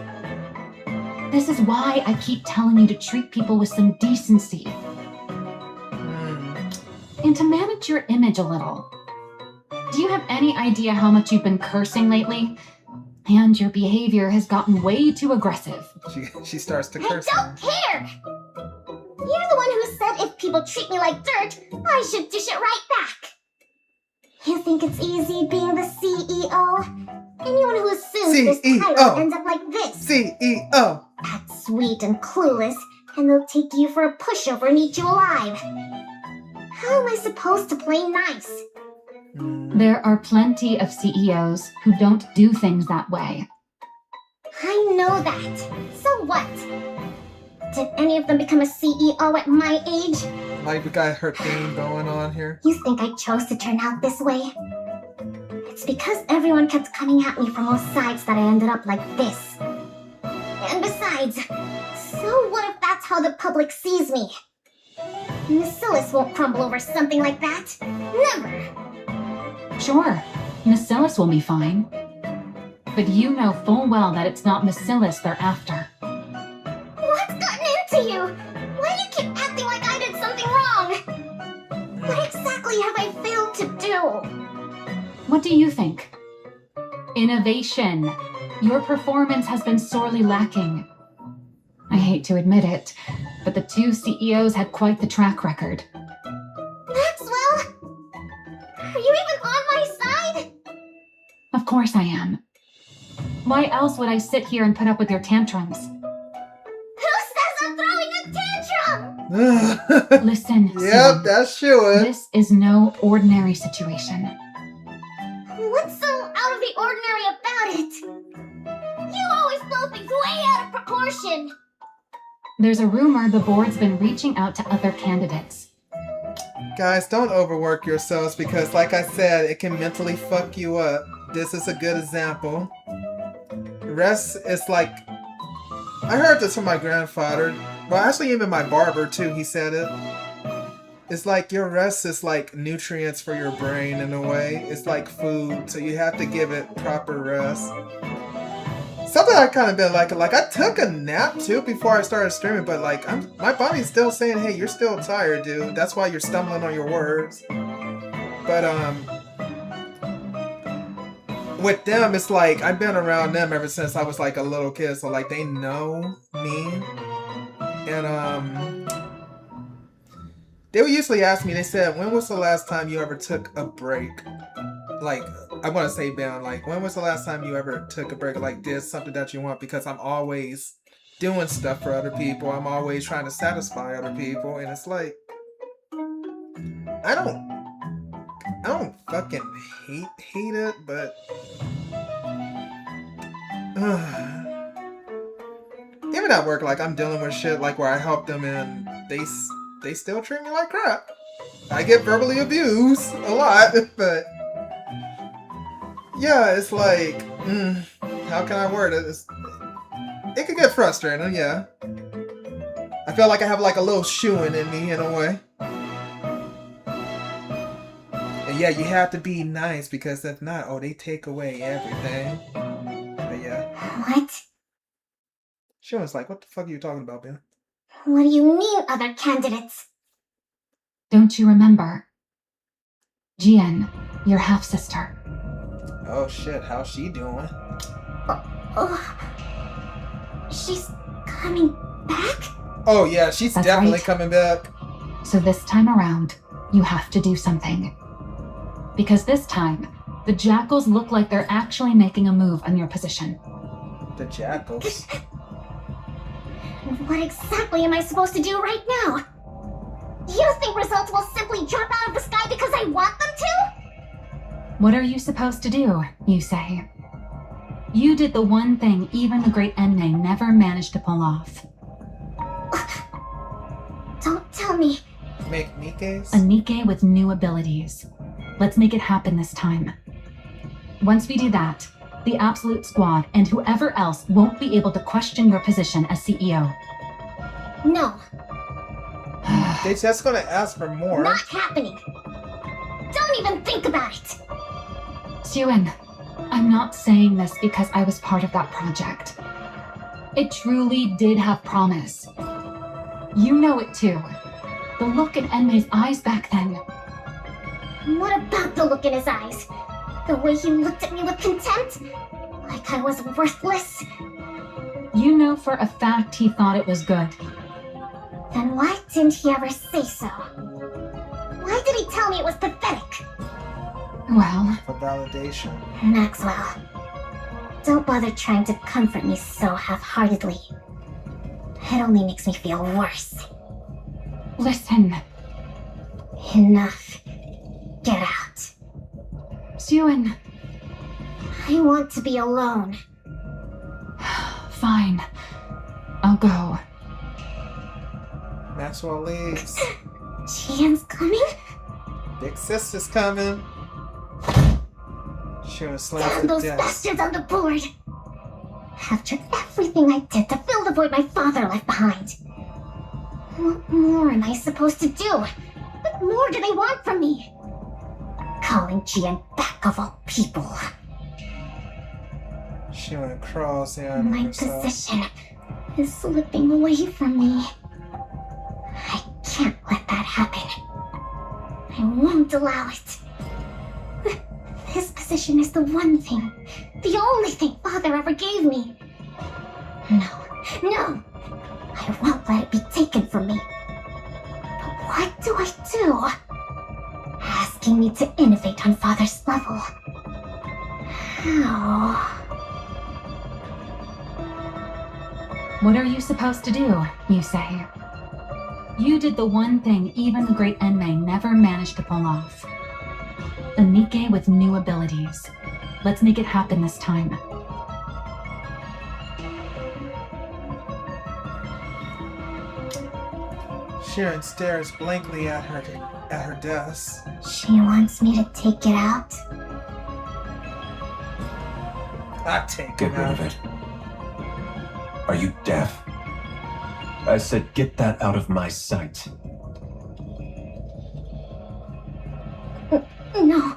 This is why I keep telling you to treat people with some decency. And to manage your image a little. Do you have any idea how much you've been cursing lately? And your behavior has gotten way too aggressive. She starts to curse. I don't care! You're the one who said if people treat me like dirt, I should dish it right back. You think it's easy being the CEO? Anyone who assumes this title ends up like this. CEO! Act sweet and clueless, and they'll take you for a pushover and eat you alive. How am I supposed to play nice? There are plenty of CEOs who don't do things that way. I know that. So what? Did any of them become a CEO at my age? Like we got her theme going on here. You think I chose to turn out this way? It's because everyone kept coming at me from all sides that I ended up like this. And besides, so what if that's how the public sees me? Macillus won't crumble over something like that. Never. Sure, Macillus will be fine. But you know full well that it's not Macillus they're after. What's gotten into you? Why do you keep acting like I did something wrong? What exactly have I failed to do? What do you think? Innovation. Your performance has been sorely lacking. I hate to admit it, but the two CEOs had quite the track record. Maxwell? Are you even on my side? Of course I am. Why else would I sit here and put up with your tantrums? Who says I'm throwing a tantrum? Listen, Yep, Susan, that's sure. this is no ordinary situation. What's so out of the ordinary about it? You always blow things way out of proportion. There's a rumor the board's been reaching out to other candidates. Guys, don't overwork yourselves because, like I said, it can mentally fuck you up. This is a good example. The rest is like... I heard this from my grandfather. Well, actually even my barber too, he said it. It's like your rest is like nutrients for your brain in a way. It's like food, so you have to give it proper rest. Something I kind of been like I took a nap too before I started streaming, but like my body's still saying, hey, you're still tired, dude. That's why you're stumbling on your words. But with them, it's like I've been around them ever since I was like a little kid, so like they know me. And they would usually ask me, they said, when was the last time you ever took a break? Like, I want to say, Ben, like, when was the last time you ever took a break, like, did something that you want? Because I'm always doing stuff for other people. I'm always trying to satisfy other people. And it's like, I don't fucking hate it, but even at work, like, I'm dealing with shit, like, where I help them and they still treat me like crap. I get verbally abused a lot, but yeah, it's like, how can I word it? It can get frustrating, yeah. I feel like I have like a little shooing in me in a way. And yeah, you have to be nice because if not, oh, they take away everything. But yeah. What? Shooing's like, what the fuck are you talking about, Ben? What do you mean, other candidates? Don't you remember? Jian, your half-sister. Oh shit, how's she doing? Oh, she's coming back? Oh yeah, she's That's definitely right. coming back. So this time around, you have to do something. Because this time, the jackals look like they're actually making a move on your position. The jackals. What exactly am I supposed to do right now? You think results will simply drop out of the sky because I want them to? What are you supposed to do, you say? You did the one thing even the great Enmei never managed to pull off. Don't tell me. Make Nikke's? A Nikke with new abilities. Let's make it happen this time. Once we do that, the Absolute Squad and whoever else won't be able to question your position as CEO. No, They just gonna ask for more. not happening. Don't even think about it. Suen, I'm not saying this because I was part of that project. It truly did have promise. You know it too. The look in Enmei's eyes back then. What about the look in his eyes? The way he looked at me with contempt? Like I was worthless? You know for a fact he thought it was good. Then why didn't he ever say so? Why did he tell me it was pathetic? Well, For validation. Maxwell, don't bother trying to comfort me so half-heartedly. It only makes me feel worse. listen, Enough. Get out. Suen, I want to be alone. fine. I'll go. Maxwell leaves. Jian's coming? Big sister's coming. Sure slams Damn the those desk. bastards on the board! After everything I did to fill the void my father left behind. What more am I supposed to do? What more do they want from me? Calling Jian back of all people. Sure crawls down on My herself. position is slipping away from me. I can't let that happen. I won't allow it. This position is the one thing, the only thing Father ever gave me. No, I won't let it be taken from me. But what do I do? Asking me to innovate on Father's level. How? What are you supposed to do, you say? You did the one thing even the great Enmei never managed to pull off. A Nikke with new abilities. Let's make it happen this time. Sharon stares blankly at her desk. She wants me to take it out? I take Get it rid out. of it. Are you deaf? I said get that out of my sight. No.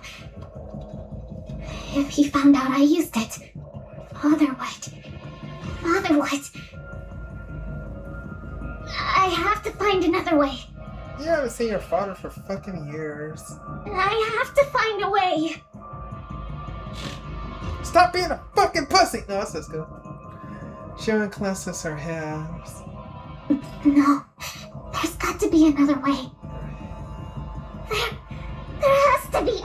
If he found out I used it, Father would. I have to find another way. You haven't seen your father for fucking years. I have to find a way. Stop being a fucking pussy! No, that's just good. Sharon clenches her hands. No, there's got to be another way. There has to be.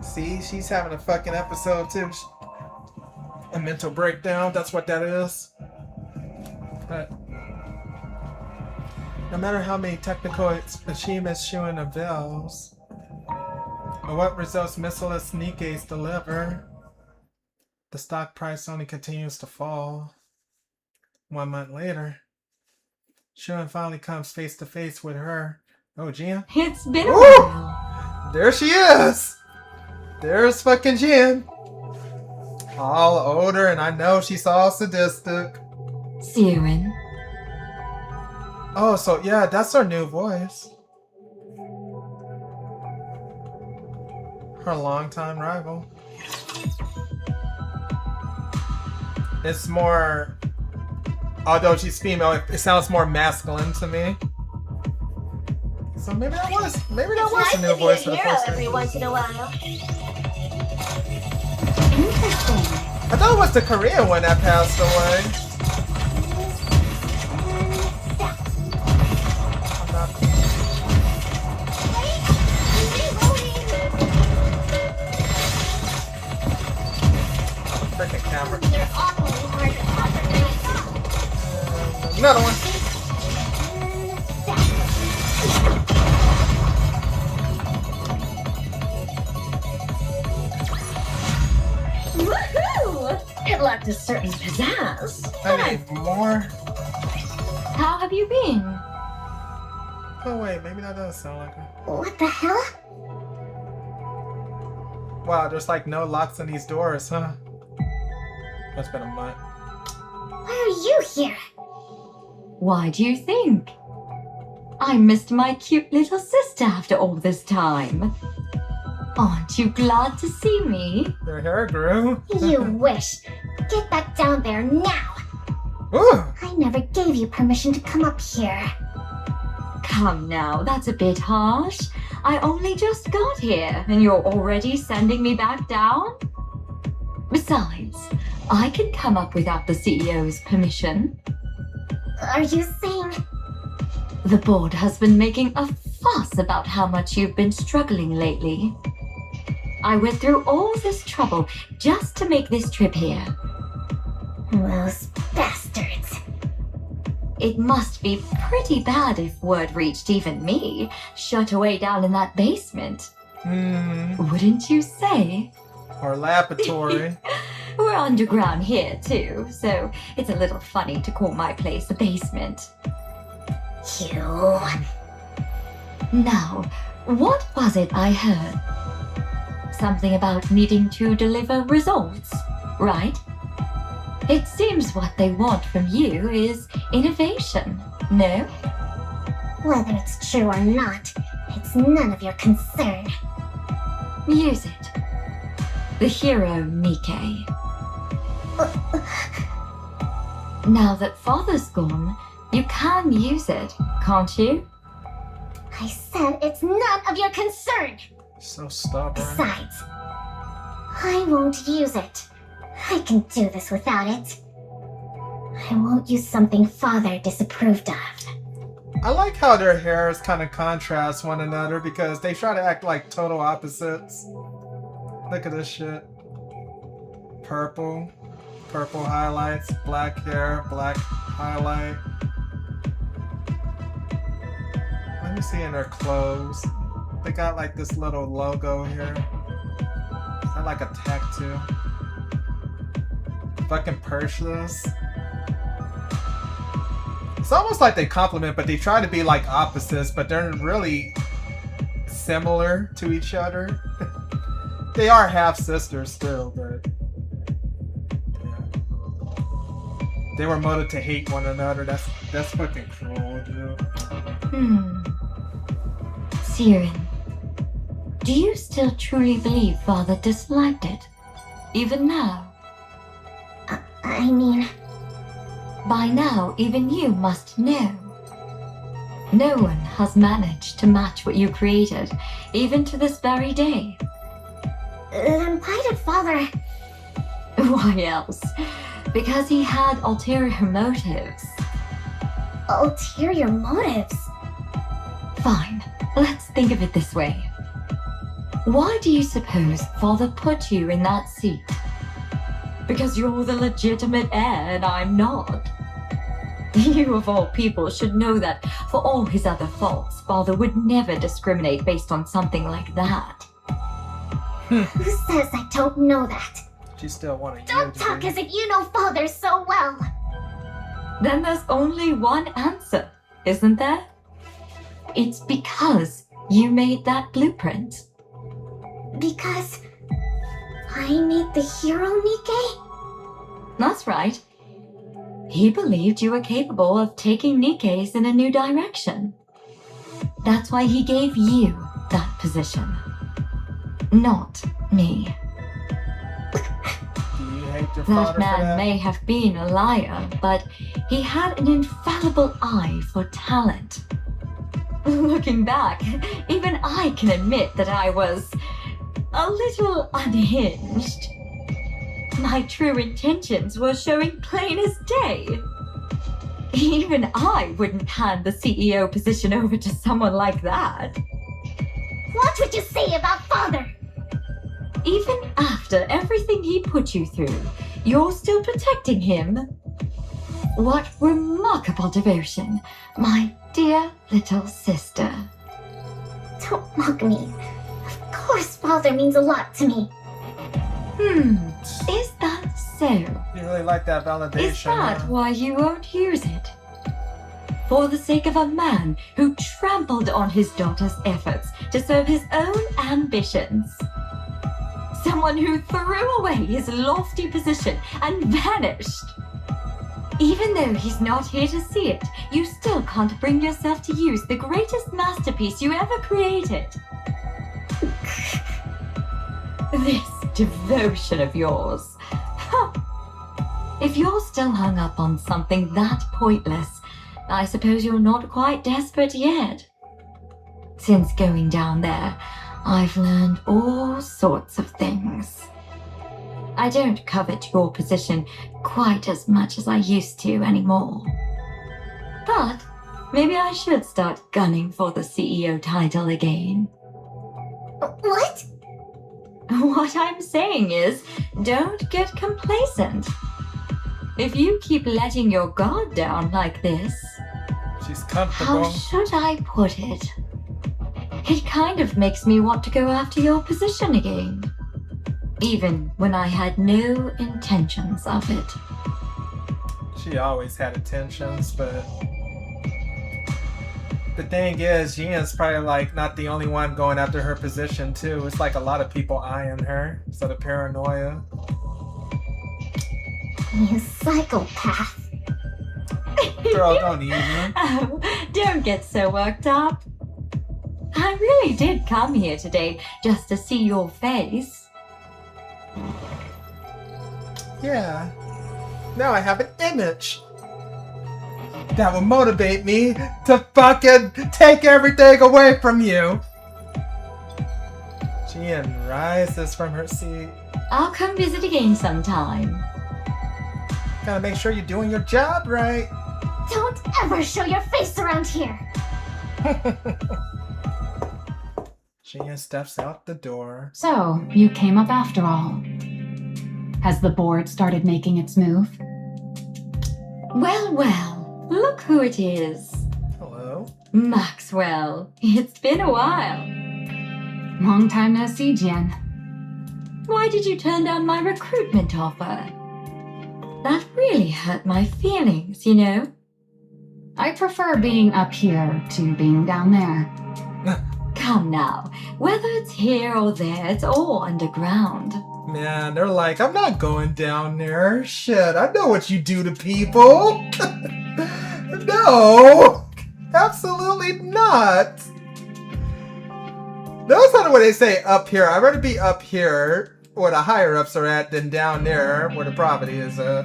See, she's having a fucking episode too. A mental breakdown, that's what that is. But no matter how many technical achievements Shuin avails, or what results missileless Nikke's deliver, the stock price only continues to fall. 1 month later, Shun finally comes face to face with her. Oh, Jian. It's been a Ooh! while. There she is! There's fucking Jian. All older, and I know she's all sadistic. Siren. Oh, so yeah, that's her new voice. Her longtime rival. It's more... Although she's female, it sounds more masculine to me. So maybe that was a new voice for the first time. every once in a while. Interesting. I thought it was the Korean one that passed away. I'm not... Freaking camera. They're awfully hard to concentrate. Another one. Woohoo! It lacked a certain pizzazz. I need more. How have you been? Oh wait, maybe that does sound like her. What the hell? Wow, there's like no locks on these doors, huh? It's been a month. Why are you here? Why do you think? I missed my cute little sister after all this time. Aren't you glad to see me? Their hair grew. You wish. Get back down there now. Ooh! I never gave you permission to come up here. Come now, that's a bit harsh. I only just got here, and you're already sending me back down? Besides, I can come up without the CEO's permission. Are you saying... The board has been making a fuss about how much you've been struggling lately. I went through all this trouble just to make this trip here. Those bastards. It must be pretty bad if word reached even me, shut away down in that basement. Wouldn't you say? Or laboratory. We're underground here too, so it's a little funny to call my place a basement. You... Now, what was it I heard? Something about needing to deliver results, right? It seems what they want from you is innovation, no? Whether it's true or not, it's none of your concern. Use it. The hero Nikke. Now that Father's gone, you can use it, can't you? I said it's none of your concern. So stubborn. Besides, I won't use it. I can do this without it. I won't use something Father disapproved of. I like how their hairs kind of contrast one another because they try to act like total opposites. Look at this shit. Purple highlights, black hair, black highlight. Let me see in their clothes. They got like this little logo here. Is that like a tattoo? Fucking purses. It's almost like they compliment, but they try to be like opposites, but they're really similar to each other. They are half sisters still, but yeah. They were molded to hate one another. That's fucking cruel, dude. Siren, do you still truly believe Father disliked it? Even now? I mean... By now, even you must know. No one has managed to match what you created, even to this very day. Then why did Father... Why else? Because he had ulterior motives. Ulterior motives? Fine, let's think of it this way. Why do you suppose Father put you in that seat? Because you're the legitimate heir and I'm not. You of all people should know that for all his other faults, Father would never discriminate based on something like that. Who says I don't know that? She still wanted you Don't to talk be. as if you know Father so well. Then there's only one answer. isn't there? It's because you made that blueprint. Because I made the hero Nikke? That's right. He believed you were capable of taking Nikke's in a new direction. That's why he gave you that position. Not me. Do you hate your That father for man that? may have been a liar, but he had an infallible eye for talent. Looking back, even I can admit that I was a little unhinged. My true intentions were showing plain as day. Even I wouldn't hand the CEO position over to someone like that. Watch what you say about father! Even after everything he put you through, you're still protecting him. What remarkable devotion, my dear little sister. Don't mock me. Of course father means a lot to me. Is that so? You really like that validation. Is that huh? why you won't use it? For the sake of a man who trampled on his daughter's efforts to serve his own ambitions. Someone who threw away his lofty position and vanished. Even though he's not here to see it, you still can't bring yourself to use the greatest masterpiece you ever created. This devotion of yours. If you're still hung up on something that pointless, I suppose you're not quite desperate yet. Since going down there, I've learned all sorts of things. I don't covet your position quite as much as I used to anymore. But maybe I should start gunning for the CEO title again. What? What I'm saying is, don't get complacent. If you keep letting your guard down like this, She's how comfortable. should I put it? It kind of makes me want to go after your position again. Even when I had no intentions of it. She always had intentions, but the thing is, Yian's probably like not the only one going after her position too. It's like a lot of people eyeing her. So the paranoia. You psychopath. Girl, don't even. Oh, don't get so worked up. I really did come here today just to see your face. Yeah. Now I have an image that will motivate me to fucking take everything away from you. Jian rises from her seat. I'll come visit again sometime. Gotta make sure you're doing your job right. Don't ever show your face around here. Jian steps out the door. So, you came up after all. Has the board started making its move? Well, well, look who it is. Hello. Maxwell, it's been a while. Long time no see, Jen. Why did you turn down my recruitment offer? That really hurt my feelings, you know? I prefer being up here to being down there. Come now, whether it's here or there, it's all underground. Man, they're like, I'm not going down there. Shit, I know what you do to people. No, absolutely not. That's not what they say up here. I'd rather be up here where the higher ups are at than down there where the property is at.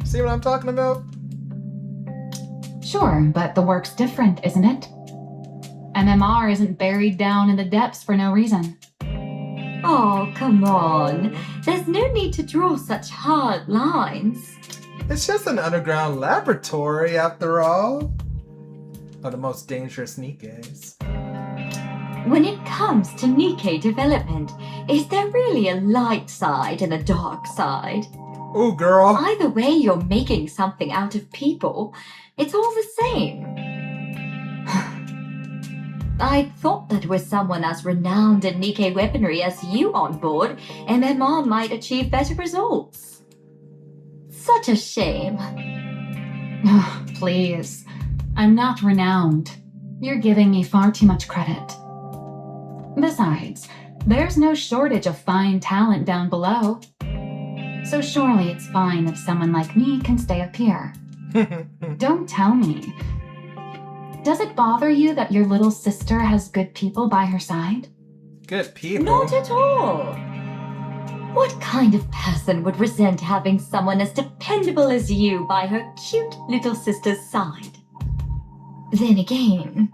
See what I'm talking about? Sure, but the work's different, isn't it? MMR isn't buried down in the depths for no reason. Oh, come on. There's no need to draw such hard lines. It's just an underground laboratory after all. Of the most dangerous Nikkes. When it comes to Nikke development, is there really a light side and a dark side? Ooh, girl. Either way, you're making something out of people. It's all the same. I thought that with someone as renowned in Nikke weaponry as you on board, MMR might achieve better results. Such a shame. Please. I'm not renowned. You're giving me far too much credit. Besides, there's no shortage of fine talent down below. So surely it's fine if someone like me can stay up here. Don't tell me. Does it bother you that your little sister has good people by her side? Good people. Not at all. What kind of person would resent having someone as dependable as you by her cute little sister's side? Then again,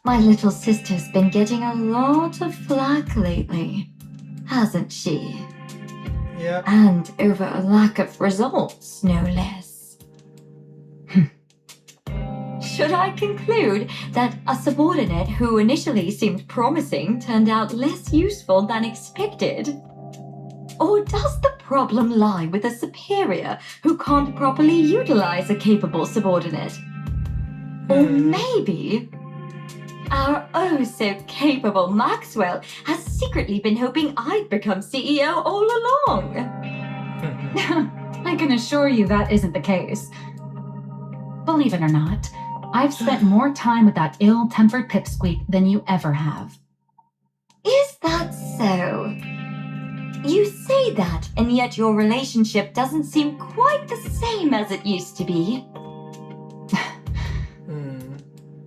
my little sister's been getting a lot of flack lately, hasn't she? Yep. And over a lack of results, no less. Should I conclude that a subordinate who initially seemed promising turned out less useful than expected? Or does the problem lie with a superior who can't properly utilize a capable subordinate? Or maybe our oh-so-capable Maxwell has secretly been hoping I'd become CEO all along. I can assure you that isn't the case. Believe it or not, I've spent more time with that ill-tempered pipsqueak than you ever have. Is that so? You say that, and yet your relationship doesn't seem quite the same as it used to be.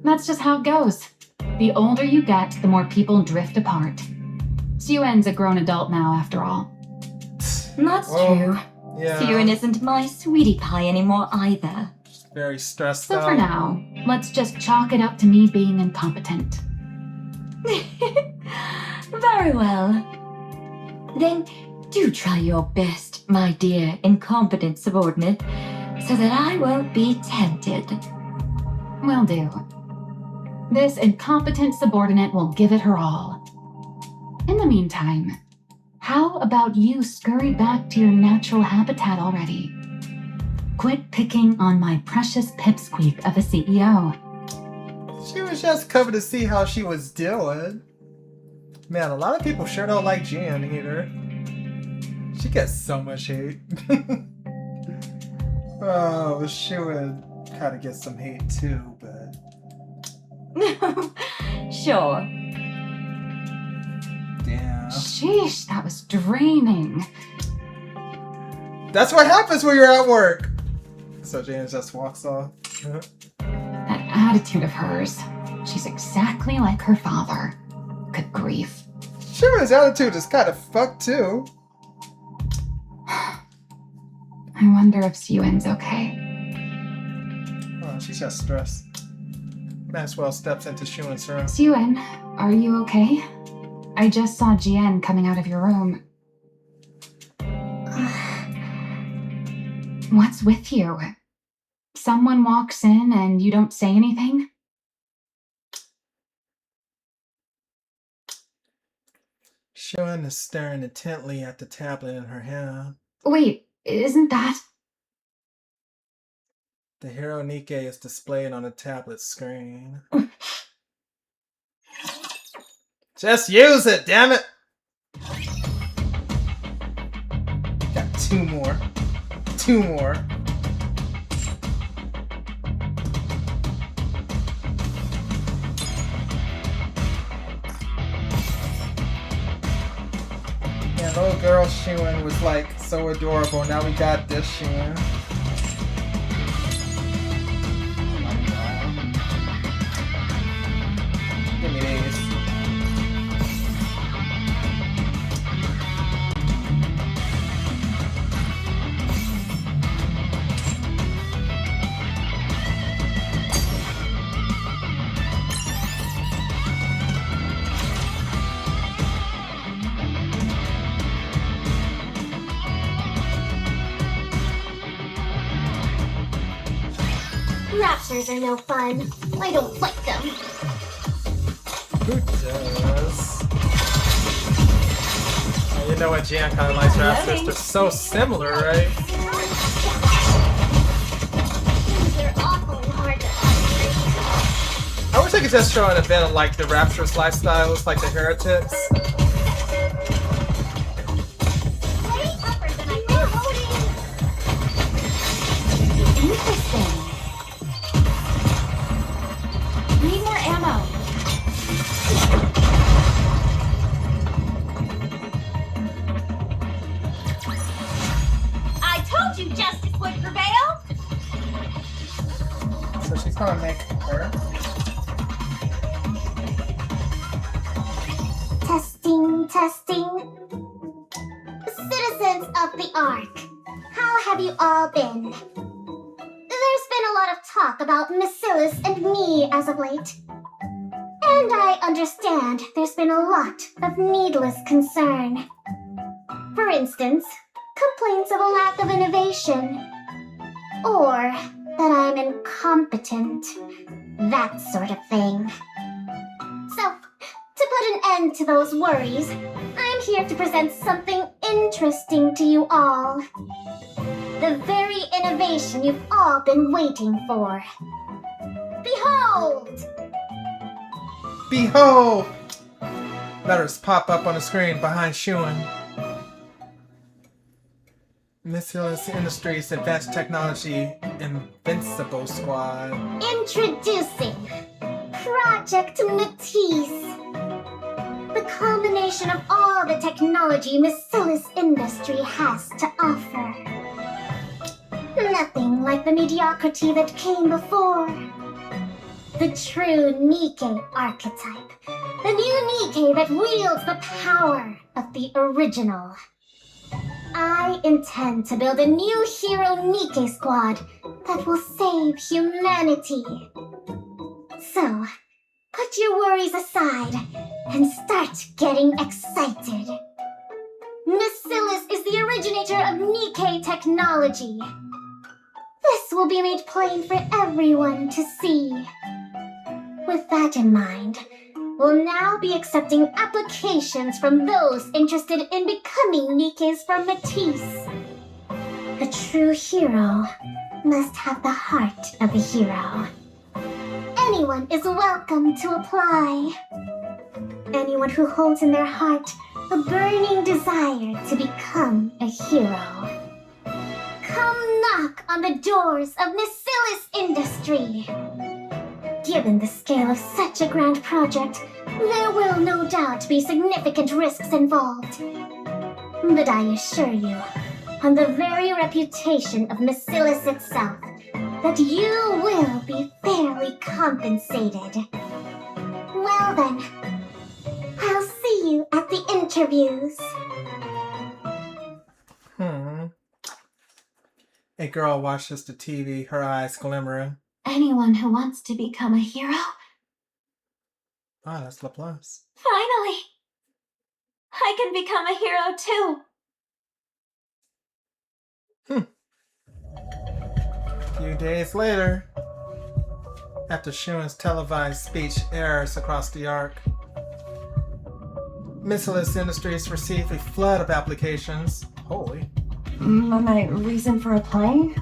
That's just how it goes. The older you get, the more people drift apart. Suen's a grown adult now, after all. That's true. Yeah. Suen isn't my sweetie pie anymore either. Very stressed So out. for now, let's just chalk it up to me being incompetent. Very well. Then do try your best, my dear incompetent subordinate, so that I won't be tempted. Will do. This incompetent subordinate will give it her all. In the meantime, how about you scurry back to your natural habitat already? Quit picking on my precious pipsqueak of a CEO. She was just coming to see how she was doing. Man, a lot of people sure don't like Jan either. She gets so much hate. Oh, she would kind of get some hate too, but... Sure. Damn. Sheesh, that was draining. That's what happens when you're at work. So Jan just walks off. That attitude of hers. She's exactly like her father. Good grief. Shiva's attitude is kind of fucked too. I wonder if Suen's okay. Oh, she's just stressed. Maxwell steps into Shuen's room. Suen, are you okay? I just saw Jian coming out of your room. What's with you? Someone walks in and you don't say anything? Shuen is staring intently at the tablet in her hand. Wait, isn't that... The Hero Nikke is displayed on the tablet screen. Just use it, damn it! Got two more. Two more. Yeah, little girl Shuen was like so adorable. Now we got this Shuen. Give me these. Raptors are no fun. I don't like them. Who does? Oh, you know what, Jan kind of likes Raptors. They're so similar, right? They're awfully hard to operate. I wish I could just show an event of like the Raptors lifestyles, like the Heretics. Way tougher than I thought. Interesting. gonna make her. Testing, testing. Citizens of the Ark, how have you all been? There's been a lot of talk about Miscellus and me as of late. And I understand there's been a lot of needless concern. For instance, complaints of a lack of innovation. Or that I'm incompetent. That sort of thing. So, to put an end to those worries, I'm here to present something interesting to you all. The very innovation you've all been waiting for. Behold! Behold! Letters pop up on the screen behind Shuan. Miscellus Industries Advanced Technology Invincible Squad. Introducing Project Matisse. The culmination of all the technology Miscellus Industry has to offer. Nothing like the mediocrity that came before. The true Nikke archetype. The new Nikke that wields the power of the original. I intend to build a new hero Nikke squad that will save humanity. So, put your worries aside and start getting excited. Miscellus is the originator of Nikke technology. This will be made plain for everyone to see. With that in mind, we'll now be accepting applications from those interested in becoming Nikkes from Matisse. A true hero must have the heart of a hero. Anyone is welcome to apply. Anyone who holds in their heart a burning desire to become a hero. Come knock on the doors of Miscellus Industry. Given the scale of such a grand project, there will no doubt be significant risks involved. But I assure you, on the very reputation of Miscellus itself, that you will be fairly compensated. Well then, I'll see you at the interviews. A girl watches the TV, her eyes glimmering. Anyone who wants to become a hero? Ah, that's Laplace. Finally! I can become a hero too! A few days later, after Shuan's televised speech airs across the Ark, Miscellus Industries received a flood of applications. Holy. My reason for applying?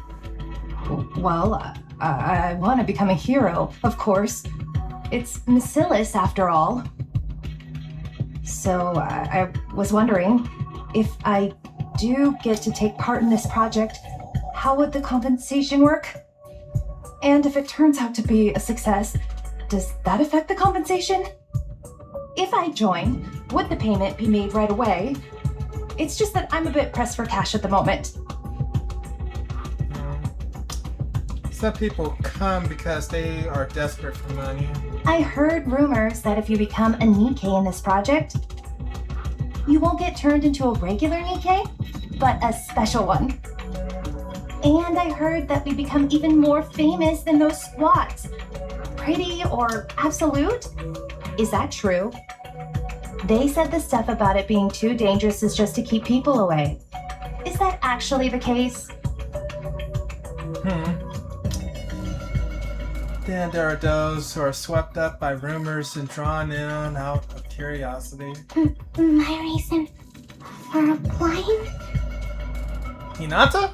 Well, I want to become a hero, of course. It's Miscellus, after all. So, I was wondering, if I do get to take part in this project, how would the compensation work? And if it turns out to be a success, does that affect the compensation? If I join, would the payment be made right away? It's just that I'm a bit pressed for cash at the moment. Some people come because they are desperate for money. I heard rumors that if you become a Nikke in this project, you won't get turned into a regular Nikke, but a special one. And I heard that we become even more famous than those squats. Pretty or absolute? Is that true? They said the stuff about it being too dangerous is just to keep people away. Is that actually the case? Then there are those who are swept up by rumors and drawn in out of curiosity. My reason for applying? Hinata?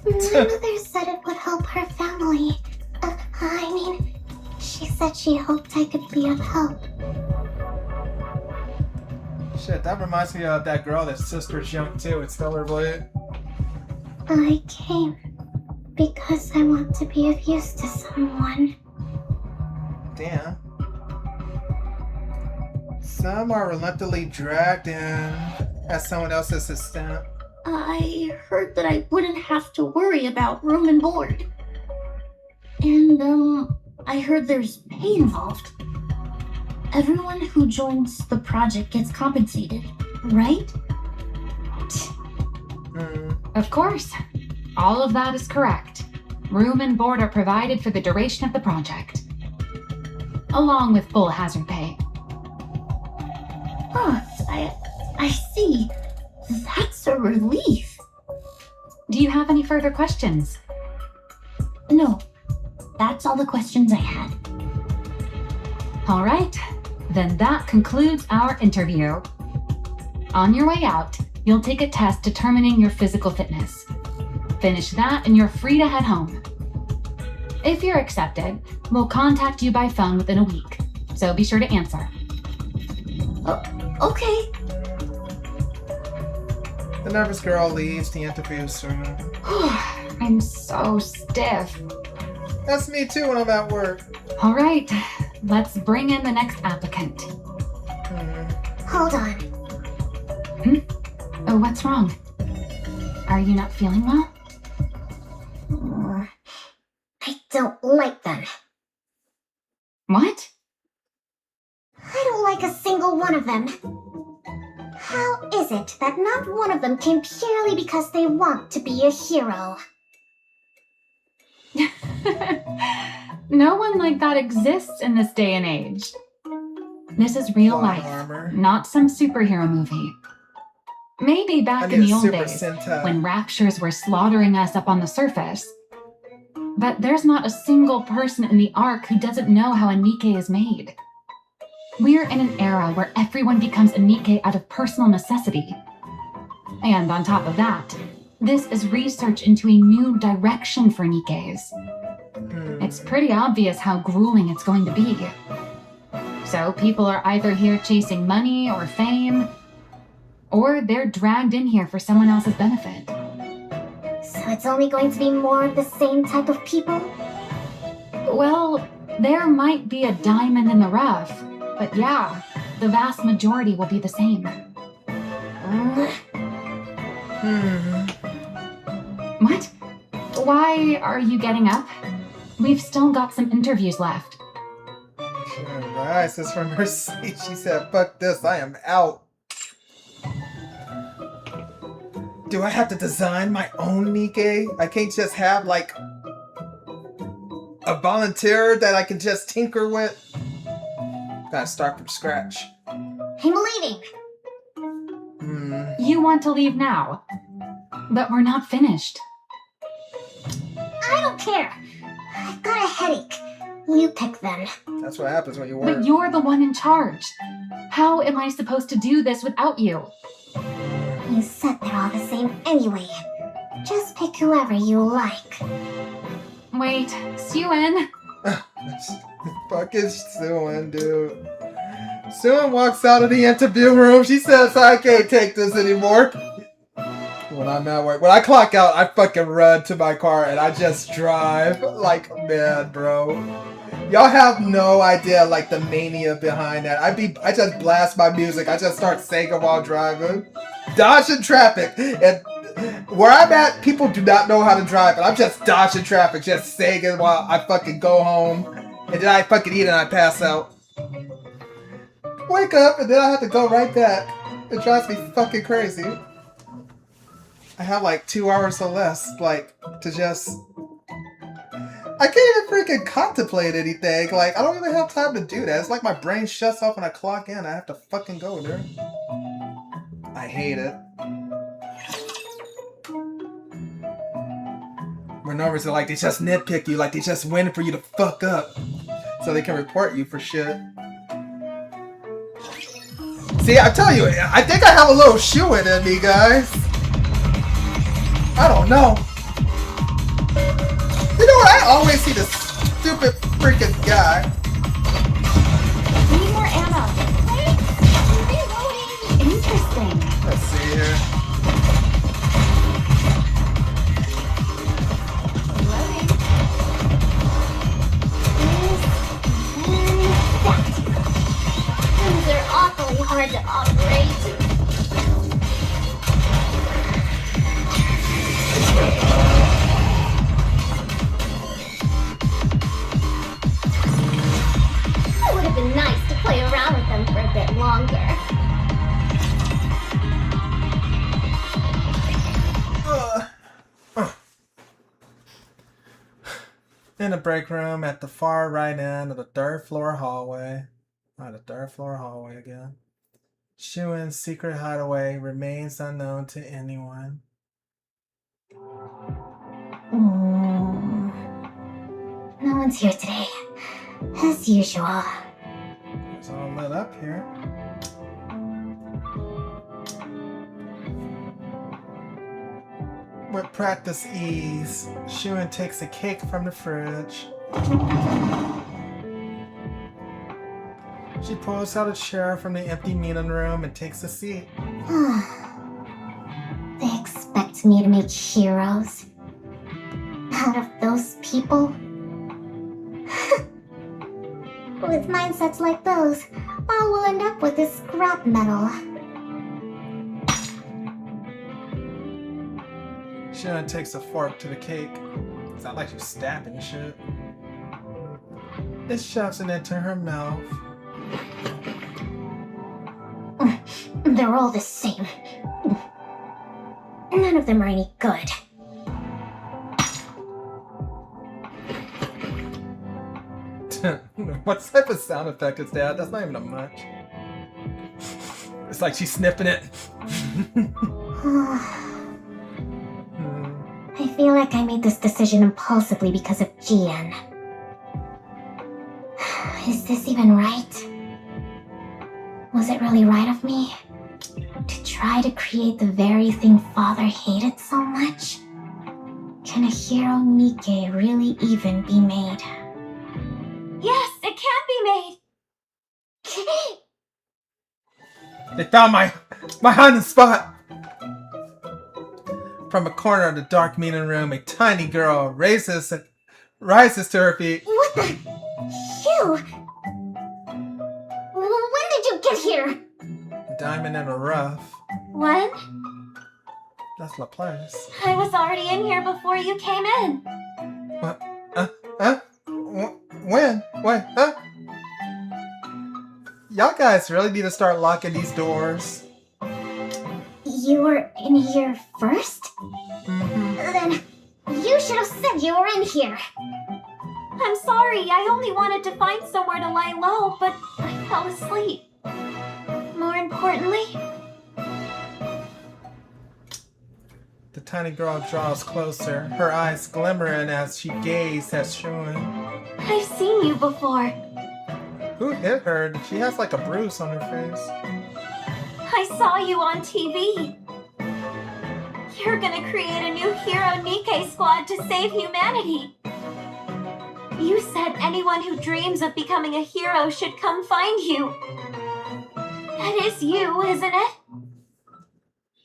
My mother said it would help her family. She said she hoped I could be of help. Shit, that reminds me of that girl that sister jumped to with Stellar Blade. I came because I want to be of use to someone. Damn. Some are reluctantly dragged in as someone else's assistant. I heard that I wouldn't have to worry about room and board. And, I heard there's pay involved. Everyone who joins the project gets compensated, right? Of course. All of that is correct. Room and board are provided for the duration of the project, along with full hazard pay. Oh, I see. That's a relief. Do you have any further questions? No, that's all the questions I had. All right, then that concludes our interview. On your way out, you'll take a test determining your physical fitness. Finish that and you're free to head home. If you're accepted, we'll contact you by phone within a week, so be sure to answer. Okay. The nervous girl leaves the interview soon. I'm so stiff. That's me too when I'm at work. All right, let's bring in the next applicant. Hold on. Oh, what's wrong? Are you not feeling well? I don't like them. What? I don't like a single one of them. How is it that not one of them came purely because they want to be a hero? No one like that exists in this day and age. This is real Plot life, armor. not some superhero movie. Maybe I back need in the a old Super days, Sentai. when raptures were slaughtering us up on the surface. But there's not a single person in the Ark who doesn't know how a Nikke is made. We're in an era where everyone becomes a Nikke out of personal necessity. And on top of that, this is research into a new direction for Nikkes. It's pretty obvious how grueling it's going to be. So people are either here chasing money or fame, or they're dragged in here for someone else's benefit. So it's only going to be more of the same type of people? Well, there might be a diamond in the rough, but yeah, the vast majority will be the same. What? Why are you getting up? We've still got some interviews left. Alright, this is from her seat. She said, fuck this, I am out. Do I have to design my own Nikke? I can't just have, like, a volunteer that I can just tinker with? Gotta start from scratch. I'm leaving. You want to leave now, but we're not finished. I don't care. I've got a headache. You pick them. That's what happens when you work. But you're the one in charge. How am I supposed to do this without you? You said they're all the same anyway. Just pick whoever you like. Wait, Suen. Fucking Suen, dude. Suen walks out of the interview room. She says, I can't take this anymore. When I'm at work, when I clock out, I fucking run to my car and I just drive like mad, bro. Y'all have no idea, like, the mania behind that. I just blast my music. I just start singing while driving. Dodging traffic. And where I'm at, people do not know how to drive. And I'm just dodging traffic, just singing while I fucking go home. And then I fucking eat and I pass out. Wake up and then I have to go right back. It drives me fucking crazy. I have like 2 hours or less, like, to just... I can't even freaking contemplate anything. Like, I don't even have time to do that. It's like my brain shuts off when I clock in. I have to fucking go there. I hate it. For no reason, like, they just nitpick you. Like, they just waiting for you to fuck up. So they can report you for shit. See, I tell you, I think I have a little shoe-in in me, guys. I don't know. You know what? I always see this stupid freaking guy. Need more ammo. Wait, reloading. Interesting. Let's see here. Reloading. This and that. Things are awfully hard to operate. in the break room at the far right end of the third floor hallway. The third floor hallway again. Shuin's secret hideaway remains unknown to anyone. No one's here today, as usual. It's all lit up here. With practice ease, Shuin takes a cake from the fridge. She pulls out a chair from the empty meeting room and takes a seat. They expect me to make heroes out of those people? With mindsets like those, all we'll end up with is scrap metal. Shuin takes a fork to the cake. It's not like she's stabbing shit. It shoves it into her mouth. They're all the same. None of them are any good. What type of sound effect is that? That's not even a munch. It's like she's sniffing it. I feel like I made this decision impulsively because of GN. Is this even right? Was it really right of me to try to create the very thing Father hated so much? Can a hero Nikke really even be made? Yes, it can be made. They found my hiding spot! From a corner of the dark meeting room, a tiny girl rises to her feet. What the? You? When did you get here? Diamond in the rough. When? That's my place. I was already in here before you came in. What? When? Wait, huh? Y'all guys really need to start locking these doors. You were in here first? Mm-hmm. Then you should have said you were in here. I'm sorry, I only wanted to find somewhere to lie low, but I fell asleep. More importantly, The tiny girl draws closer, her eyes glimmering as she gazes at Shuin. I've seen you before. Who hit her? She has like a bruise on her face. I saw you on TV. You're gonna create a new Hero Nikke squad to save humanity. You said anyone who dreams of becoming a hero should come find you. That is you, isn't it?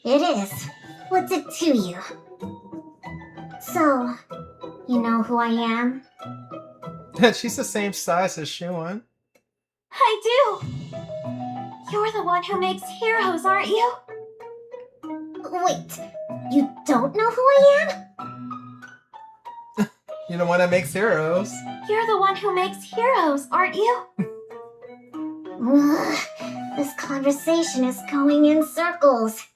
It is. What's it to you? So, you know who I am? She's the same size as Shuin. I do. You're the one who makes heroes, aren't you? Wait, you don't know who I am? You're the one that makes heroes. You're the one who makes heroes, aren't you? This conversation is going in circles.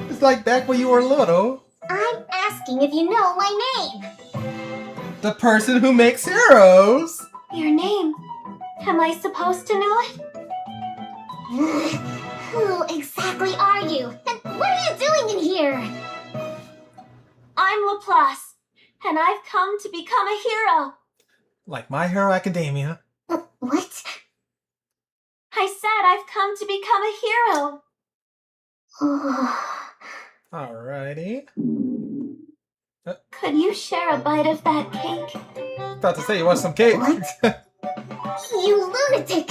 It's like back when you were little. I'm asking if you know my name. The person who makes heroes. Your name. Am I supposed to know it? Who exactly are you? And what are you doing in here? I'm Laplace, and I've come to become a hero. Like My Hero Academia. What? I said I've come to become a hero. Alrighty. Could you share a bite of that cake? About to say you want some cake. What? You lunatic!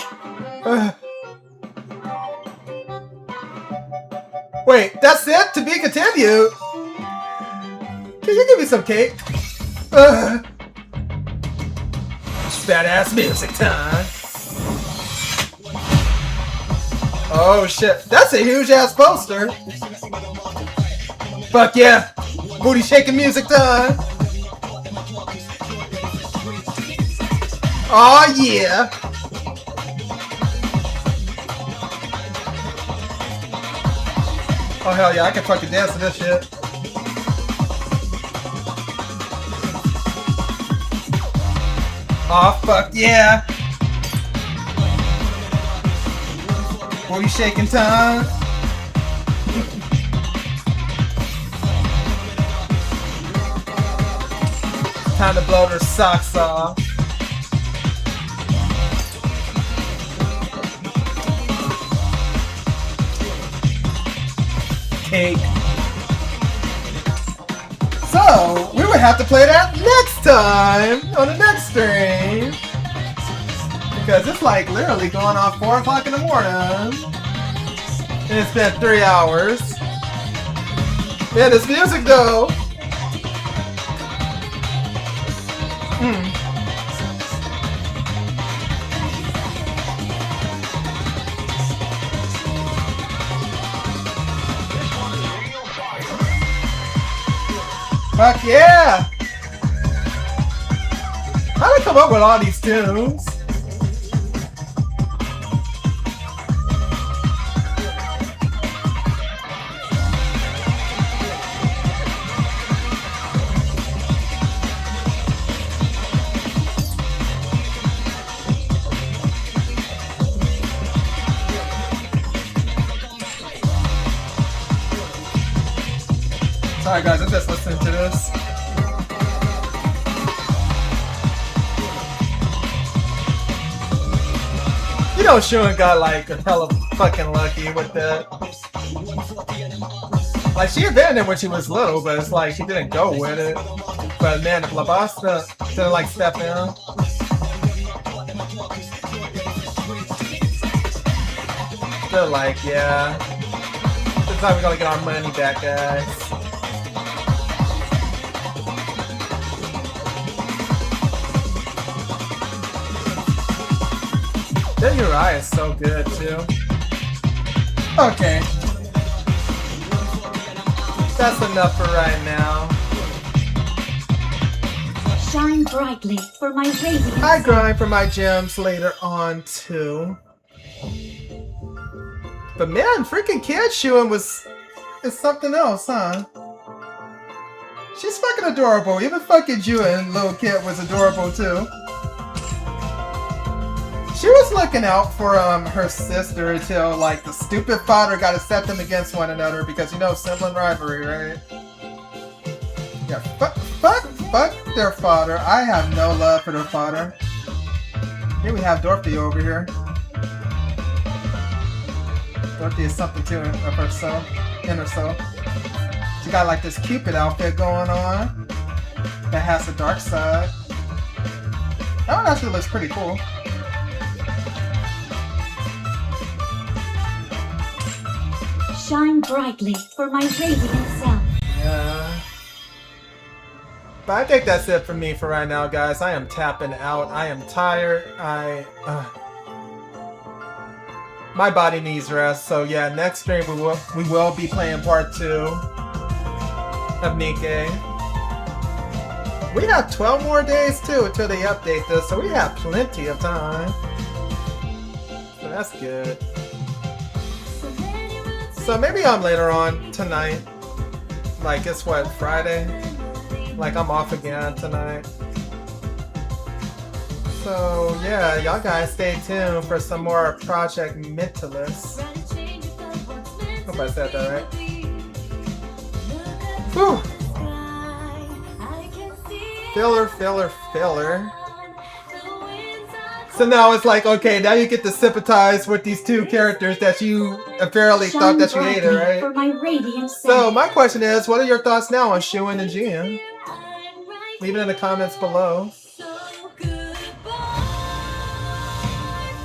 Wait, that's it? To be continued? Can you give me some cake? Badass music time. Oh shit, that's a huge ass poster. Fuck yeah, booty shaking music time. Oh yeah. Oh hell yeah, I can fucking dance to this shit. Oh fuck yeah! Booty shaking time. Time to blow their socks off. Cake. So, we would have to play that next time on the next stream. Because it's like literally going on 4 o'clock in the morning. And it's been 3 hours. Man, this music though. Fuck yeah! How did I come up with all these tunes? Sorry guys, I'm just listening to this. You know Shun got like a hella fucking lucky with that. Like she abandoned it when she was little, but it's like she didn't go with it. But man, if Labasta didn't like step in. They're like, yeah. This time we're gonna get our money back, guys. Then Uri is so good too. Okay. That's enough for right now. Shine brightly for my radiance. I grind for my gems later on too. But man, freaking Kid Shun is something else, huh? She's fucking adorable. Even fucking Juen, little kid, was adorable too. She was looking out for her sister until like the stupid father got to set them against one another because you know sibling rivalry, right? Yeah, fuck their father. I have no love for their father. Here we have Dorothy over here. Dorothy is something too of herself, in herself. She got like this Cupid outfit going on that has a dark side. That one actually looks pretty cool. Shine brightly for my radiant self. Yeah. But I think that's it for me for right now, guys. I am tapping out. I am tired. My body needs rest. So yeah, next stream we will be playing part 2 of Nikke. We have 12 more days too until they update this, so we have plenty of time. So that's good. So maybe later on tonight. Like it's what, Friday? Like I'm off again tonight. So yeah, y'all guys stay tuned for some more Project Matilis. Hope I said that right. Whew. Filler. So now it's like, okay, now you get to sympathize with these two characters that you apparently thought that you hated, right? For my radiant So my question is, what are your thoughts now on Shun and Jian? Leave it in the comments below.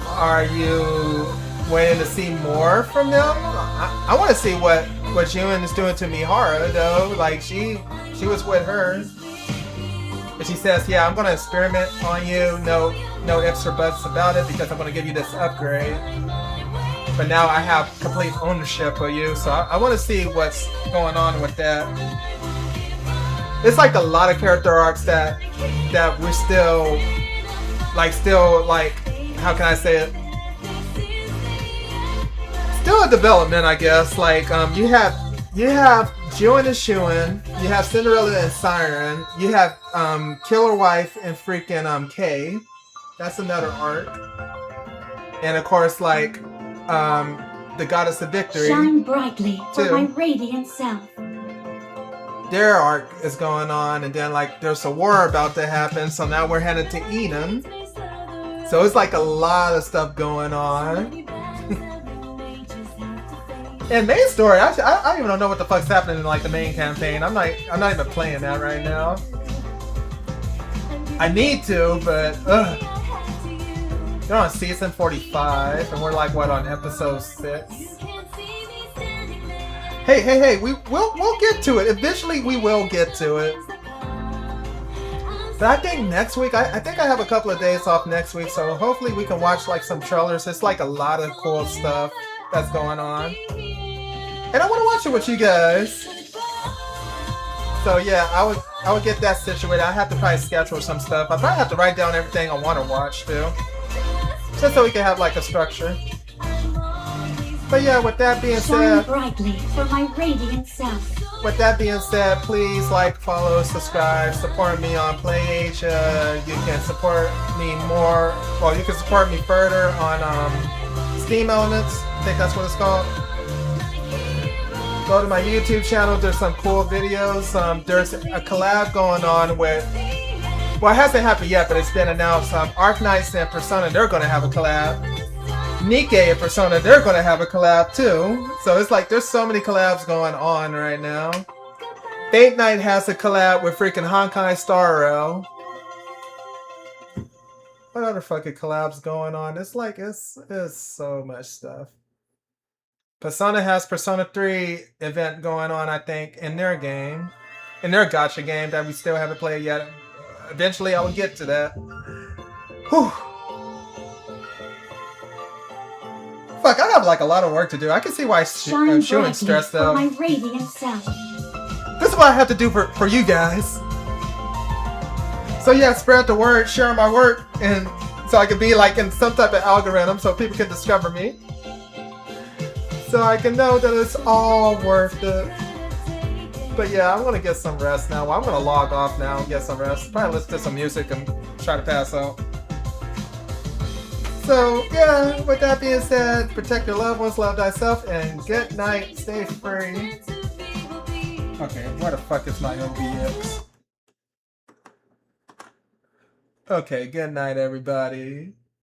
Are you waiting to see more from them? I want to see what Jun is doing to Mihara though. Like she was with her, but she says, "Yeah, I'm gonna experiment on you. No ifs or buts about it because I'm gonna give you this upgrade. But now I have complete ownership of you, so I want to see what's going on with that." It's like a lot of character arcs that we're still like. How can I say it? Still in development, I guess. Like, you have Juen and Shun, you have Cinderella and Siren, you have Killer Wife and freaking Kay, That's another arc. And of course, like, the Goddess of Victory. Shine brightly for too. my radiant self. Their arc is going on, and then like there's a war about to happen, so now we're headed to Eden. So it's like a lot of stuff going on. And main story, I don't even know what the fuck's happening in like the main campaign. I'm not even playing that right now. I need to, but ugh. They're on season 45, and we're like what, on episode 6? Hey, we'll get to it. Eventually we will get to it. But I think next week, I think I have a couple of days off next week, so hopefully we can watch like some trailers. It's like a lot of cool stuff that's going on. And I want to watch it with you guys. So yeah, I would get that situated. I have to probably schedule some stuff. I probably have to write down everything I want to watch too. Just so we can have like a structure. But yeah, with that being Shine said, brightly for my radiant self. with that being said, please like, follow, subscribe, support me on PlayAsia. You can support me more. Well, you can support me further on Steam Elements. I think that's what it's called. Go to my YouTube channel. There's some cool videos. There's a collab going on with. Well, it hasn't happened yet, but it's been announced. Arknights and Persona, they're going to have a collab. Nikke and Persona, they're going to have a collab too. So it's like there's so many collabs going on right now. Fate Night has a collab with freaking Honkai Star Rail. What other fucking collabs going on? It's like, it's so much stuff. Persona has Persona 3 event going on, I think, in their game. In their gacha game that we still haven't played yet. Eventually I will get to that. Whew. Fuck, I have like a lot of work to do. I can see why I'm shooting stressed out. My radiant self. This is what I have to do for you guys. So yeah, spread the word, share my work, and so I can be like in some type of algorithm so people can discover me. So I can know that it's all worth it. But yeah, I'm gonna get some rest now. Well, I'm gonna log off now and get some rest. Probably listen to some music and try to pass out. So yeah, with that being said, protect your loved ones, love thyself, and good night. Stay free. Okay, where the fuck is my OBX? Okay, good night, everybody.